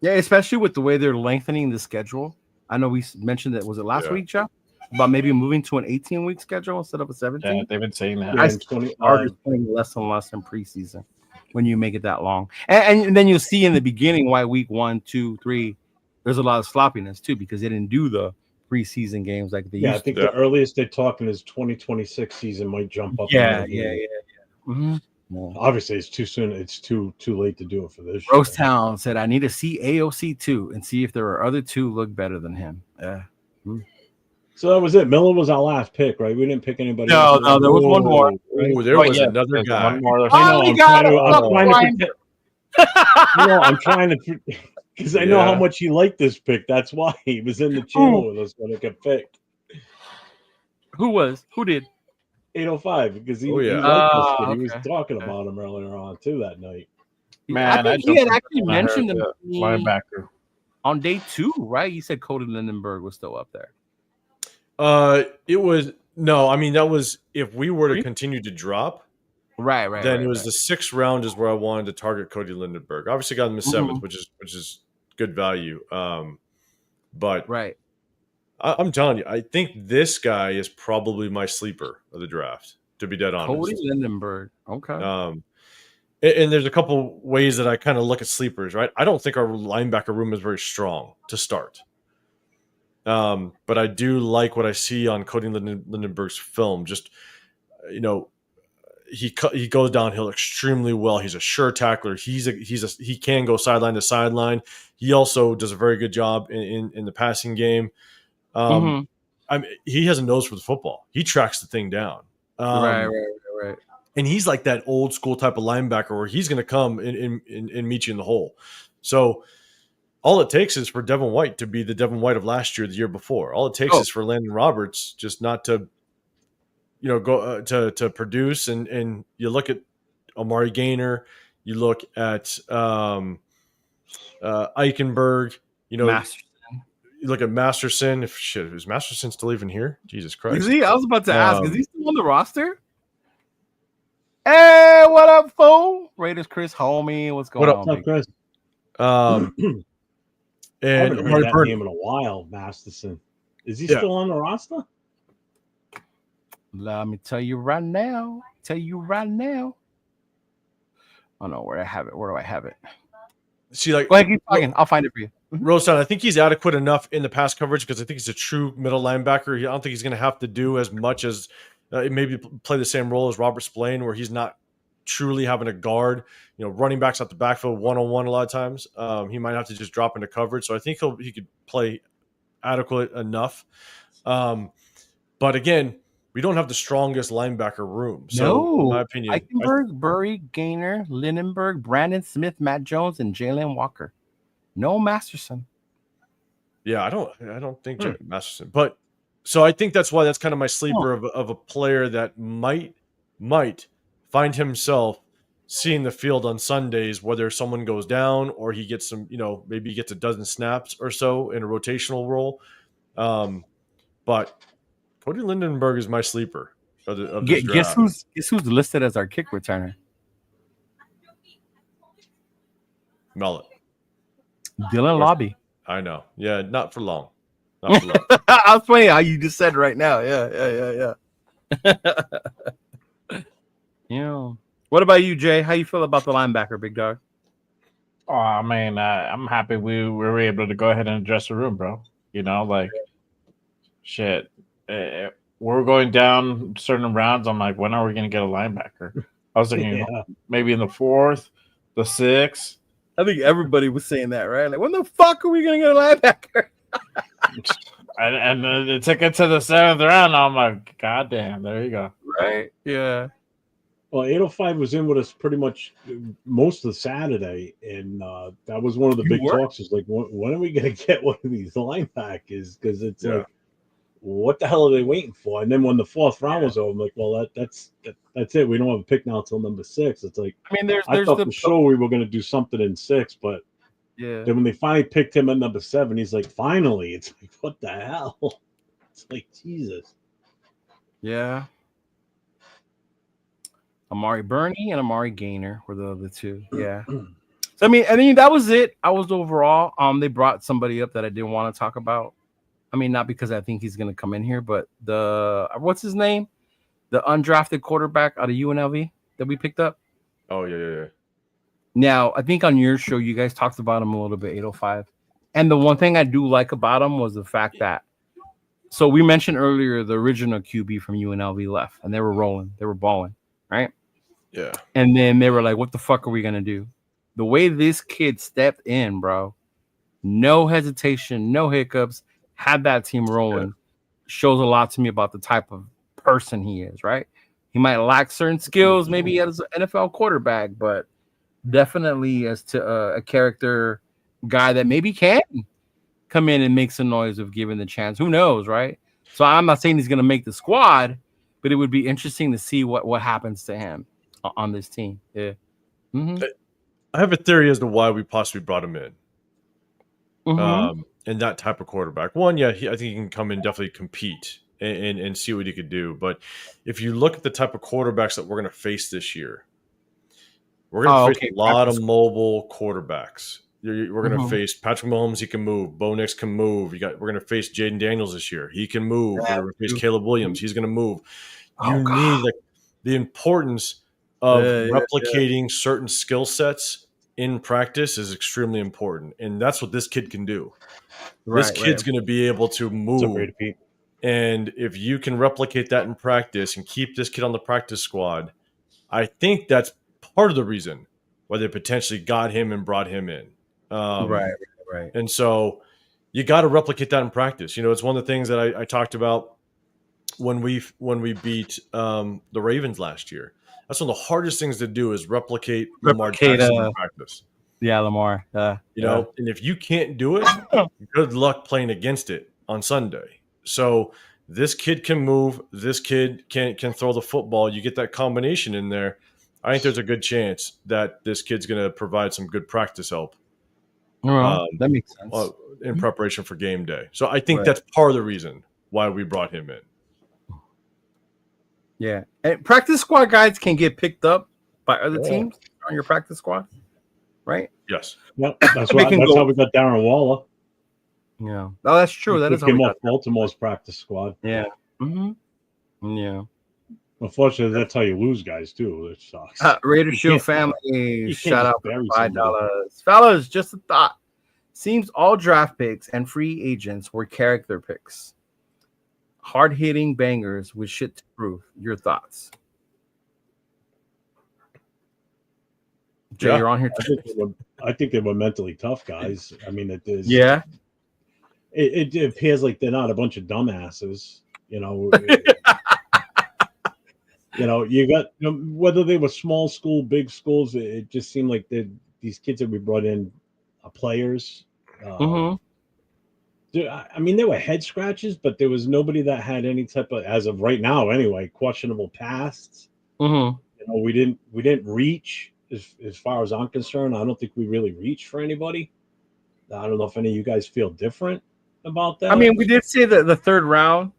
Yeah, especially with the way they're lengthening the schedule. I know we mentioned that. Was it last week, Jeff? About maybe moving to an 18-week schedule instead of a 17? Yeah, they've been saying that. I started playing less and less in preseason when you make it that long. And then you'll see in the beginning why week 1, 2, 3, there's a lot of sloppiness too because they didn't do the preseason games like they used to. I think the earliest they're talking is 2026 season might jump up. Yeah. Mm-hmm. Obviously, it's too soon. It's too late to do it for this. Rose Town said, "I need to see AOC too and see if there are other two look better than him." Yeah. So that was it. Miller was our last pick, right? We didn't pick anybody. No, else. there was one more. Right? There was another guy. One more. I know. I'm trying to because I know how much he liked this pick. That's why he was in the channel with us when it got picked. Who did? 805 because he liked this kid. He was talking about him earlier on too that night. Man, I think he had actually mentioned him linebacker on day 2, right? He said Cody Lindenberg was still up there. It was no. I mean, that was if we were to continue to drop. Right. Then it was the 6th round is where I wanted to target Cody Lindenberg. Obviously, got him the 7th, which is good value. But right. I'm telling you, I think this guy is probably my sleeper of the draft. To be dead honest, Cody Lindenberg. Okay. And there's a couple ways that I kind of look at sleepers. Right, I don't think our linebacker room is very strong to start. But I do like what I see on Cody Lindenberg's film. Just he goes downhill extremely well. He's a sure tackler. He can go sideline to sideline. He also does a very good job in the passing game. I mean, he has a nose for the football. He tracks the thing down. Right. And he's like that old school type of linebacker where he's going to come and meet you in the hole. So all it takes is for Devin White to be the Devin White of last year, the year before. All it takes is for Landon Roberts just not to, go to produce. And you look at Amari Gaynor, you look at Eichenberg, Masterson. You look at Masterson. Is Masterson still even here? Jesus Christ! Is he? I was about to ask. Is he still on the roster? Hey, what up, fool? Raiders Chris Homie, what's going on? What's up, Chris? And I haven't heard that name in a while. Masterson, is he still on the roster? Let me tell you right now. Oh no, where do I have it? Where do I have it? See, like, go ahead, keep talking. I'll find it for you. Rosestown, I think he's adequate enough in the pass coverage because I think he's a true middle linebacker. I don't think he's going to have to do as much as maybe play the same role as Robert Spillane, where he's not truly having a guard. Running backs out the backfield one-on-one a lot of times. He might have to just drop into coverage. So I think he could play adequate enough. But again, we don't have the strongest linebacker room. So, in my opinion, Eichenberg, Burry, Gaynor, Lindenberg, Brandon Smith, Matt Jones, and Jalen Walker. No Masterson. Yeah, I don't think Masterson. But so I think that's why that's kind of my sleeper of a player that might find himself seeing the field on Sundays, whether someone goes down or he gets some, maybe he gets a dozen snaps or so in a rotational role. But Cody Lindenberg is my sleeper of this draft. Guess who's listed as our kick returner? Mullet. Dylan Lobby. I know. Yeah, not for long. Not for long. I was funny how you just said right now. Yeah. What about you, Jay? How you feel about the linebacker, big dog? Oh, I mean, I'm happy we were able to go ahead and address the room, bro. Shit. We're going down certain rounds. I'm like, when are we going to get a linebacker? I was thinking maybe in the 4th, the 6th. I think everybody was saying that, right? Like, when the fuck are we going to get a linebacker? and it took it to the 7th round. I'm like, God damn, there you go. Right? Yeah. Well, 805 was in with us pretty much most of Saturday, and that was one of the big talks. Is like, when are we going to get one of these linebackers? Because it's like, what the hell are they waiting for? And then when the 4th round was over, I'm like, well, that's it. We don't have a pick now until number 6. It's like, I mean, I thought for sure we were going to do something in 6, but then when they finally picked him at number 7, he's like, finally. It's like, what the hell? It's like, Jesus. Yeah. Amari Burney and Amari Gaynor were the other two. Yeah. So I mean that was it. I was overall. They brought somebody up that I didn't want to talk about. I mean, not because I think he's going to come in here, but what's his name? The undrafted quarterback out of UNLV that we picked up. Oh, yeah. Now, I think on your show, you guys talked about him a little bit, 805. And the one thing I do like about him was the fact that, so we mentioned earlier the original QB from UNLV left, and they were rolling. They were balling, right? Yeah. And then they were like, what the fuck are we going to do? The way this kid stepped in, bro, no hesitation, no hiccups, had that team rolling, shows a lot to me about the type of person he is, right? He might lack certain skills, maybe as an NFL quarterback, but definitely as to a character guy that maybe can come in and make some noise if given the chance. Who knows, right? So I'm not saying he's going to make the squad, but it would be interesting to see what happens to him on this team. Yeah. Mm-hmm. I have a theory as to why we possibly brought him in. Mm-hmm. And that type of quarterback. One, I think he can come in, definitely compete and see what he could do. But if you look at the type of quarterbacks that we're going to face this year, we're going to face a lot of mobile quarterbacks. We're going to face Patrick Mahomes. He can move. Bo Nix can move. We're going to face Jaden Daniels this year. He can move. We're going to face Caleb Williams. He's going to move. You need the importance of replicating certain skill sets in practice is extremely important, and that's what this kid can do. This kid's going to be able to move, and if you can replicate that in practice and keep this kid on the practice squad, I think that's part of the reason why they potentially got him and brought him in. Right. And so you got to replicate that in practice. It's one of the things that I talked about when we beat the Ravens last year. That's one of the hardest things to do is replicate Lamar Jackson in practice. Yeah, Lamar. And if you can't do it, good luck playing against it on Sunday. So this kid can move. This kid can throw the football. You get that combination in there. I think there's a good chance that this kid's going to provide some good practice help. That makes sense. In preparation for game day. So I think that's part of the reason why we brought him in. Yeah. And practice squad guys can get picked up by other teams on your practice squad, right? Yes. Yep. That's how we got Darren Waller. Yeah. Oh, that's true. That is how we got Baltimore's practice squad. Yeah. Mm-hmm. Yeah. Unfortunately, that's how you lose guys too. It sucks. Raider Shield family, shout out for $5. Fellas, just a thought. Seems all draft picks and free agents were character picks. Hard-hitting bangers with shit to prove. Your thoughts? Jay, you're on here too. I think they were mentally tough guys. I mean, it appears like they're not a bunch of dumbasses. You got whether they were small school, big schools. It just seemed like these kids that we brought in are players. I mean, there were head scratches, but there was nobody that had any type of, as of right now, anyway, questionable pasts. We didn't reach as far as I'm concerned. I don't think we really reached for anybody. I don't know if any of you guys feel different about that. I mean, we did say the third round.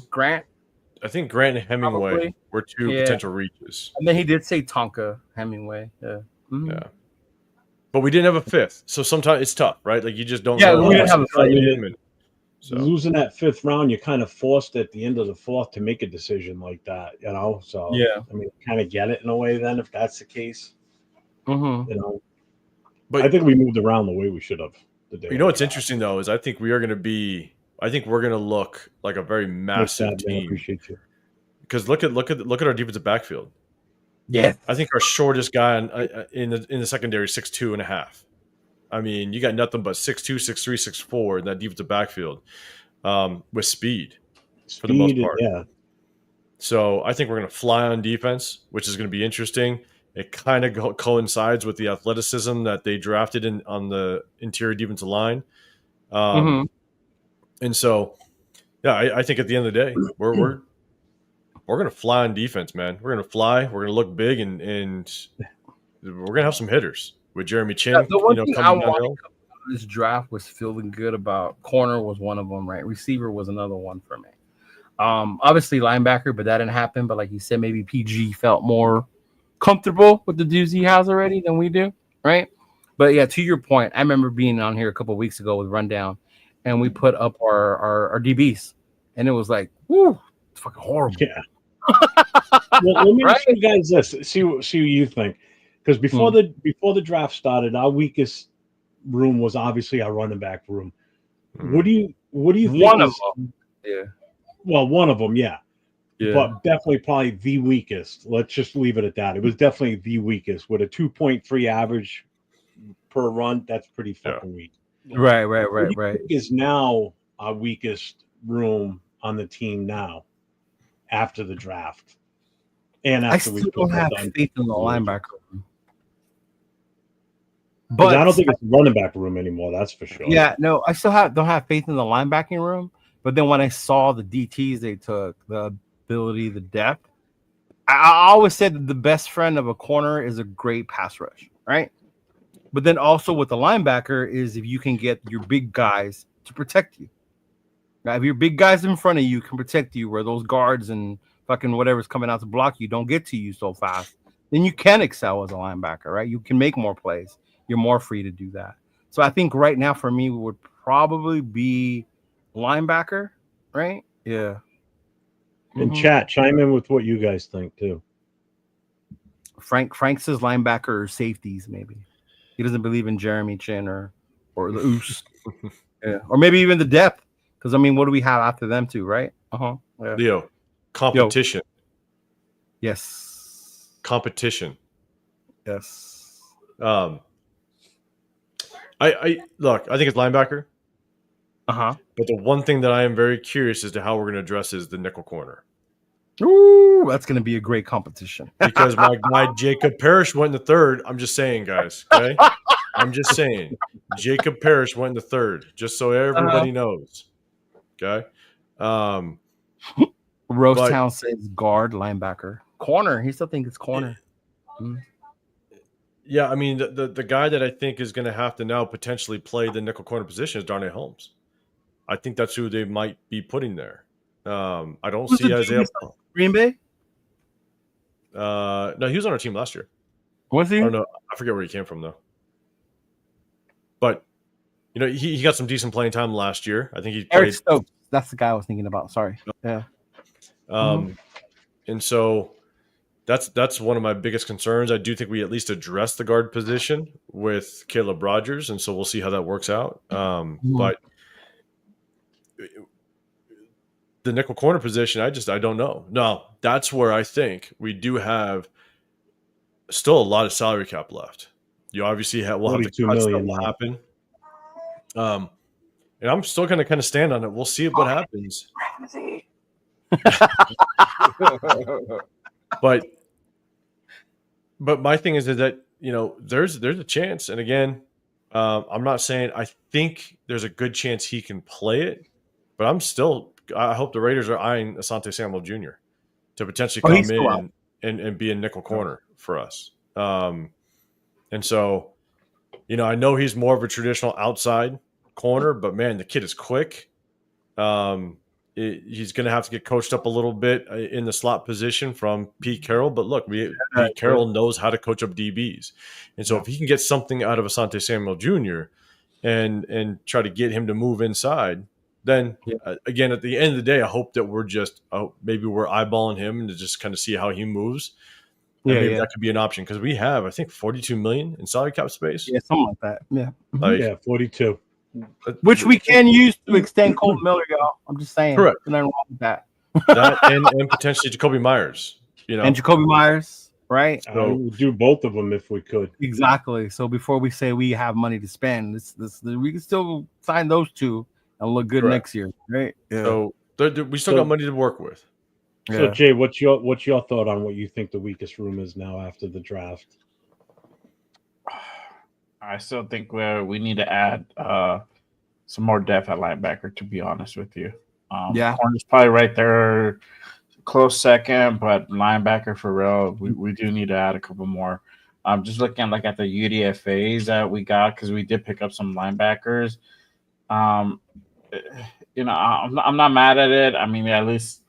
Grant. I think Grant and Hemingway were two potential reaches. And then he did say Tonka Hemingway. Yeah. Yeah. But we didn't have a fifth. So sometimes it's tough, right? Like you just don't know. We didn't have a fifth. So. Losing that fifth round, you're kind of forced at the end of the fourth to make a decision like that, So I mean, kind of get it in a way then if that's the case. But I think we moved around the way we should have. What's interesting though is I think we're going to look like a very massive team. I appreciate you. Because look at our defensive backfield. Yeah, I think our shortest guy in the secondary is 6'2.5". I mean, you got nothing but 6'2", 6'3", 6'4" in that defensive backfield with speed for the most part. Yeah. So I think we're going to fly on defense, which is going to be interesting. It kind of coincides with the athleticism that they drafted on the interior defensive line. And so, I think at the end of the day, we're going to fly on defense, man. We're going to fly. We're going to look big, and we're going to have some hitters with Jeremy Chin. The one thing I wanted this draft was feeling good about. Corner was one of them, right? Receiver was another one for me. Obviously linebacker, but that didn't happen. But like you said, maybe PG felt more comfortable with the dudes he has already than we do, right? But yeah, to your point, I remember being on here a couple of weeks ago with Rundown, and we put up our DBs, and it was like, whoo, it's fucking horrible. Yeah. Well, let me ask you guys this. See what you think. Because before the draft started, our weakest room was obviously our running back room. What do you think? One of them. Yeah. Well, one of them, yeah. but definitely probably the weakest. Let's just leave it at that. It was definitely the weakest with a 2.3 average per run. That's pretty fucking weak. Right. What do you think is now our weakest room on the team now after the draft? And after I still don't have faith in the linebacker room. But I don't think it's the running back room anymore. That's for sure. Yeah, no, I still don't have faith in the linebacking room. But then when I saw the DTs they took, the ability, the depth, I always said that the best friend of a corner is a great pass rush, right? But then also with the linebacker is if you can get your big guys to protect you. Now, if your big guys in front of you can protect you, where those guards and fucking whatever's coming out to block you don't get to you so fast, then you can excel as a linebacker, right? You can make more plays. You're more free to do that. So I think right now for me would probably be linebacker, right? Yeah. And chat, chime in with what you guys think too. Frank says linebacker or safeties, maybe. He doesn't believe in Jeremy Chin or the Oos. Yeah. Or maybe even the depth. Because I mean, what do we have after them too, right? Yeah. Leo, competition. Yes. Competition. Yes. I look, I think it's linebacker. But the one thing that I am very curious as to how we're going to address is the nickel corner. Ooh, that's going to be a great competition. Because my guy Jacob Parrish went in the third. I'm just saying, guys. Okay, I'm just saying. Jacob Parrish went in the third, just so everybody knows. Okay. Rosetown says guard, linebacker, corner. He still thinks it's corner. Yeah, I mean the guy that I think is going to have to now potentially play the nickel corner position is Darnay Holmes. I think that's who they might be putting there. I don't see Isaiah Green Bay. No, he was on our team last year. Was he? I don't know. I forget where he came from though. But you know, he got some decent playing time last year. I think he played. Eric Stokes. That's the guy I was thinking about. Sorry. Yeah. And so that's one of my biggest concerns. I do think we at least address the guard position with Caleb Rogers, and so we'll see how that works out. But the nickel corner position, I don't know. No, that's where I think we do have still a lot of salary cap left. You obviously we'll have to cut stuff will happen. And I'm still going to kind of stand on it. We'll see what happens. But my thing is that, you know, there's a chance. And again, I'm not saying I think there's a good chance he can play it, but I hope the Raiders are eyeing Asante Samuel Jr. to potentially come in and be a nickel corner for us. And so, you know, I know he's more of a traditional outside corner, but man, the kid is quick. He's going to have to get coached up a little bit in the slot position from Pete Carroll. But look, Pete Carroll knows how to coach up DBs. And so if he can get something out of Asante Samuel Jr. and try to get him to move inside, then again, at the end of the day, I hope that maybe we're eyeballing him and to just kind of see how he moves. Maybe that could be an option because we have, I think, $42 million in salary cap space. Yeah, something like that. Yeah, 42. Which we can use to extend Colt Miller, y'all. I'm just saying. Correct. There's nothing wrong with that. and potentially Jacoby Myers. You know, and Jacoby Myers, right? I would do both of them if we could. Exactly. So before we say we have money to spend, we can still sign those two and look good next year, right? Yeah. So we still got money to work with. So Jay, what's your thought on what you think the weakest room is now after the draft? I still think we need to add some more depth at linebacker, to be honest with you. Corner's probably right there, close second, but linebacker for real, we do need to add a couple more. I'm just looking at the UDFAs that we got because we did pick up some linebackers. You know, I'm not mad at it. I mean, at least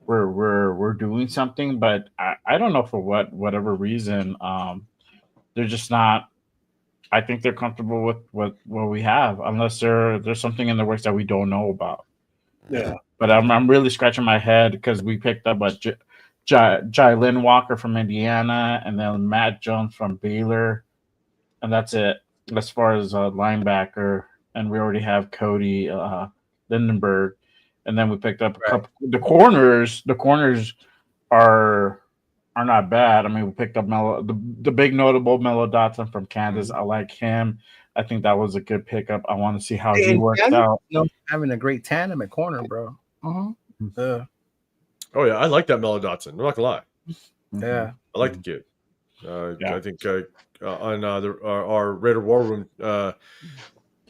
we're doing something, but I don't know for whatever reason. They're just not. I think they're comfortable with what we have, unless there's something in the works that we don't know about. Yeah, but I'm really scratching my head because we picked up Jalen Walker from Indiana and then Matt Jones from Baylor, and that's it as far as linebacker. And we already have Cody Lindenberg. and then we picked up a couple. The corners are not bad. I mean, we picked up the big notable Melo Dotson from Kansas. I like him. I think that was a good pickup. I want to see how he works out. Having a great tandem at corner, bro. Oh yeah, I like that Melo Dotson. I'm not gonna lie. Yeah, I like the kid. I think on our Raider War Room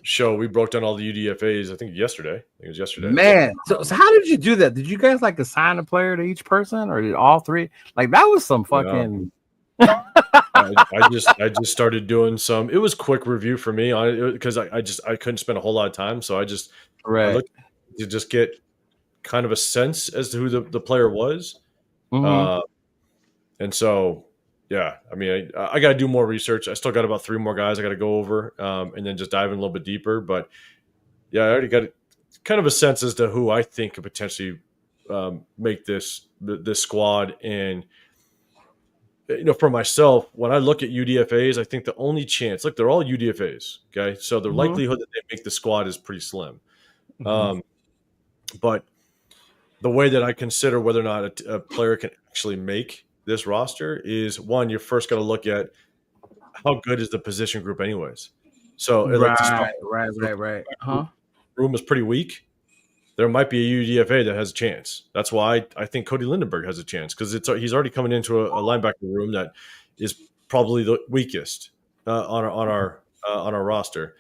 show, we broke down all the UDFAs. I think yesterday. It was yesterday. Man, so how did you do that? Did you guys like assign a player to each person, or did all three? Like that was some fucking. I just started doing some. It was quick review for me because I couldn't spend a whole lot of time, so I looked to just get kind of a sense as to who the player was, and so yeah, I mean I got to do more research. I still got about 3 more guys I got to go over, and then just dive in a little bit deeper. But yeah, I already got kind of a sense as to who I think could potentially make this squad. And for myself, when I look at UDFAs, I think the only chance, look, they're all UDFAs, okay? So the likelihood that they make the squad is pretty slim. But the way that I consider whether or not a player can actually make this roster is, one, you first got to look at how good is the position group anyways. So right. Room is pretty weak. There might be a UDFA that has a chance. That's why I think Cody Lindenberg has a chance, because he's already coming into a linebacker room that is probably the weakest on our roster.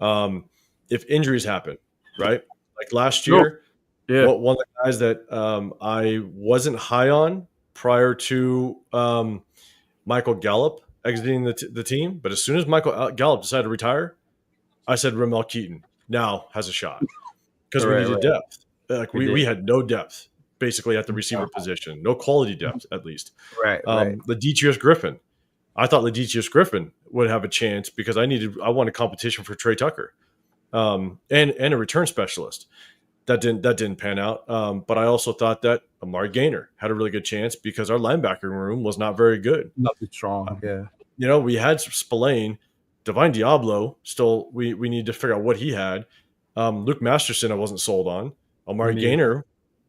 If injuries happen, right? Like last year, one of the guys that I wasn't high on prior to Michael Gallup exiting the team, but as soon as Michael Gallup decided to retire, I said Ramel Keaton now has a shot. Because we needed depth. Like we had no depth basically at the receiver position, no quality depth at least. Right. Ladicius Griffin. I thought Ladicius Griffin would have a chance because I wanted competition for Trey Tucker, and a return specialist. That didn't pan out. But I also thought that Amari Gaynor had a really good chance because our linebacker room was not very good. Nothing strong. We had Spillane, Divine Diablo. Still, we need to figure out what he had. Luke Masterson, I wasn't sold on. Amari Gaynor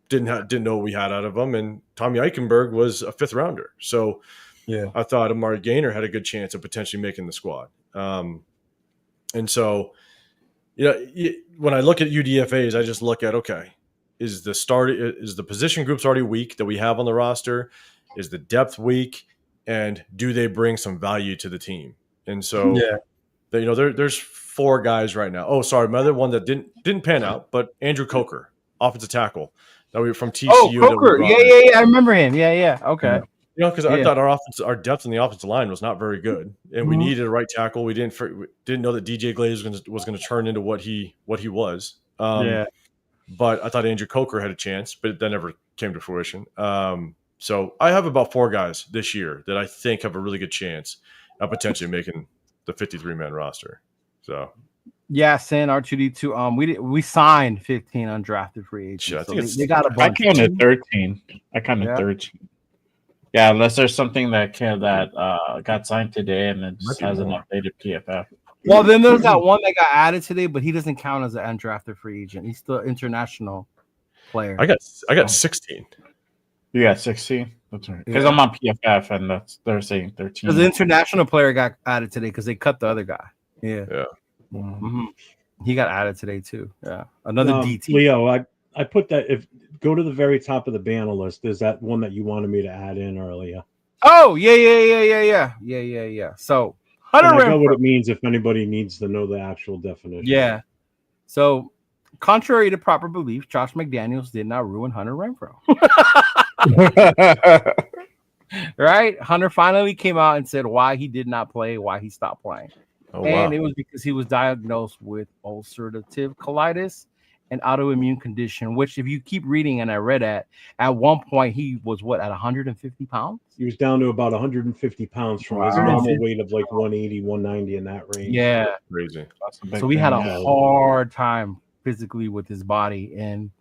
didn't know what we had out of him, and Tommy Eichenberg was a 5th rounder. So I thought Amari Gaynor had a good chance of potentially making the squad. And so, when I look at UDFAs, I just look at, okay, is the position groups already weak that we have on the roster? Is the depth weak? And do they bring some value to the team? And so, there's 4 guys right now. Oh, sorry, my other one that didn't pan out, but Andrew Coker, offensive tackle, that we were from TCU. Oh, Coker, I remember him. Yeah, okay. Because I thought our depth in the offensive line was not very good, and we needed a right tackle. We didn't know that DJ Glaze was going to turn into what he was. But I thought Andrew Coker had a chance, but that never came to fruition. So I have about 4 guys this year that I think have a really good chance of potentially making the 53-man roster. So Sin R2D2. We signed 15 undrafted free agents. So they got a bunch. I counted 13. 13. Yeah, unless there's something that got signed today and it just hasn't updated PFF. Well, then there's that one that got added today, but he doesn't count as an undrafted free agent. He's still an international player. I got 16. You got 16? That's right. Because I'm on PFF and they're saying 13. Because the international player got added today because they cut the other guy. Yeah. He got added today too. Yeah. Another DT. Leo, I put that, if go to the very top of the banner list, there's that one that you wanted me to add in earlier. Oh, yeah. So Hunter Renfrow. I know what it means if anybody needs to know the actual definition. Yeah. So contrary to proper belief, Josh McDaniels did not ruin Hunter Renfrow. Right? Hunter finally came out and said why he did not play, why he stopped playing. It was because he was diagnosed with ulcerative colitis, an autoimmune condition, which if you keep reading, and I read at one point he was at 150 pounds? He was down to about 150 pounds from his normal weight of like 180, 190 in that range. Yeah. Crazy. So he had a hard time physically with his body. And,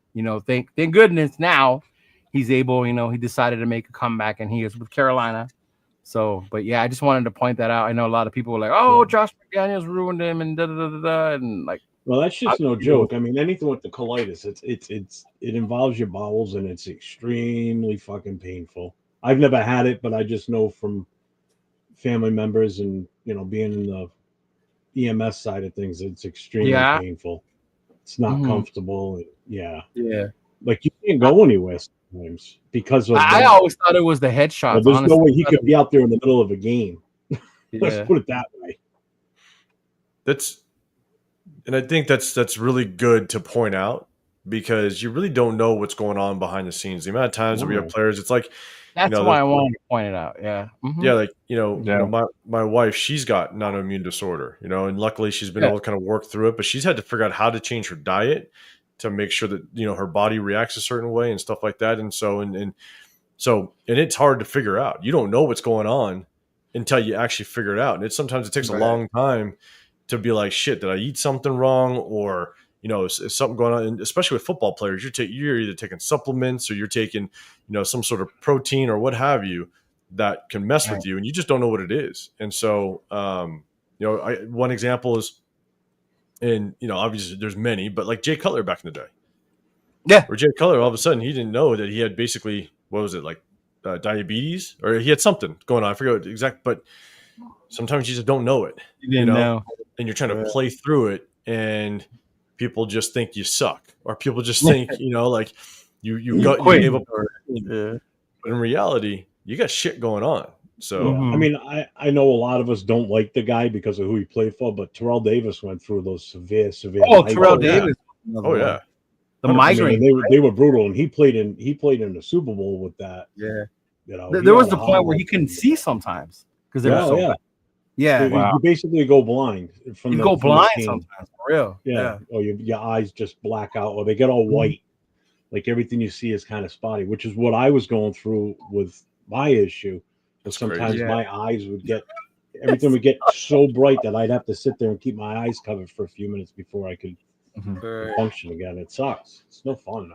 thank goodness now he's able, he decided to make a comeback and he is with Carolina. So, but I just wanted to point that out. I know a lot of people were like, oh, Josh McDaniels ruined him and da-da-da-da-da. And like, Well, that's just no joke. I mean, anything with the colitis, it involves your bowels, and it's extremely fucking painful. I've never had it, but I just know from family members and being in the EMS side of things, it's extremely painful. It's not comfortable. Yeah. Like you can't go anywhere sometimes because of. I always thought it was the headshots. Well, there's no way he could be out there in the middle of a game. Let's put it that way. And I think that's really good to point out because you really don't know what's going on behind the scenes. The amount of times that we have players, it's like that's why I wanted to point it out. Yeah, yeah, like my wife, she's got an autoimmune disorder, and luckily she's been able to kind of work through it, but she's had to figure out how to change her diet to make sure that her body reacts a certain way and stuff like that, and so it's hard to figure out. You don't know what's going on until you actually figure it out, and sometimes it takes a long time to be like, shit, did I eat something wrong? Or, is something going on? And especially with football players, you're either taking supplements or you're taking, some sort of protein or what have you that can mess with you. And you just don't know what it is. And so, one example is, and, obviously there's many, but like Jay Cutler back in the day. Yeah. Where Jay Cutler, all of a sudden, he didn't know that he had basically, what was it, like diabetes? Or he had something going on. I forget exactly, but sometimes you just don't know it. You didn't know. And you're trying to play through it, and people just think you suck, or people just think, like you gave up. But in reality, you got shit going on. So, I mean, I know a lot of us don't like the guy because of who he played for, but Terrell Davis went through those severe. Oh, Terrell Davis. Oh yeah, the migraine. They were brutal, and he played in the Super Bowl with that. Yeah, there was the point where he couldn't see sometimes because they were so bad. Yeah, you basically go blind. You go blind sometimes, for real. Yeah. Or your eyes just black out, or they get all white. Like everything you see is kind of spotty, which is what I was going through with my issue. But sometimes my eyes would get, everything would get so bright that I'd have to sit there and keep my eyes covered for a few minutes before I could function again. It sucks. It's no fun,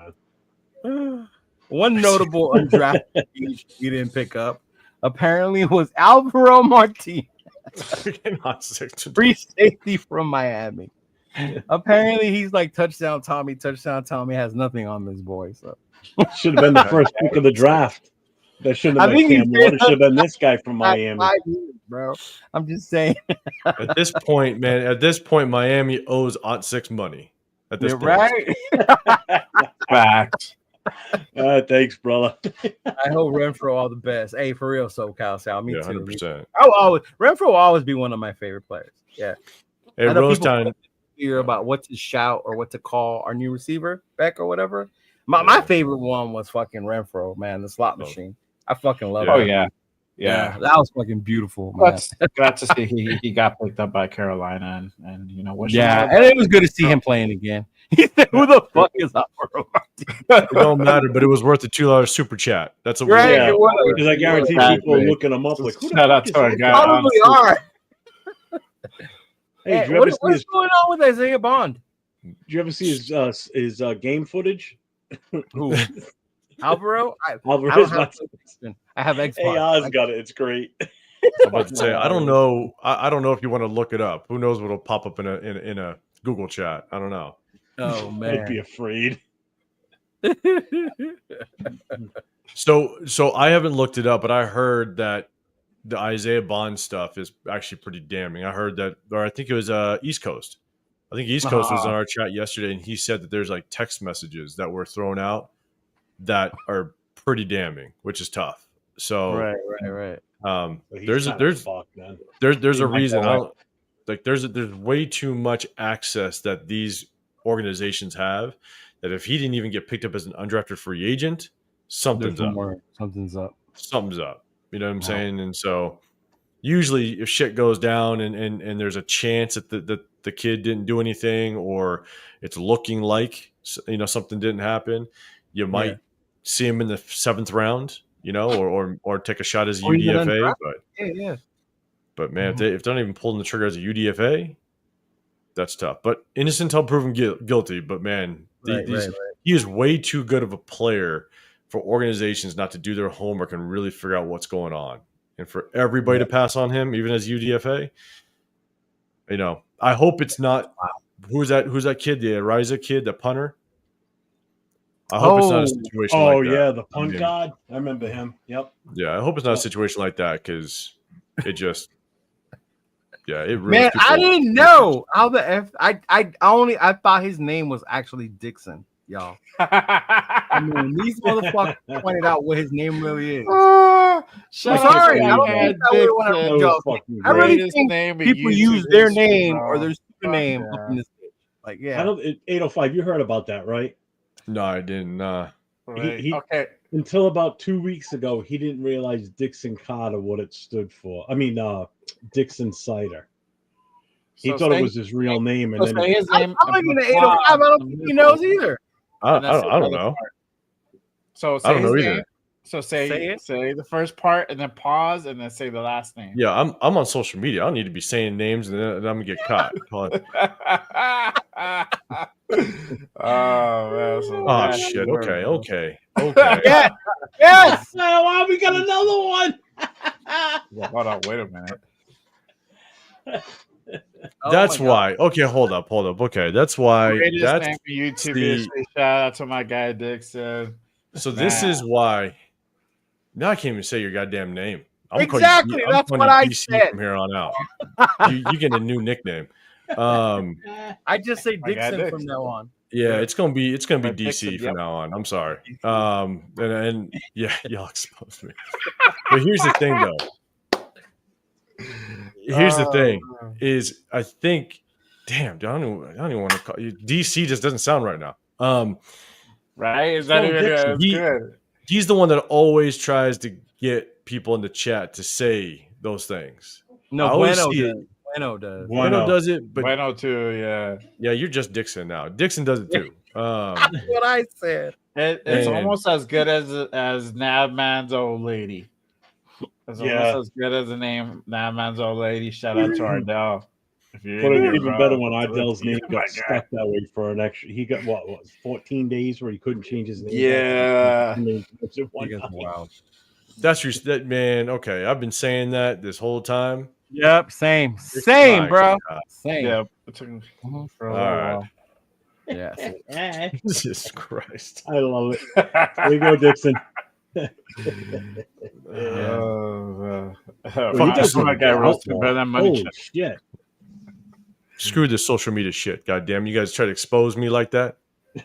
man. One notable undrafted you didn't pick up apparently was Alvaro Martinez. Free safety from Miami. Apparently he's like touchdown Tommy has nothing on this boy. So should have been the first pick of the draft. That shouldn't have been Cam Ward. It should have been this guy from Miami. Bro, I'm just saying. At this point, Miami owes Aunt Six money. At this point. Right? Facts. Thanks, brother. I hope Renfro all the best. Hey, for real, SoCal Sal. Me too. 100%. Renfro will always be one of my favorite players. Yeah. Hey, Rosetown. Hear about what to shout or what to call our new receiver, Bech or whatever. My favorite one was fucking Renfro, man, the slot machine. I fucking love it. Oh yeah. That was fucking beautiful, man. Glad to see he got picked up by Carolina and what. Yeah, and it was good to see him playing again. He said, "Who the fuck is Alvaro Martinez?" It don't matter, but it was worth the $2 super chat. That's what right. Because I guarantee people are looking him up like, shout out to our guy. Probably are. Hey, what's going on with Isaiah Bond? Did you ever see his game footage? Who? Alvaro? I have Xbox. Hey, Oz got it. It's great. I'm about to say, I don't know. I don't know if you want to look it up. Who knows what'll pop up in a Google chat? I don't know. Oh man, I'd be afraid. So I haven't looked it up, but I heard that the Isaiah Bond stuff is actually pretty damning. I heard that, or I think it was East Coast. I think East Coast was in our chat yesterday, and he said that there's like text messages that were thrown out that are pretty damning, which is tough. So right. There's a reason. There's way too much access that these organizations have that if he didn't even get picked up as an undrafted free agent, something's up. Something's up. You know what I'm saying? And so usually if shit goes down and there's a chance that the kid didn't do anything, or it's looking like something didn't happen, you might see him in the 7th round, or take a shot as a UDFA. But man, if they're not even pulling the trigger as a UDFA, that's tough. But innocent until proven guilty. But man, he is way too good of a player for organizations not to do their homework and really figure out what's going on, and for everybody to pass on him, even as UDFA. I hope it's not Who's that kid? The Ariza kid, the punter. I hope it's not a situation like that. Oh yeah, the punt god. I remember him. Yep. Yeah, I hope it's not a situation like that because it just. Yeah, it really. Man, I didn't know how the F. I thought his name was actually Dixon, y'all. I mean, these motherfuckers pointed out what his name really is. Sorry, I don't think that way want to joke. I really think people use their name or their super name up in this bitch. Like, yeah. 805. You heard about that, right? No, I didn't. Okay. Until about 2 weeks ago, he didn't realize Dixon Carter what it stood for. I mean, Dixon Cider. He thought it was his real name, and then his name. I'm looking at 805. I don't think he knows either. I don't know. So I don't know either. Name. So say the first part, and then pause, and then say the last name. Yeah, I'm on social media. I don't need to be saying names, and then I'm gonna get caught. Oh shit! Okay. Yes. Oh, we got another one. Hold on, wait a minute. That's why. Okay, hold up. Okay, that's why. That's name for YouTube. Shout out to my guy Dixon. So this is why. Now I can't even say your goddamn name. Exactly. That's what I said from here on out. You get a new nickname. I just say Dixon from now on. Yeah, it's gonna be DC from now on. I'm sorry. And yeah, y'all exposed me. But here's the thing, though. Here's the thing: is I think, damn, I don't even want to call you DC. Just doesn't sound right now. Right? Is that even good? He's the one that always tries to get people in the chat to say those things. No, Bueno does. Bueno does it, but Bueno too. Yeah. Yeah, you're just Dixon now. Dixon does it too. That's what I said. It's almost as good as Nabman's old lady. It's almost as good as the name Nabman's old lady. Shout out to Ardell. But it's even better when Ardell's name got stuck that way for an extra. He got what 14 days where he couldn't change his name. Yeah. Wow. That's that man. Okay, I've been saying that this whole time. Yep, same, bro. Same. Yeah. All right. Yeah. Jesus Christ. I love it. There you go, Dixon. Shit. Screw this social media shit. Goddamn, you guys try to expose me like that.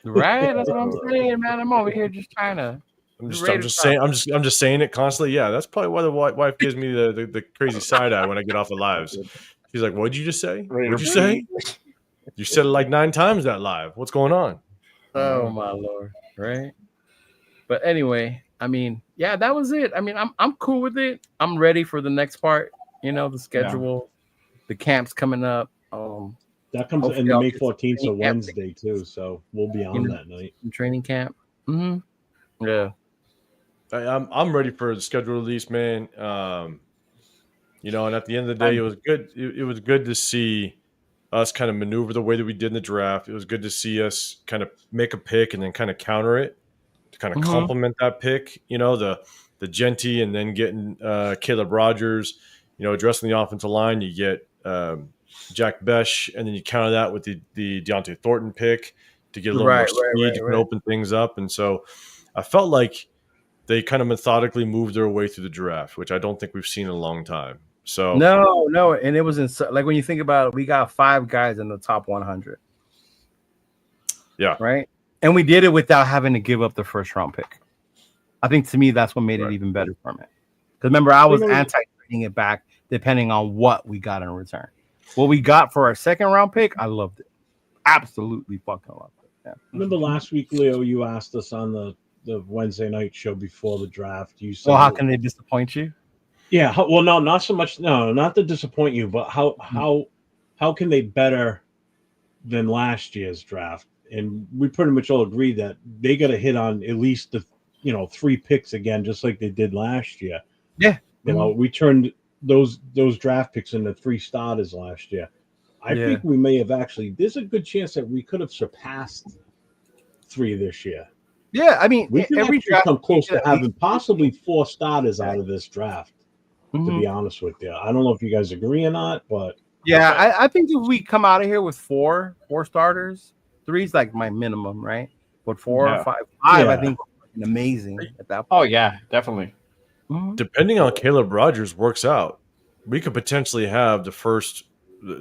Right? That's what I'm saying, man. I'm over here just trying to. I'm just saying it constantly. Yeah, that's probably why the wife gives me the crazy side eye when I get off the lives. She's like, "What'd you just say? What'd you say? You said it like 9 times that live. What's going on?" Oh my Lord, right? But anyway, I mean, yeah, that was it. I mean, I'm cool with it. I'm ready for the next part. You know, the schedule, the camp's coming up. That comes in May 14th, so Wednesday too. So we'll be on that night. Training camp. Mm-hmm. Yeah. I'm ready for the schedule release, man. You know, and at the end of the day, it was good. It was good to see us kind of maneuver the way that we did in the draft. It was good to see us kind of make a pick and then kind of counter it to kind of complement that pick. You know, the Jeanty and then getting Caleb Rogers. You know, addressing the offensive line, you get Jack Bech, and then you counter that with the Deontay Thornton pick to get a little more speed to open things up. And so I felt like they kind of methodically moved their way through the draft, which I don't think we've seen in a long time. So no, and it was like when you think about it, we got 5 guys in the top 100. Yeah, right. And we did it without having to give up the first round pick. I think to me that's what made it even better for me. Because remember, I was anti-trading it back depending on what we got in return. What we got for our second round pick, I loved it. Absolutely fucking loved it. Yeah. Remember last week, Leo, you asked us on the Wednesday night show before the draft. You said, well, how can they disappoint you? Yeah. Well, no, not so much. No, not to disappoint you, but how can they better than last year's draft? And we pretty much all agree that they got to hit on at least the 3 picks again, just like they did last year. Yeah. You know, we turned those draft picks into 3 starters last year. I think we may have there's a good chance that we could have surpassed 3 this year. Yeah, I mean, we can come close to having possibly 4 starters out of this draft, to be honest with you. I don't know if you guys agree or not, but Yeah, I think if we come out of here with four starters, 3's like my minimum, right? But 4 or 5, I think amazing at that point. Oh yeah, definitely. Depending on Caleb Rogers works out, we could potentially have the first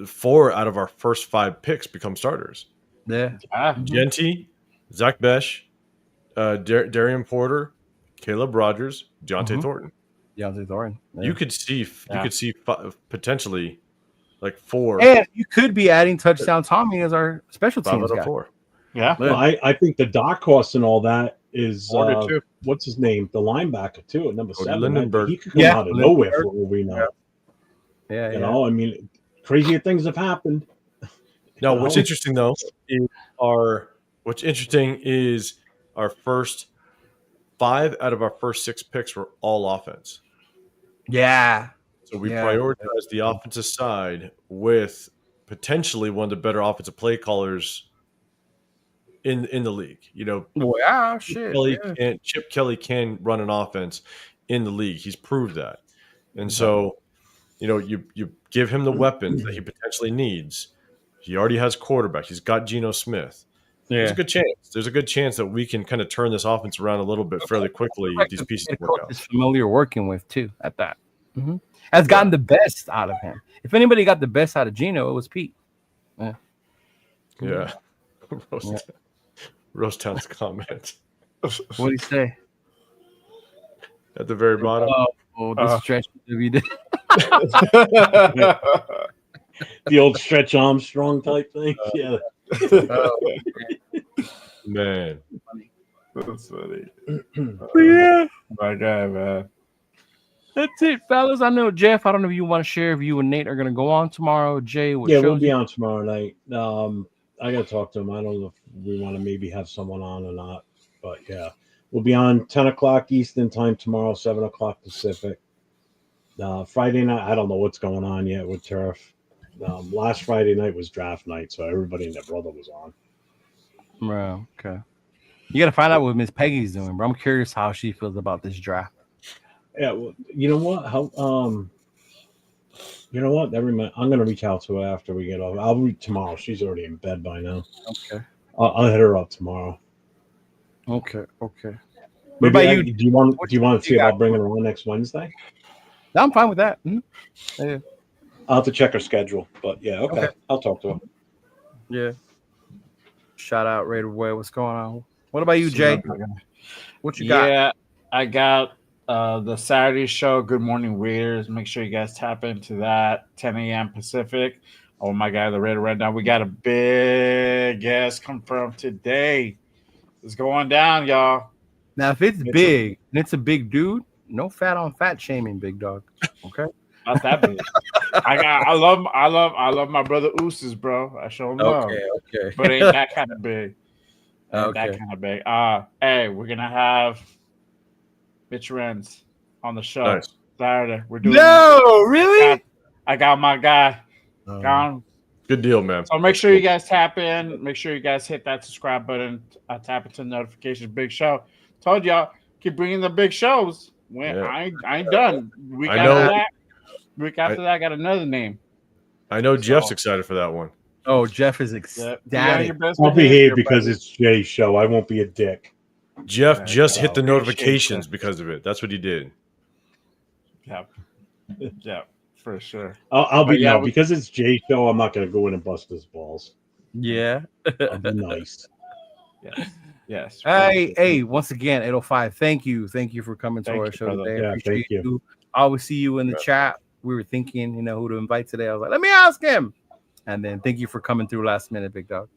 4 out of our first 5 picks become starters. Yeah. Jeanty, Zach Bech, Darian Porter, Caleb Rogers, Jonte Thornton. Jonte Thornton. Yeah. You could see potentially like 4. And you could be adding touchdown Tommy as our special teams guy. 4. Yeah. Well, I think the dark horse and all that is what's his name? The linebacker too at number 7. Lindenberg. He could come out of nowhere for all we know. Yeah. You know, I mean, crazier things have happened. No, what's interesting though is our first 5 out of our first 6 picks were all offense. Yeah. So we prioritized the offensive side with potentially one of the better offensive play callers in the league. You know, Chip Kelly can run an offense in the league. He's proved that. And so, you know, you give him the weapons that he potentially needs. He already has quarterback. He's got Geno Smith. Yeah. There's a good chance. There's a good chance that we can kind of turn this offense around a little bit fairly quickly if these pieces work out. Is familiar working with too at that. Has gotten the best out of him. If anybody got the best out of Geno, it was Pete. Yeah. Rosetown's comment. What did he say? At the very bottom. The stretch you did. The old Stretch Armstrong type thing. Yeah. Man. That's funny. Yeah. My guy, man. That's it, fellas. I know, Jeff, I don't know if you want to share if you and Nate are going to go on tomorrow. Jay, we'll be on tomorrow night. I got to talk to him. I don't know if we want to maybe have someone on or not. But, yeah. We'll be on 10 o'clock Eastern time tomorrow, 7 o'clock Pacific. Friday night, I don't know what's going on yet with Turf. Last Friday night was draft night, so everybody and their brother was on. Bro, okay. You got to find out what Miss Peggy's doing, bro. I'm curious how she feels about this draft. Yeah, well, you know what? Never mind. I'm gonna reach out to her after we get off. I'll read tomorrow. She's already in bed by now. Okay. I'll hit her up tomorrow. Okay. What about you? Do you want to see about bringing her on next Wednesday? No, I'm fine with that. Yeah. I'll have to check her schedule, but yeah, okay. I'll talk to her. Yeah. Shout out Raider Boy. What's going on? What about you, Jay? What you got? Yeah, I got the Saturday show, Good Morning Raiders. Make sure you guys tap into that, 10 a.m. Pacific. Oh, my God, the Raider right now. We got a big guest confirmed today. It's going down, y'all. Now, if it's big and it's a big dude, no fat on fat shaming, big dog. Okay? Not that big. I love my brother Ooses, bro. I show him love. Okay. But it ain't that kind of big. Okay. That kind of big. Hey, we're gonna have Mitch Renz on the show Saturday. We're doing really? I got my guy. Good deal, man. So make sure you guys tap in. Make sure you guys hit that subscribe button. Tap into the notifications. Big show. Told y'all, keep bringing the big shows. I ain't done. Week after that, I got another name. I know Jeff's excited for that one. Oh, Jeff is ecstatic. I'll behave because it's Jay's show. I won't be a dick. Jeff just hit the notifications because of it. That's what he did. Yeah, for sure. I'll be because it's Jay's show. I'm not going to go in and bust his balls. Yeah, I'll be nice. Yes. Hey, once again, 805. Thank you for coming to our show today. Yeah, thank you. I always see you in the chat. We were thinking, who to invite today. I was like, let me ask him. And then thank you for coming through last minute, big dog.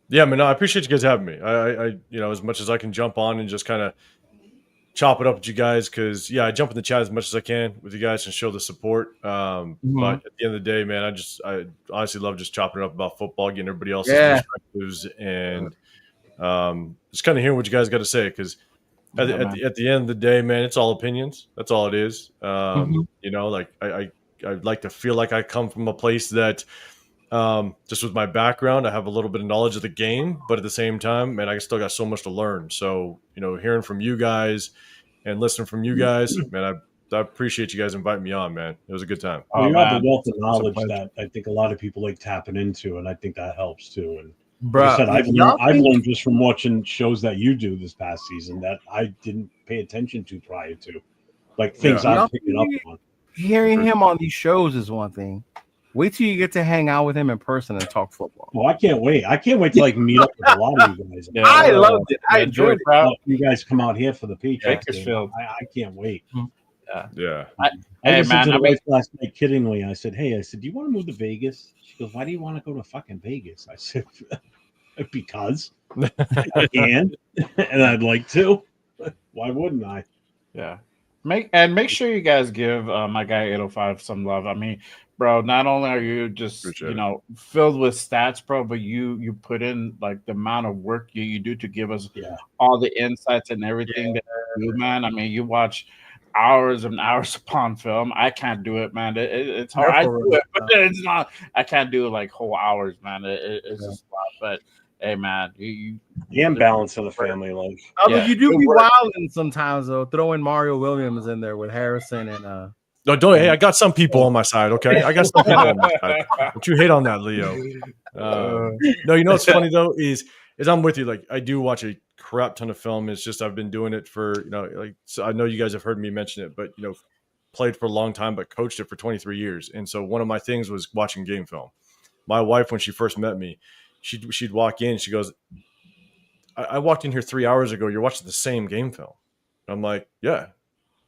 Yeah, man, I appreciate you guys having me. I as much as I can jump on and just kind of chop it up with you guys, because I jump in the chat as much as I can with you guys and show the support. But at the end of the day, man, I honestly love just chopping it up about football, getting everybody else's perspectives, and just kind of hearing what you guys got to say, because at the end of the day, man, it's all opinions. That's all it is. I'd like to feel like I come from a place that just with my background, I have a little bit of knowledge of the game, but at the same time, man, I still got so much to learn. So, hearing from you guys and listening from you guys, man, appreciate you guys inviting me on, man. It was a good time. Well, you have a wealth of knowledge that I think a lot of people like tapping into, and I think that helps too. And like I said, I've learned just from watching shows that you do this past season that I didn't pay attention to prior to, like things I'm picking up on. Hearing him on these shows is one thing. Wait till you get to hang out with him in person and talk football. Well, I can't wait. I can't wait to like meet up with a lot of you guys. Yeah, I loved it. I enjoyed it. Bro. You guys come out here for the Patriots. I can't wait. Yeah. I listened to the wife last night kiddingly. I said, "Hey, do you want to move to Vegas?" She goes, "Why do you want to go to fucking Vegas?" I said, "Because I can, and I'd like to. Why wouldn't I?" Yeah. Make sure you guys give my guy 805 some love. I mean, bro, not only are you just filled with stats, bro, but you put in like the amount of work you do to give us all the insights and everything that you do, man. I mean, you watch hours and hours upon film. I can't do it, man. It's hard. I do it, but it's not. I can't do like whole hours, man. It's just a lot. But hey, man, you balance of the family life. But you do be wilding sometimes, though. Throwing Mario Williams in there with Harrison and No, don't. Hey, I got some people on my side. Okay, I got some people on my side. But you hate on that, Leo. No, you know what's funny though is I'm with you. Like I do watch a crap ton of film. It's just I've been doing it for so I know you guys have heard me mention it, but played for a long time, but coached it for 23 years. And so one of my things was watching game film. My wife, when she first met me, she'd walk in. She goes, I walked in here 3 hours ago. You're watching the same game film. I'm like, yeah.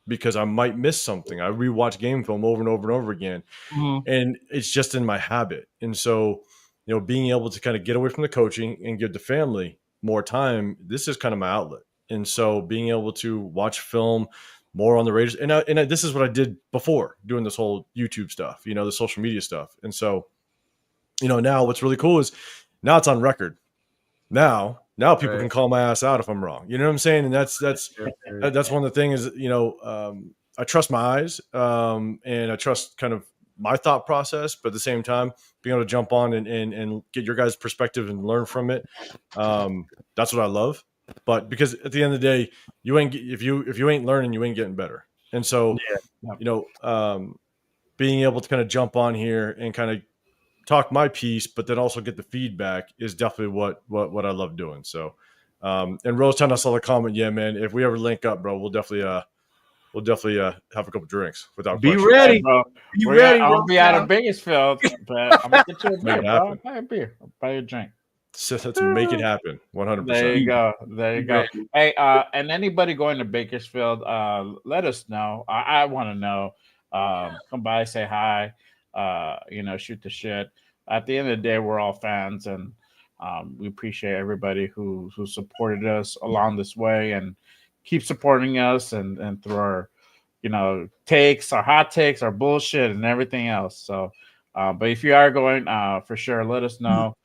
Because I might miss something. I rewatch game film over and over and over again. And it's just in my habit. And so, being able to kind of get away from the coaching and give the family more time, this is kind of my outlet. And so being able to watch film more on the Raiders, and this is what I did before doing this whole YouTube stuff, the social media stuff. And so, now what's really cool is now it's on record. Now people can call my ass out if I'm wrong. You know what I'm saying? And that's one of the things, I trust my eyes and I trust kind of my thought process, but at the same time, being able to jump on and get your guys' perspective and learn from it. That's what I love. But because at the end of the day, if you ain't learning, you ain't getting better. And so, being able to kind of jump on here and kind of talk my piece, but then also get the feedback is definitely what I love doing. So, and Rose Town, I saw the comment. Yeah, man, if we ever link up, bro, we'll definitely have a couple drinks without be question. ready, bro. Be ready. I'll be out of Bakersfield, but I'm gonna get you a beer, bro. I'll buy a beer. I'll buy you a drink. So let's make it happen. 100%. There you go. Hey, and anybody going to Bakersfield, let us know. I want to know. Come by, say hi. Shoot the shit. At the end of the day, we're all fans, and we appreciate everybody who supported us along this way and keep supporting us and through our takes, our hot takes, our bullshit, and everything else. So but if you are going, for sure, let us know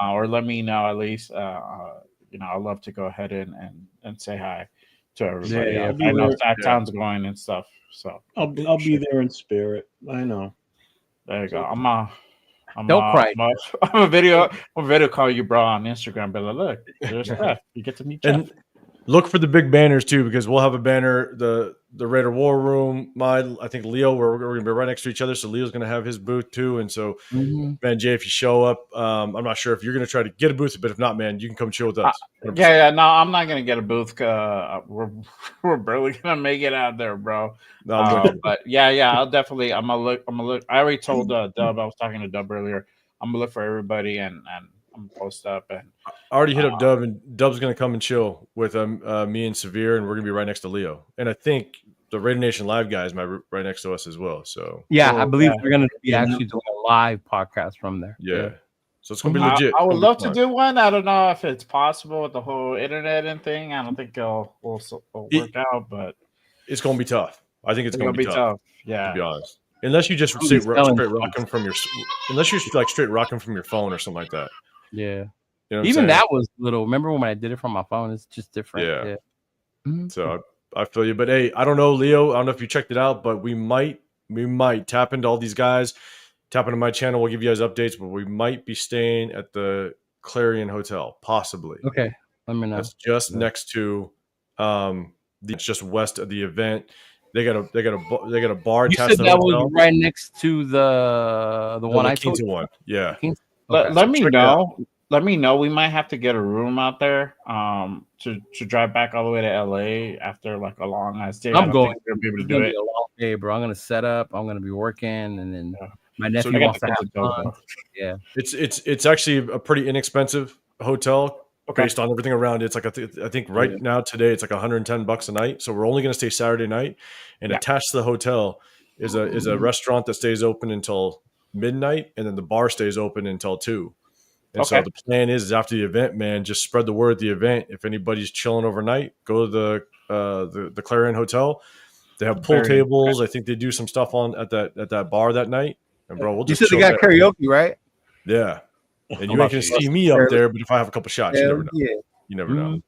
or let me know at least. I'd love to go ahead and say hi to everybody. Yeah, I know Town's going and stuff. So I'll be there in spirit. I know. There you go. Don't cry. I'm a video call you, bro, on Instagram. But look, there's Jeff. You get to meet Jeff. And look for the big banners too, because we'll have a banner. The Raider War Room. I think Leo, we're going to be right next to each other, so Leo's going to have his booth too. And so, man, Jay, if you show up, I'm not sure if you're going to try to get a booth, but if not, man, you can come chill with us. No, I'm not going to get a booth. We're barely going to make it out there, bro. No, but I'll definitely. I'm gonna look. I already told Dub. I was talking to Dub earlier. I'm gonna look for everybody and I'm gonna post up. And I already hit up Dub, and Dub's gonna come and chill with me and Severe, and we're gonna be right next to Leo. And I think the Raider Nation Live guys might be right next to us as well. So I believe we're gonna be actually doing a live podcast from there. Yeah. So it's gonna be legit. I would love to do one. I don't know if it's possible with the whole internet and thing. I don't think it'll work out, but it's gonna be tough. I think it's gonna be tough. Yeah, to be honest. Unless you just straight rocking from your, unless you're like straight rocking from your phone or something like that. Yeah. You know even that was little. Remember when I did it from my phone? It's just different. Yeah. So I feel you, but hey, I don't know, Leo. I don't know if you checked it out, but we might tap into all these guys. Tap into my channel. We'll give you guys updates, but we might be staying at the Clarion Hotel, possibly. Okay, let me know. That's just next to, it's just west of the event. They got a bar. You said that was right next to the one I told you. One. Yeah. Okay. Let me know. Let me know. We might have to get a room out there to drive back all the way to LA after like a long ass day. I'm going to be able to it's do gonna it. be a long day, bro. I'm gonna set up. I'm gonna be working, and then my nephew wants to have fun. Yeah, it's actually a pretty inexpensive hotel based on everything around it. It's like I think right now today it's like $110 a night. So we're only going to stay Saturday night, and attached to the hotel is a restaurant that stays open until midnight, and then the bar stays open until 2. And so the plan is after the event, man, just spread the word at the event. If anybody's chilling overnight, go to the Clarion Hotel. They have pool tables. I think they do some stuff at that bar that night. And bro, we'll just. You said they got karaoke, right? Yeah. And you ain't gonna see me up there, but if I have a couple shots, you never know. Yeah. You never know.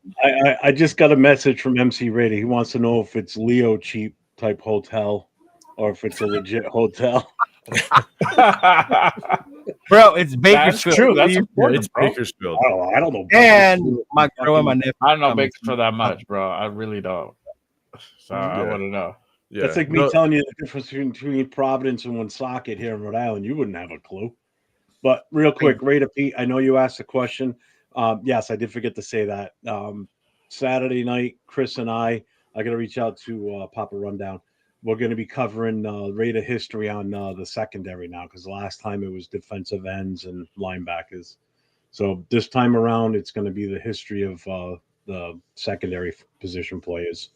I just got a message from MC Raider. He wants to know if it's Leo cheap type hotel or if it's a legit hotel. Bro, it's Bakersfield. That's true. That's important. It's Bakersfield. I don't know. And my girl and my nephew. I don't know Bakersfield that much, bro. I really don't. So I want to know. Yeah. It's like me telling you the difference between Providence and Woonsocket here in Rhode Island. You wouldn't have a clue. But real quick, Raider Pete, I know you asked a question. Yes, I did forget to say that. Saturday night, Chris and I got to reach out to Papa Rundown. We're going to be covering Raider history on the secondary now because last time it was defensive ends and linebackers. So this time around, it's going to be the history of the secondary position players.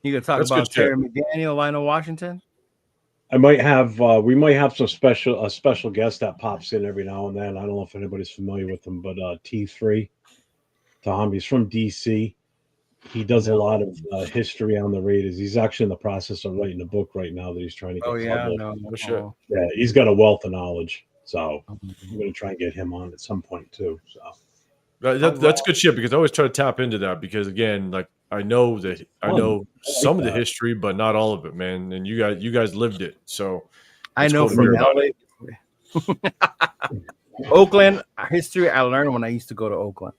You going to talk about Terry McDaniel, Lionel Washington? I might have we might have a special guest that pops in every now and then. I don't know if anybody's familiar with him, but T3 Tom, he's from DC. He does a lot of history on the Raiders. He's actually in the process of writing a book right now that he's trying to get published. Yeah, he's got a wealth of knowledge. So I'm going to try and get him on at some point too. So that's good shit because I always try to tap into that because again, like I know some of the history, but not all of it, man. And you guys lived it, so I know from LA. Oakland history I learned when I used to go to Oakland.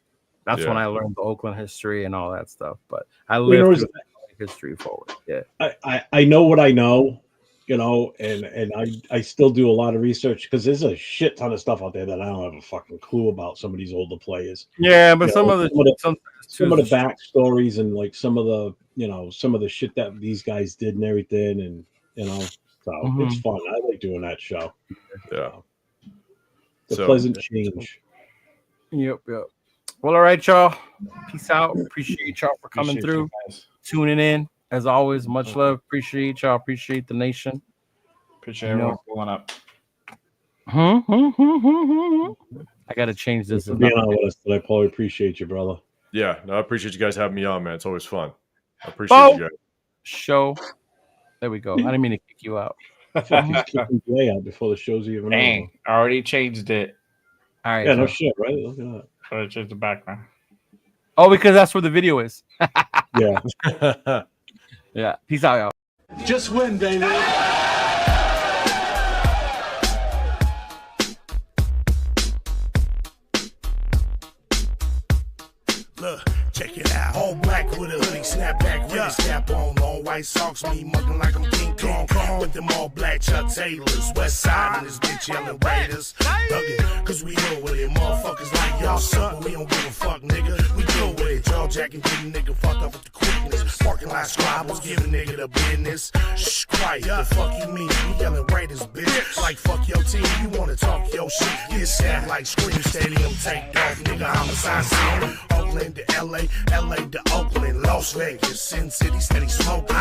That's when I learned the Oakland history and all that stuff. But I lived history forward. Yeah, I know what I know, and I still do a lot of research because there's a shit ton of stuff out there that I don't have a fucking clue about. Some of these older players. Yeah, but some of the backstories and like some of the shit that these guys did and everything, and so it's fun. I like doing that show. Yeah, it's a pleasant change. Yep. Well, all right, y'all. Peace out. Appreciate y'all for coming through, tuning in. As always, much love. Appreciate y'all. Appreciate the nation. Appreciate everyone pulling up. I got to change this. Being on with us today, Paul. Appreciate you, brother. Yeah, no, I appreciate you guys having me on, man. It's always fun. I appreciate you guys. Show. There we go. I didn't mean to kick you out. He's kicking Jay out before the show's even Dang, I already changed it. All right. Yeah, no shit, right? Look at that. I changed the background. Oh, because that's where the video is. Yeah. Yeah. Peace out, y'all. Just win, baby. Look, check it out. All black with a hoodie, snapback with a snap on. Long white socks, me mugging like I'm King Kong. With them all black Chuck Taylors. West side and this bitch yelling Raiders. Thuggin', cause we know with it. Motherfuckers like y'all suck, but we don't give a fuck, nigga. We deal with it. Y'all jacking, getting nigga fucked up with the quickness. Parking lot squabbles, giving nigga the business. Shh, quiet. The fuck you mean? We yelling Raiders, bitch. Like fuck your team, you wanna talk your shit. Get sad like Scream Stadium, take off, nigga. Homicide scene. Oakland to LA, LA to Oakland, Las Vegas, Sin City, steady smoking.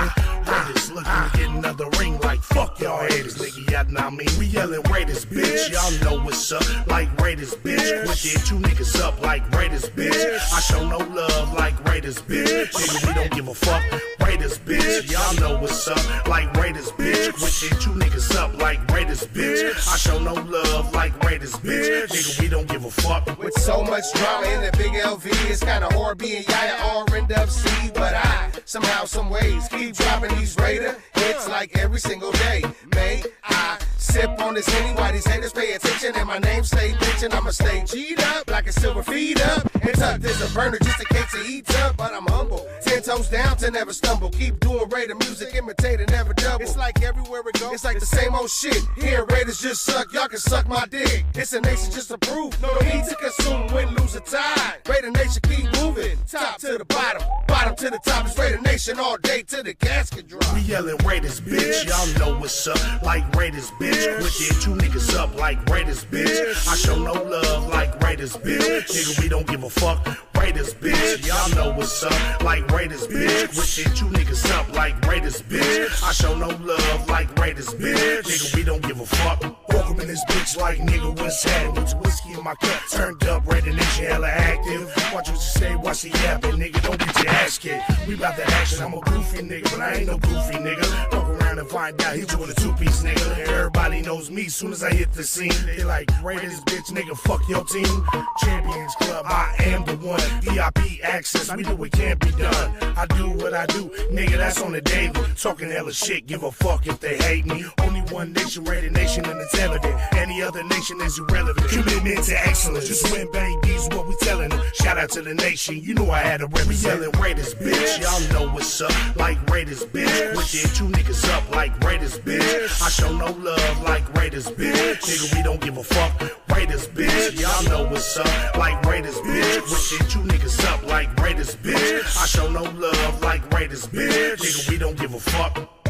Raiders looking to get another ring like fuck y'all haters, nigga. Yeah, know what I mean? We yelling Raiders, bitch. Y'all know what's up, like Raiders, bitch. Quit get two niggas up like Raiders, bitch. I show no love like Raiders, bitch. Nigga, we don't give a fuck. Raiders, bitch. Y'all know what's up, like Raiders, bitch. Quit get two niggas up like Raiders, bitch. I show no love like Raiders, bitch. Nigga, we don't give a fuck. With so much drama in the big LV, it's kinda hard being Yaya or end up C. But I, somehow, some ways, keep dropping these Raider hits like every single day. May I sip on this Henny while these haters pay attention and my name stay mentioned. I'ma stay G'd up like a silver feed up and tucked as a burner just in case it heats up. But I'm humble, 10 toes down to never stumble. Keep doing Raider music, imitate and never double. It's like everywhere we go, it's like the same old shit. Here Raiders just suck, y'all can suck my dick. It's a nation just to prove, no need to consume, win, lose, or tie. Raider Nation keep moving, top to the bottom, bottom to the top. It's Raider Nation all day till the casket drop. We yelling Raiders, bitch, y'all know what's up, like Raiders, bitch. Quit it, you niggas up like Raiders, bitch. I show no love like Raiders, bitch. Nigga, we don't give a fuck. Raiders, bitch. Y'all know what's up like Raiders, bitch. Quit it, you niggas up like Raiders, bitch. I show no love like Raiders, bitch. Nigga, we don't give a fuck. Welcome in this bitch like nigga, what's happening? With whiskey in my cup, turned up, Raider Nation hella active. Watch what you say, watch the yapping, nigga. Don't get your ass kicked. We bout the action, I'm a goofy nigga, but I ain't no goofy nigga. Fuck around and find out he doing a two-piece nigga. Everybody knows me soon as I hit the scene. They like Raiders, bitch, nigga, fuck your team. Champions Club, I am the one. VIP access, we do what can't be done. I do what I do, nigga, that's on the daily. Talking hella shit, give a fuck if they hate me. Only one nation, Raider Nation, and it's evident. Any other nation is irrelevant. Commitment to excellence, just win, babies, what we telling them. Shout out to the nation, you know I had to represent Raiders, bitch. Y'all know what's up, like Raiders, bitch. With it, you niggas up like Raiders, bitch. I show no love like Raiders, bitch. Nigga, we don't give a fuck. Raiders, bitch. Y'all know what's up, like Raiders, bitch. With it, you niggas up like Raiders, bitch. I show no love like Raiders, bitch. Nigga, we don't give a fuck.